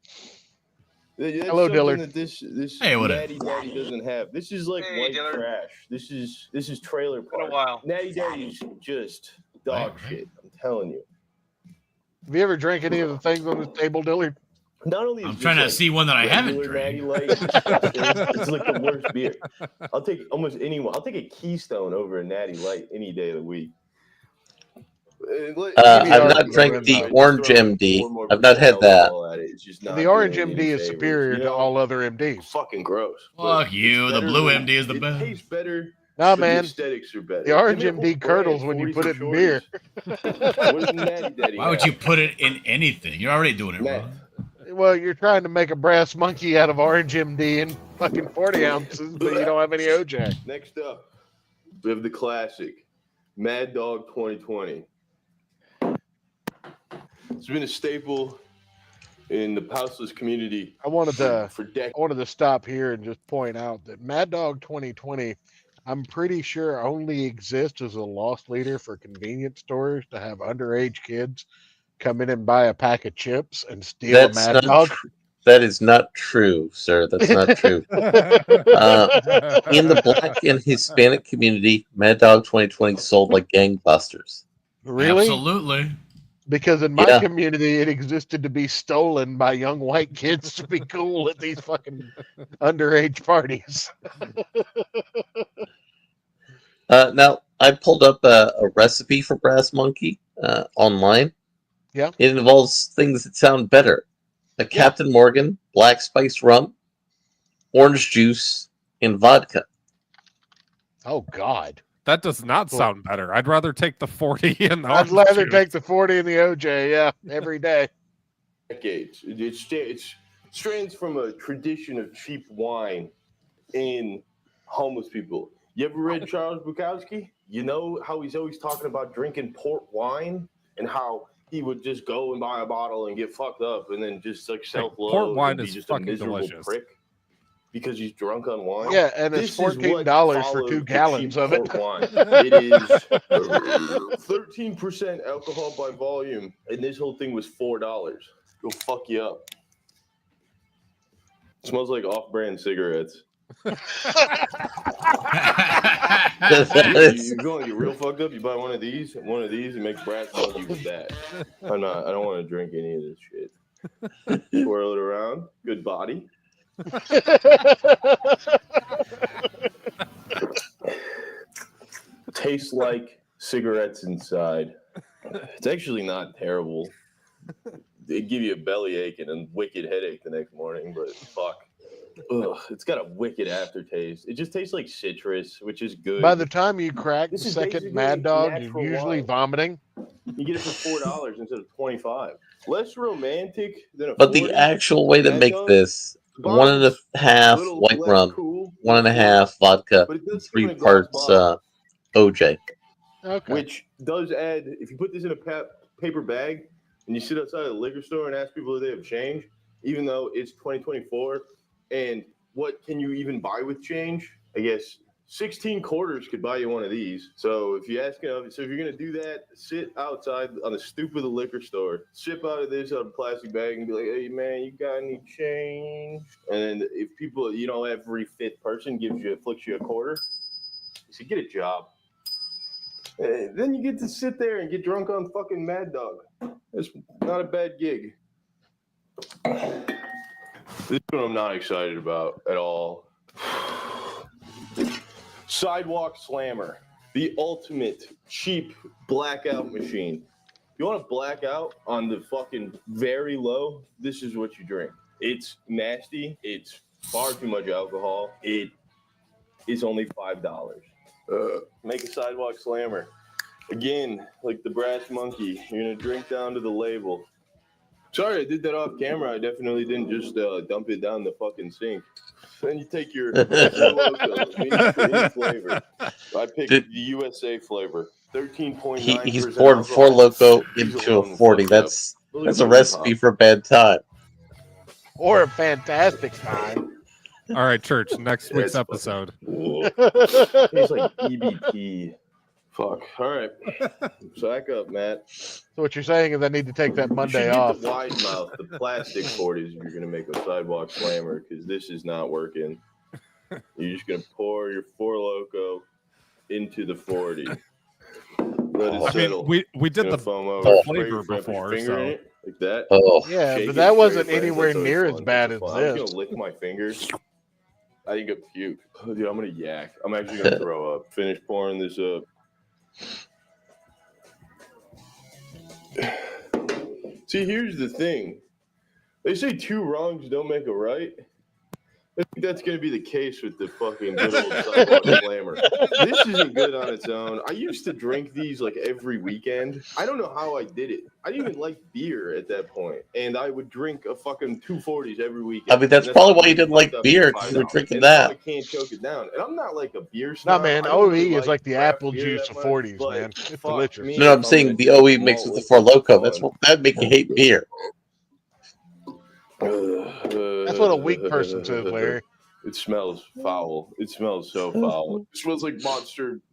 Speaker 17: That's
Speaker 1: hello, Dillard.
Speaker 17: That this
Speaker 18: hey,
Speaker 17: Natty Daddy doesn't have. This is like white
Speaker 5: Dillard.
Speaker 17: trash. This is trailer park.
Speaker 5: Been a while.
Speaker 17: Natty Daddy's just dog shit. I'm telling you.
Speaker 1: Have you ever drank any of the things on this table, Dillard?
Speaker 17: Not only
Speaker 18: I'm trying to see one that I haven't
Speaker 17: Natty
Speaker 18: drank.
Speaker 17: Light, it's like the worst beer. I'll take almost anyone. I'll take a Keystone over a Natty Light any day of the week.
Speaker 6: I've not drank the Orange MD. I've not had that.
Speaker 1: The Orange MD is superior to all other MDs.
Speaker 17: Fucking gross.
Speaker 18: Fuck you. The Blue MD is the best.
Speaker 17: It tastes better.
Speaker 1: Nah,
Speaker 17: but
Speaker 1: man.
Speaker 17: The aesthetics are better.
Speaker 1: The Orange
Speaker 17: Give me a
Speaker 1: MD
Speaker 17: whole
Speaker 1: curdles
Speaker 17: brand,
Speaker 1: when you
Speaker 17: 40
Speaker 1: put it
Speaker 17: for
Speaker 1: in beer.
Speaker 17: What does Natty Daddy
Speaker 18: Why would
Speaker 17: have?
Speaker 18: you put it in anything? You're already doing it wrong.
Speaker 1: Well, you're trying to make a Brass Monkey out of Orange MD in fucking 40 ounces, but you don't have any OJ.
Speaker 17: Next up, we have the classic Mad Dog 2020. It's been a staple in the Pouseless community.
Speaker 1: I wanted
Speaker 17: for decades.
Speaker 1: to stop here and just point out that Mad Dog 2020, I'm pretty sure only exists as a loss leader for convenience stores to have underage kids come in and buy a pack of chips and steal a Mad Dog.
Speaker 6: That is not true, sir. That's not true. In the Black and Hispanic community, Mad Dog 2020 sold like gangbusters.
Speaker 1: Really?
Speaker 18: Absolutely.
Speaker 1: Because in my
Speaker 6: Yeah.
Speaker 1: community, it existed to be stolen by young white kids to be cool at these fucking underage parties.
Speaker 6: Now, I pulled up a recipe for Brass Monkey online.
Speaker 1: Yeah.
Speaker 6: It involves things that sound better. A Captain Morgan, black spice rum, orange juice, and vodka.
Speaker 1: Oh, God.
Speaker 7: That does not sound better. I'd rather take the 40 and the
Speaker 1: I'd
Speaker 7: orange
Speaker 1: rather
Speaker 7: juice.
Speaker 1: take the 40 and the OJ, yeah, every day.
Speaker 17: Decades. It strains from a tradition of cheap wine in homeless people. You ever read Charles Bukowski? You know how he's always talking about drinking port wine and how he would just go and buy a bottle and get fucked up and then just like self-love
Speaker 7: port wine
Speaker 17: and be
Speaker 7: is
Speaker 17: just a
Speaker 7: fucking
Speaker 17: miserable
Speaker 7: delicious.
Speaker 17: prick because he's drunk on wine.
Speaker 1: Yeah, and it's
Speaker 17: This is what
Speaker 1: $14 for
Speaker 17: followed
Speaker 1: 2
Speaker 17: the
Speaker 1: gallons
Speaker 17: cheap
Speaker 1: of it.
Speaker 17: port wine. It is 13% alcohol by volume, and this whole thing was $4. Go fuck you up. It smells like off-brand cigarettes. You're going to get real fucked up. You buy one of these, and make Brass Monkey with that. I don't want to drink any of this shit. Swirl it around. Good body. Tastes like cigarettes inside. It's actually not terrible. They give you a bellyache and a wicked headache the next morning, but fuck. Ugh, it's got a wicked aftertaste. It just tastes like citrus, which is good.
Speaker 1: By the time you crack the
Speaker 17: This is
Speaker 1: second
Speaker 17: basically
Speaker 1: Mad Dog, you're
Speaker 17: natural
Speaker 1: usually
Speaker 17: wine.
Speaker 1: vomiting.
Speaker 17: You get it for $4 instead of $25. Less romantic than a
Speaker 6: But the
Speaker 17: 40.
Speaker 6: actual way to
Speaker 17: Mad
Speaker 6: make
Speaker 17: Dog,
Speaker 6: this,
Speaker 17: bottle
Speaker 6: 1.5
Speaker 17: little
Speaker 6: white
Speaker 17: less
Speaker 6: rum,
Speaker 17: cool,
Speaker 6: 1.5 vodka,
Speaker 17: but it does come
Speaker 6: 3
Speaker 17: in a glass
Speaker 6: parts
Speaker 17: bottle.
Speaker 6: OJ.
Speaker 1: Okay.
Speaker 17: Which does add, if you put this in a paper bag and you sit outside of the liquor store and ask people if they have change, even though it's 2024, and what can you even buy with change? I guess 16 quarters could buy you one of these. So if you ask, so if you're gonna do that, sit outside on the stoop of the liquor store, sip out of this out of a plastic bag, and be like, "Hey man, you got any change?" And then if people, every fifth person flicks you a quarter, you say, "Get a job." Then you get to sit there and get drunk on fucking Mad Dog. It's not a bad gig. This one I'm not excited about at all. Sidewalk Slammer, the ultimate cheap blackout machine. You want to black out on the fucking very low? This is what you drink. It's nasty. It's far too much alcohol. It is only $5. Make a Sidewalk Slammer. Again, like the Brass Monkey, you're going to drink down to the label. Sorry, I did that off camera. I definitely didn't just dump it down the fucking sink. Then you take your Loco, any flavor. I picked the USA flavor. 13.9%.
Speaker 6: He's poured 4 Loco into a 40. That's a recipe for a bad time.
Speaker 1: Or a fantastic time.
Speaker 7: All right, Church, next week's episode.
Speaker 17: Tastes like EBT. Fuck. All right. Sack up, Matt.
Speaker 1: So what you're saying is I need to take that Monday off.
Speaker 17: The wide mouth, the plastic 40s, if you're going to make a Sidewalk Slammer, because this is not working. You're just going to pour your 4 Loco into the 40. Let it settle.
Speaker 7: we did the
Speaker 17: foam over.
Speaker 7: the
Speaker 17: Spray
Speaker 7: flavor
Speaker 17: your
Speaker 7: before,
Speaker 17: finger
Speaker 7: so
Speaker 17: in it, like that.
Speaker 6: Oh.
Speaker 1: Yeah,
Speaker 17: Shake
Speaker 1: but
Speaker 17: it,
Speaker 1: that
Speaker 17: spray
Speaker 1: wasn't
Speaker 17: your
Speaker 1: anywhere
Speaker 17: fingers,
Speaker 1: near
Speaker 17: that's
Speaker 1: as
Speaker 17: always
Speaker 1: bad
Speaker 17: fun.
Speaker 1: as
Speaker 17: I'm just
Speaker 1: this.
Speaker 17: gonna lick my fingers. I think I puke. Oh, dude, I'm gonna yak. I'm actually gonna throw up. Finish pouring this up. See, here's the thing. They say 2 wrongs don't make a right. I think that's going to be the case with the fucking good old Sidewalk Slammer. This isn't good on its own. I used to drink these like every weekend. I don't know how I did it. I didn't even like beer at that point, and I would drink a fucking 240s every weekend.
Speaker 6: I mean, that's
Speaker 17: And
Speaker 6: probably why you
Speaker 17: how
Speaker 6: didn't like
Speaker 17: fucked up
Speaker 6: beer,
Speaker 17: and
Speaker 6: 'cause you were
Speaker 17: $5.
Speaker 6: drinking
Speaker 17: And now
Speaker 6: that.
Speaker 17: I can't choke it down, and I'm not like a beer
Speaker 1: No,
Speaker 17: snob.
Speaker 1: man,
Speaker 17: I don't
Speaker 1: OE
Speaker 17: really
Speaker 1: is like the
Speaker 17: craft
Speaker 1: apple
Speaker 17: beer
Speaker 1: juice
Speaker 17: that
Speaker 1: of
Speaker 17: much,
Speaker 1: 40s,
Speaker 17: but
Speaker 1: man. It's
Speaker 17: fuck
Speaker 1: delicious.
Speaker 17: me
Speaker 6: No, I'm
Speaker 17: if
Speaker 6: saying
Speaker 17: gonna
Speaker 6: the
Speaker 17: drink
Speaker 6: OE
Speaker 17: malt
Speaker 6: mixed with the
Speaker 17: liquor
Speaker 6: 4
Speaker 17: for
Speaker 6: Loco.
Speaker 17: fun.
Speaker 6: That'd make you hate beer.
Speaker 1: That's what a weak person says, Larry.
Speaker 17: It smells foul. It smells so foul. It smells like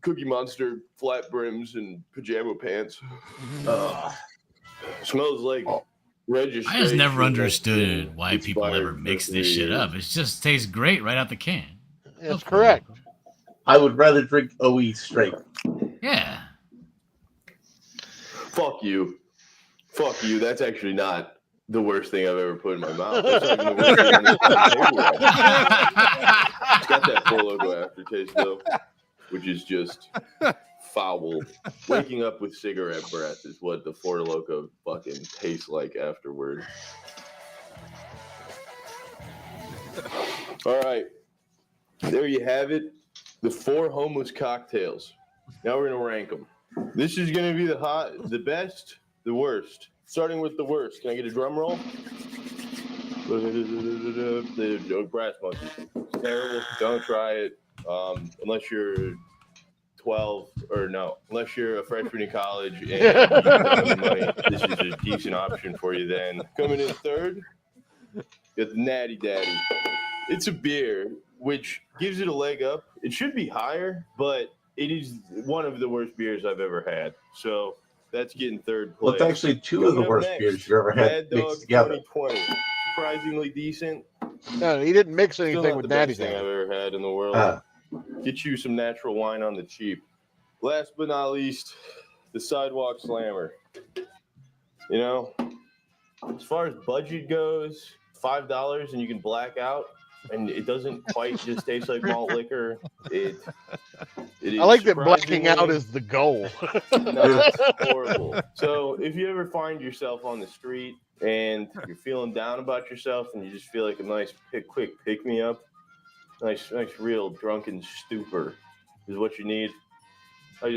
Speaker 17: Cookie Monster flat brims and pajama pants. Smells like registration.
Speaker 18: I just never
Speaker 17: that's
Speaker 18: understood
Speaker 17: been
Speaker 18: why people ever
Speaker 17: expired
Speaker 18: mix
Speaker 17: for
Speaker 18: this
Speaker 17: 3
Speaker 18: shit
Speaker 17: years.
Speaker 18: up. It just tastes great right out the can.
Speaker 1: That's correct.
Speaker 6: I would rather drink OE straight.
Speaker 18: Yeah.
Speaker 17: Fuck you. Fuck you. That's actually not the worst thing I've ever put in my mouth. That's not even the worst thing on this tableware. It's got that Four Loko aftertaste though, which is just foul. Waking up with cigarette breath is what the Four Loko fucking tastes like afterward. All right, there you have it. The 4 homeless cocktails. Now we're gonna rank them. This is gonna be the best, the worst. Starting with the worst. Can I get a drum roll? The brass monkey. Terrible. Don't try it unless you're 12 or no, unless you're a freshman in college and you don't have the money. This is a decent option for you. Then coming in third, got the Natty Daddy. It's a beer which gives it a leg up. It should be higher, but it is one of the worst beers I've ever had. So that's getting third place.
Speaker 6: Well, it's actually two of the worst beers you've ever had
Speaker 17: Mad Dog
Speaker 6: mixed together.
Speaker 17: 2020. Surprisingly decent.
Speaker 1: No, he didn't mix
Speaker 17: Still
Speaker 1: anything
Speaker 17: not
Speaker 1: with
Speaker 17: the
Speaker 1: Natty
Speaker 17: best thing I've
Speaker 1: Daddy.
Speaker 17: ever had in the world. Get you some natural wine on the cheap. Last but not least, the Sidewalk Slammer. You know, as far as budget goes, $5 and you can black out, and it doesn't quite just taste like malt liquor. It is
Speaker 1: I like that blacking out
Speaker 17: surprisingly
Speaker 1: is the goal.
Speaker 17: not horrible. So if you ever find yourself on the street and you're feeling down about yourself and you just feel like a nice quick pick-me-up, nice real drunken stupor is what you need,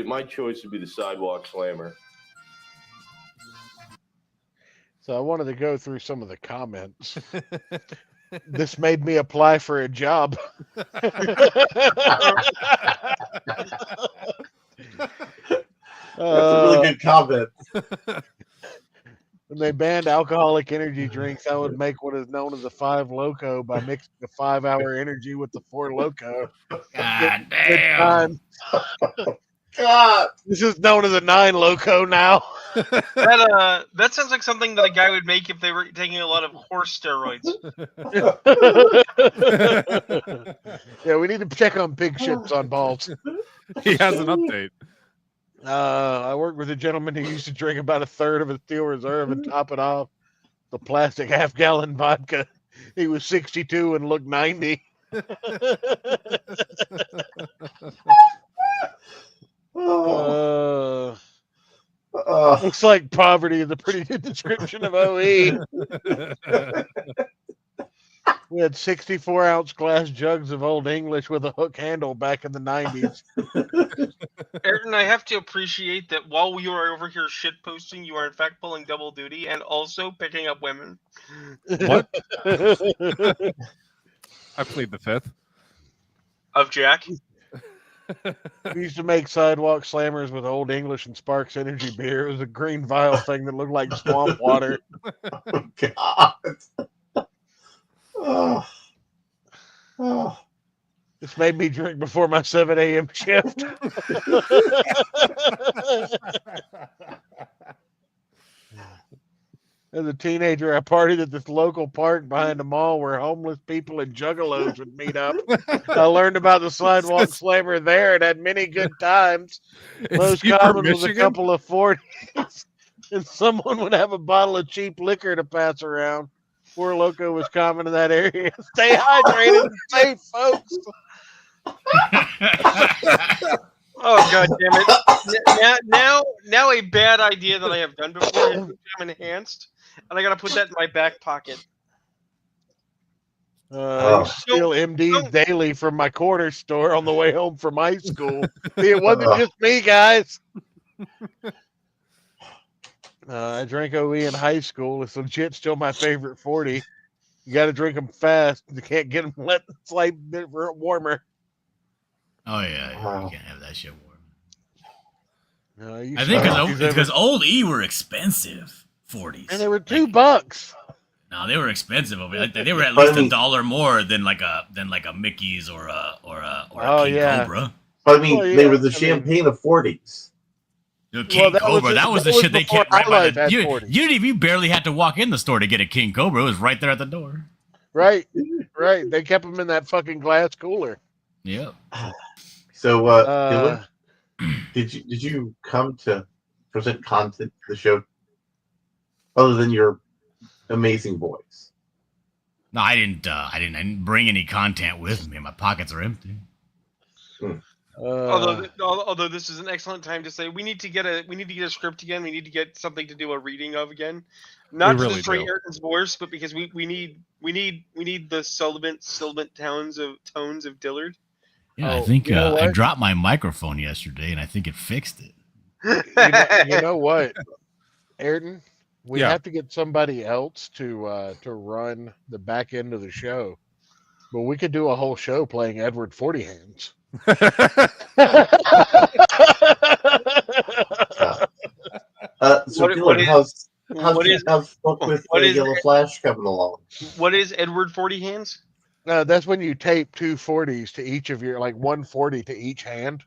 Speaker 17: my choice would be the Sidewalk Slammer.
Speaker 1: So I wanted to go through some of the comments. This made me apply for a job.
Speaker 6: That's a really good comment.
Speaker 1: When they banned alcoholic energy drinks, I would make what is known as a 5 Loko by mixing the 5-hour energy with the 4 Loko.
Speaker 18: God
Speaker 1: Good time.
Speaker 6: God,
Speaker 1: this is known as a 9 Loko now.
Speaker 5: That sounds like something that a guy would make if they were taking a lot of horse steroids.
Speaker 1: Yeah, we need to check on pig ships on balls.
Speaker 7: He has an update.
Speaker 1: I worked with a gentleman who used to drink about a third of a Steel Reserve and top it off the plastic half-gallon vodka. He was 62 and looked 90. Looks like poverty is a pretty good description of OE. We had 64-ounce glass jugs of Old English with a hook handle back in the 90s.
Speaker 5: Ayrton, I have to appreciate that while we are over here shitposting, you are in fact pulling double duty and also picking up women.
Speaker 7: What? I plead the fifth.
Speaker 5: Of Jack?
Speaker 1: We used to make Sidewalk Slammers with Old English and Sparks Energy beer. It was a green vial thing that looked like swamp water.
Speaker 6: Oh, God. Oh.
Speaker 1: This made me drink before my 7 a.m. shift. As a teenager, I partied at this local park behind the mall where homeless people and juggalos would meet up. I learned about the Sidewalk Slammer there and had many good times. Most common was a couple of 40s, and someone would have a bottle of cheap liquor to pass around. Four Loko was common in that area. Stay hydrated and safe, folks.
Speaker 5: Oh, God damn it. Now a bad idea that I have done before has become enhanced, and I gotta put that in my back pocket.
Speaker 1: I used to steal MDs daily from my corner store on the way home from high school. See, it wasn't just me, guys. I drank OE in high school. It's legit still my favorite 40. You got to drink them fast. You can't get them let slightly warmer.
Speaker 18: Oh yeah, you can't have that shit warm.
Speaker 1: I
Speaker 18: I think because Old E were expensive 40s,
Speaker 1: and they were $2.
Speaker 18: No, they were expensive over there. They were at least $1 more than like a Mickey's or a King Cobra.
Speaker 6: But I mean, they were the champagne of 40s.
Speaker 18: King Cobra, that was the shit they kept right by the. You barely had to walk in the store to get a King Cobra. It was right there at the door.
Speaker 1: Right. They kept them in that fucking glass cooler.
Speaker 18: Yeah.
Speaker 6: So, Dylan, did you come to present content to the show? other than your amazing voice.
Speaker 18: No, I didn't bring any content with me. My pockets are empty.
Speaker 5: Although this is an excellent time to say we need to get a script again. We need to get something to do a reading of again, not to destroy Ayrton's voice, but because we need the sibilant tones of Dillard.
Speaker 18: Yeah, I think I dropped my microphone yesterday, and I think it fixed it.
Speaker 1: You know what, Ayrton? We have to get somebody else to run the back end of the show, but we could do a whole show playing Edward Forty Hands.
Speaker 6: How's Yellow Flash coming along?
Speaker 5: What is Edward 40 Hands?
Speaker 1: That's when you tape 2 40s to each of your, like 140 to each hand,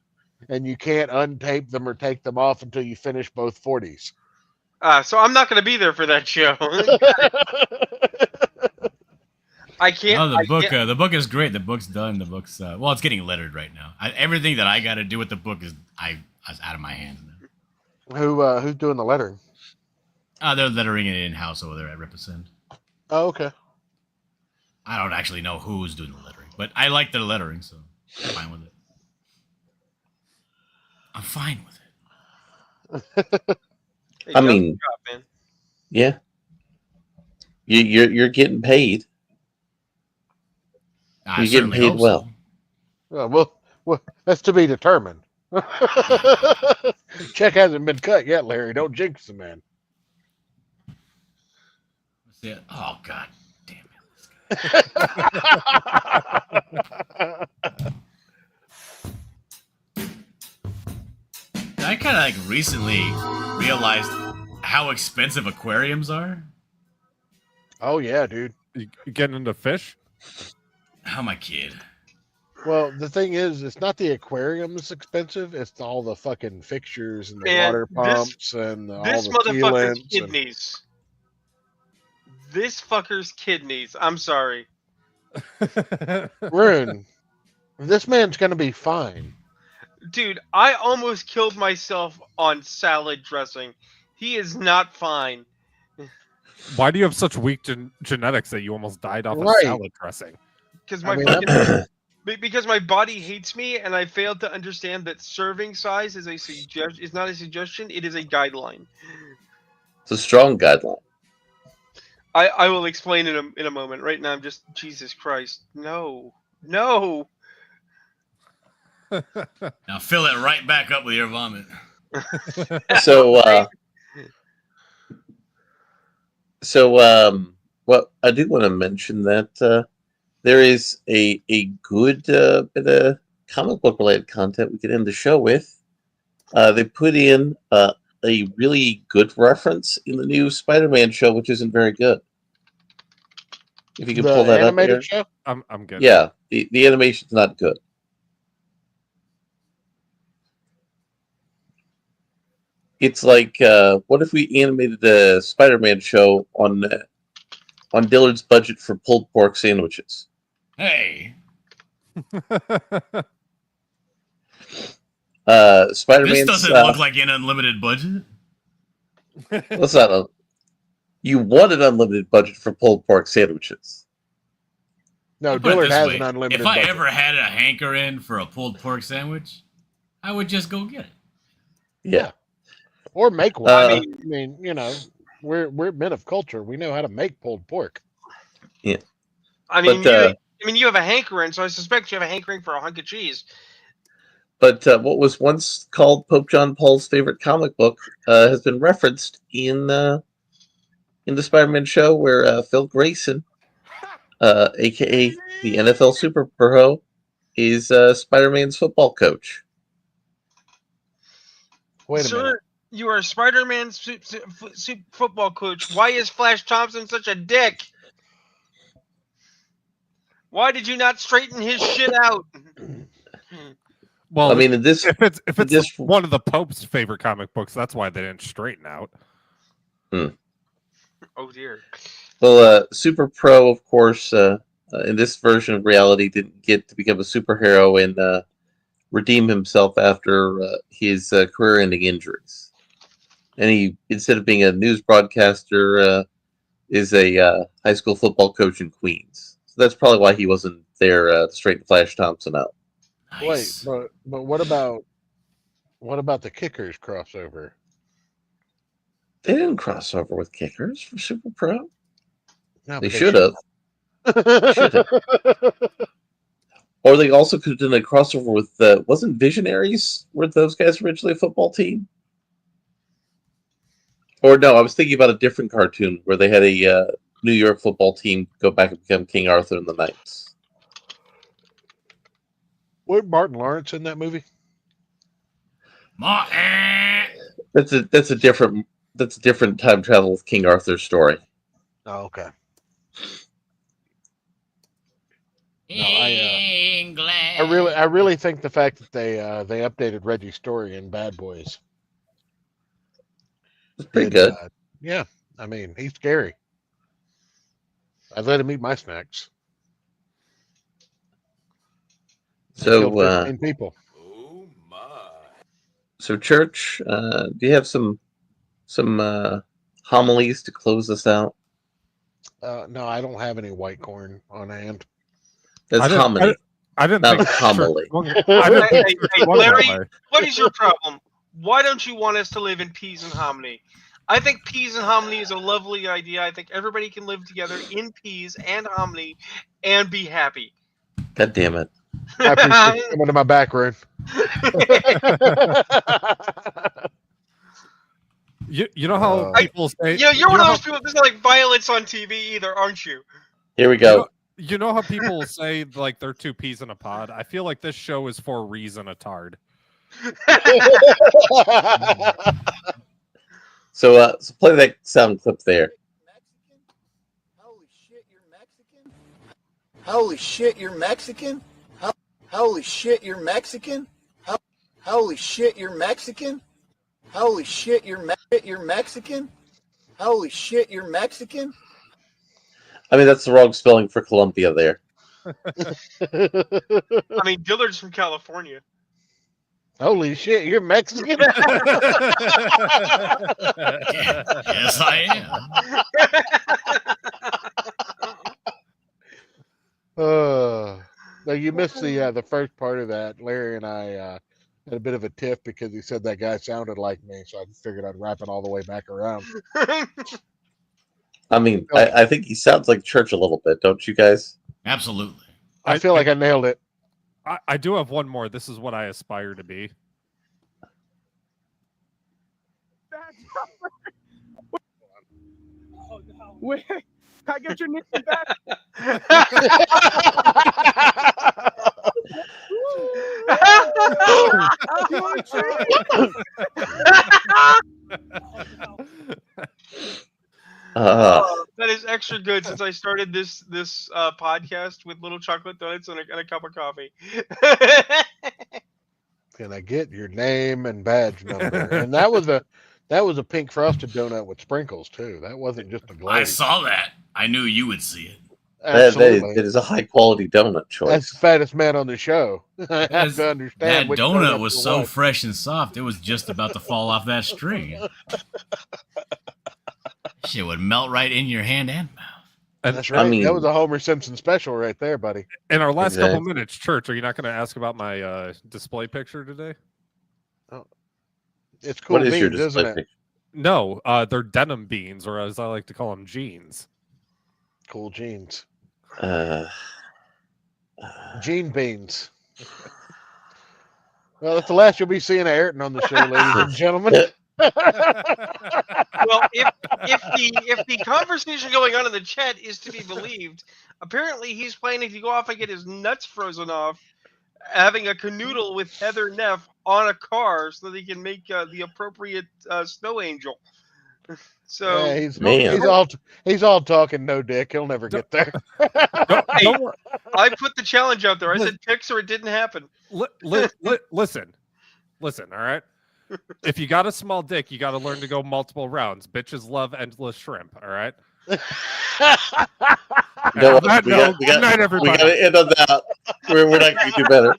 Speaker 1: and you can't untape them or take them off until you finish both 40s.
Speaker 5: So I'm not going to be there for that show. I can't.
Speaker 18: Oh, the book is great. The book's done. The book's well, it's getting lettered right now. Everything that I got to do with the book is out of my hands now.
Speaker 1: Who's doing the lettering?
Speaker 18: They're lettering it in house over there at Represent.
Speaker 1: Oh, okay.
Speaker 18: I don't actually know who's doing the lettering, but I like their lettering, so I'm fine with it. I'm fine with it.
Speaker 6: I mean, yeah, you're getting paid. You're getting paid well.
Speaker 1: So. Well, that's to be determined. Check hasn't been cut yet, Larry. Don't jinx the man.
Speaker 18: Yeah. Oh God damn it! I kind of like recently realized how expensive aquariums are.
Speaker 1: Oh yeah, dude.
Speaker 7: You getting into fish?
Speaker 18: Oh my kid.
Speaker 1: Well, the thing is, it's not the aquarium that's expensive. It's all the fucking fixtures and the water pumps and all the
Speaker 5: motherfucker's
Speaker 1: sealants
Speaker 5: kidneys. This fucker's kidneys. I'm sorry.
Speaker 1: Rune, this man's gonna be fine.
Speaker 5: Dude, I almost killed myself on salad dressing. He is not fine.
Speaker 7: Why do you have such weak genetics that you almost died off of salad dressing?
Speaker 5: Because because my body hates me, and I failed to understand that serving size is is not a suggestion; it is a guideline.
Speaker 6: It's a strong guideline.
Speaker 5: I will explain in a moment. Right now, I'm just Jesus Christ. No.
Speaker 18: Now fill it right back up with your vomit.
Speaker 6: Well, I do want to mention that there is a good bit of comic book related content we could end the show with. They put in a really good reference in the new Spider-Man show, which isn't very good. If you can pull that up there.
Speaker 1: Show?
Speaker 7: I'm good.
Speaker 6: Yeah, the animation's not good. It's like, what if we animated a Spider-Man show on Dillard's budget for pulled pork sandwiches?
Speaker 18: Hey.
Speaker 6: Spider-Man.
Speaker 18: This doesn't look like an unlimited budget.
Speaker 6: What's that? You want an unlimited budget for pulled pork sandwiches.
Speaker 1: No, Dillard has an unlimited budget.
Speaker 18: If I ever had a hankering for a pulled pork sandwich, I would just go get it.
Speaker 6: Yeah.
Speaker 1: Or make one. I mean, you know, we're men of culture. We know how to make pulled pork.
Speaker 6: Yeah.
Speaker 5: I mean, you have a hankering, so I suspect you have a hankering for a hunk of cheese.
Speaker 6: But what was once called Pope John Paul's favorite comic book has been referenced in the Spider-Man show, where Phil Grayson, aka the NFL Super Pro, is Spider-Man's football coach.
Speaker 1: Wait a minute.
Speaker 5: You are Spider-Man's football coach. Why is Flash Thompson such a dick? Why did you not straighten his shit out?
Speaker 7: Well,
Speaker 6: I mean, if
Speaker 7: it's one of the Pope's favorite comic books, that's why they didn't straighten out.
Speaker 5: Oh dear.
Speaker 6: Well, Super Pro, of course, in this version of reality, didn't get to become a superhero and redeem himself after his career-ending injuries. and he, instead of being a news broadcaster, is a high school football coach in Queens. So that's probably why he wasn't there to straighten Flash Thompson out.
Speaker 1: Wait, but what about the Kickers crossover?
Speaker 6: They didn't cross over with Kickers for Super Pro.
Speaker 1: No,
Speaker 6: They should have. Or they also could have done a crossover with wasn't Visionaries? Were those guys originally a football team? Or no, I was thinking about a different cartoon where they had a New York football team go back and become King Arthur and the Knights.
Speaker 1: Was Martin Lawrence in that movie?
Speaker 6: That's a different time travel with King Arthur's story.
Speaker 1: Oh, okay. No, I really think the fact that they updated Reggie's story in Bad Boys.
Speaker 6: It's pretty good.
Speaker 1: Yeah, I mean, he's scary. I'd let him eat my snacks.
Speaker 6: So,
Speaker 1: 15 people.
Speaker 6: So, Church, do you have some homilies to close us out?
Speaker 1: No, I don't have any white corn on hand.
Speaker 6: That's homily.
Speaker 7: I didn't
Speaker 6: not
Speaker 7: think
Speaker 6: homily.
Speaker 5: Hey, Larry, what is your problem? Why don't you want us to live in peace and harmony? I think peace and harmony is a lovely idea. I think everybody can live together in peace and harmony and be happy.
Speaker 6: God damn it.
Speaker 1: I appreciate you coming to my back room.
Speaker 7: You know how people say...
Speaker 5: You're one of those people that doesn't like violence on TV either, aren't you?
Speaker 6: Here we go.
Speaker 7: You know how people say like they're two peas in a pod? I feel like this show is for Reason a Tard.
Speaker 6: So play that sound clip there.
Speaker 11: Holy shit, you're Mexican? Holy shit, you're Mexican? Holy shit, you're Mexican? Holy shit, you're Mexican? Holy shit, you're Mexican? Holy shit, you're Mexican?
Speaker 6: I mean, that's the wrong spelling for Colombia there.
Speaker 5: I mean, Dillard's from California.
Speaker 1: Holy shit, you're Mexican?
Speaker 18: Yes, I
Speaker 1: am. No, you missed the first part of that. Larry and I had a bit of a tiff because he said that guy sounded like me, so I figured I'd wrap it all the way back around.
Speaker 6: I mean, I think he sounds like Church a little bit, don't you guys?
Speaker 18: Absolutely.
Speaker 1: I feel like I nailed it.
Speaker 7: I do have one more. This is what I aspire to be.
Speaker 19: Wait, can I get your name back?
Speaker 5: That is extra good since I started this podcast with little chocolate donuts and a cup of coffee.
Speaker 1: Can I get your name and badge number? And that was a pink frosted donut with sprinkles too. That wasn't just a glaze.
Speaker 18: I saw that. I knew you would see it.
Speaker 1: Absolutely.
Speaker 6: That is a high quality donut choice.
Speaker 1: That's the fattest man on the show. I have to understand.
Speaker 18: That
Speaker 1: which
Speaker 18: donut was
Speaker 1: it
Speaker 18: so fresh and soft, it was just about to fall off that string. Shit would melt right in your hand and mouth.
Speaker 1: That's right. That was a Homer Simpson special right there, buddy.
Speaker 7: In our last couple minutes, Church, are you not going to ask about my display picture today?
Speaker 1: Oh, it's cool.
Speaker 6: What is your
Speaker 1: beans,
Speaker 6: display
Speaker 1: isn't it?
Speaker 6: picture?
Speaker 7: No, they're denim beans, or as I like to call them, jeans.
Speaker 1: Cool jeans.
Speaker 6: Gene
Speaker 1: beans. Well, that's the last you'll be seeing of Ayrton on the show, ladies and gentlemen.
Speaker 5: Well, if the conversation going on in the chat is to be believed, apparently he's planning to go off and get his nuts frozen off, having a canoodle with Heather Neff on a car so that he can make the appropriate snow angel. So
Speaker 1: yeah, he's all talking no dick. He'll never get there.
Speaker 5: Hey, I put the challenge out there. I said pics or it didn't happen.
Speaker 7: Listen, all right. If you got a small dick, you got to learn to go multiple rounds. Bitches love endless shrimp. All right.
Speaker 6: Good night, everybody. We got to end on that. We're not going to do better.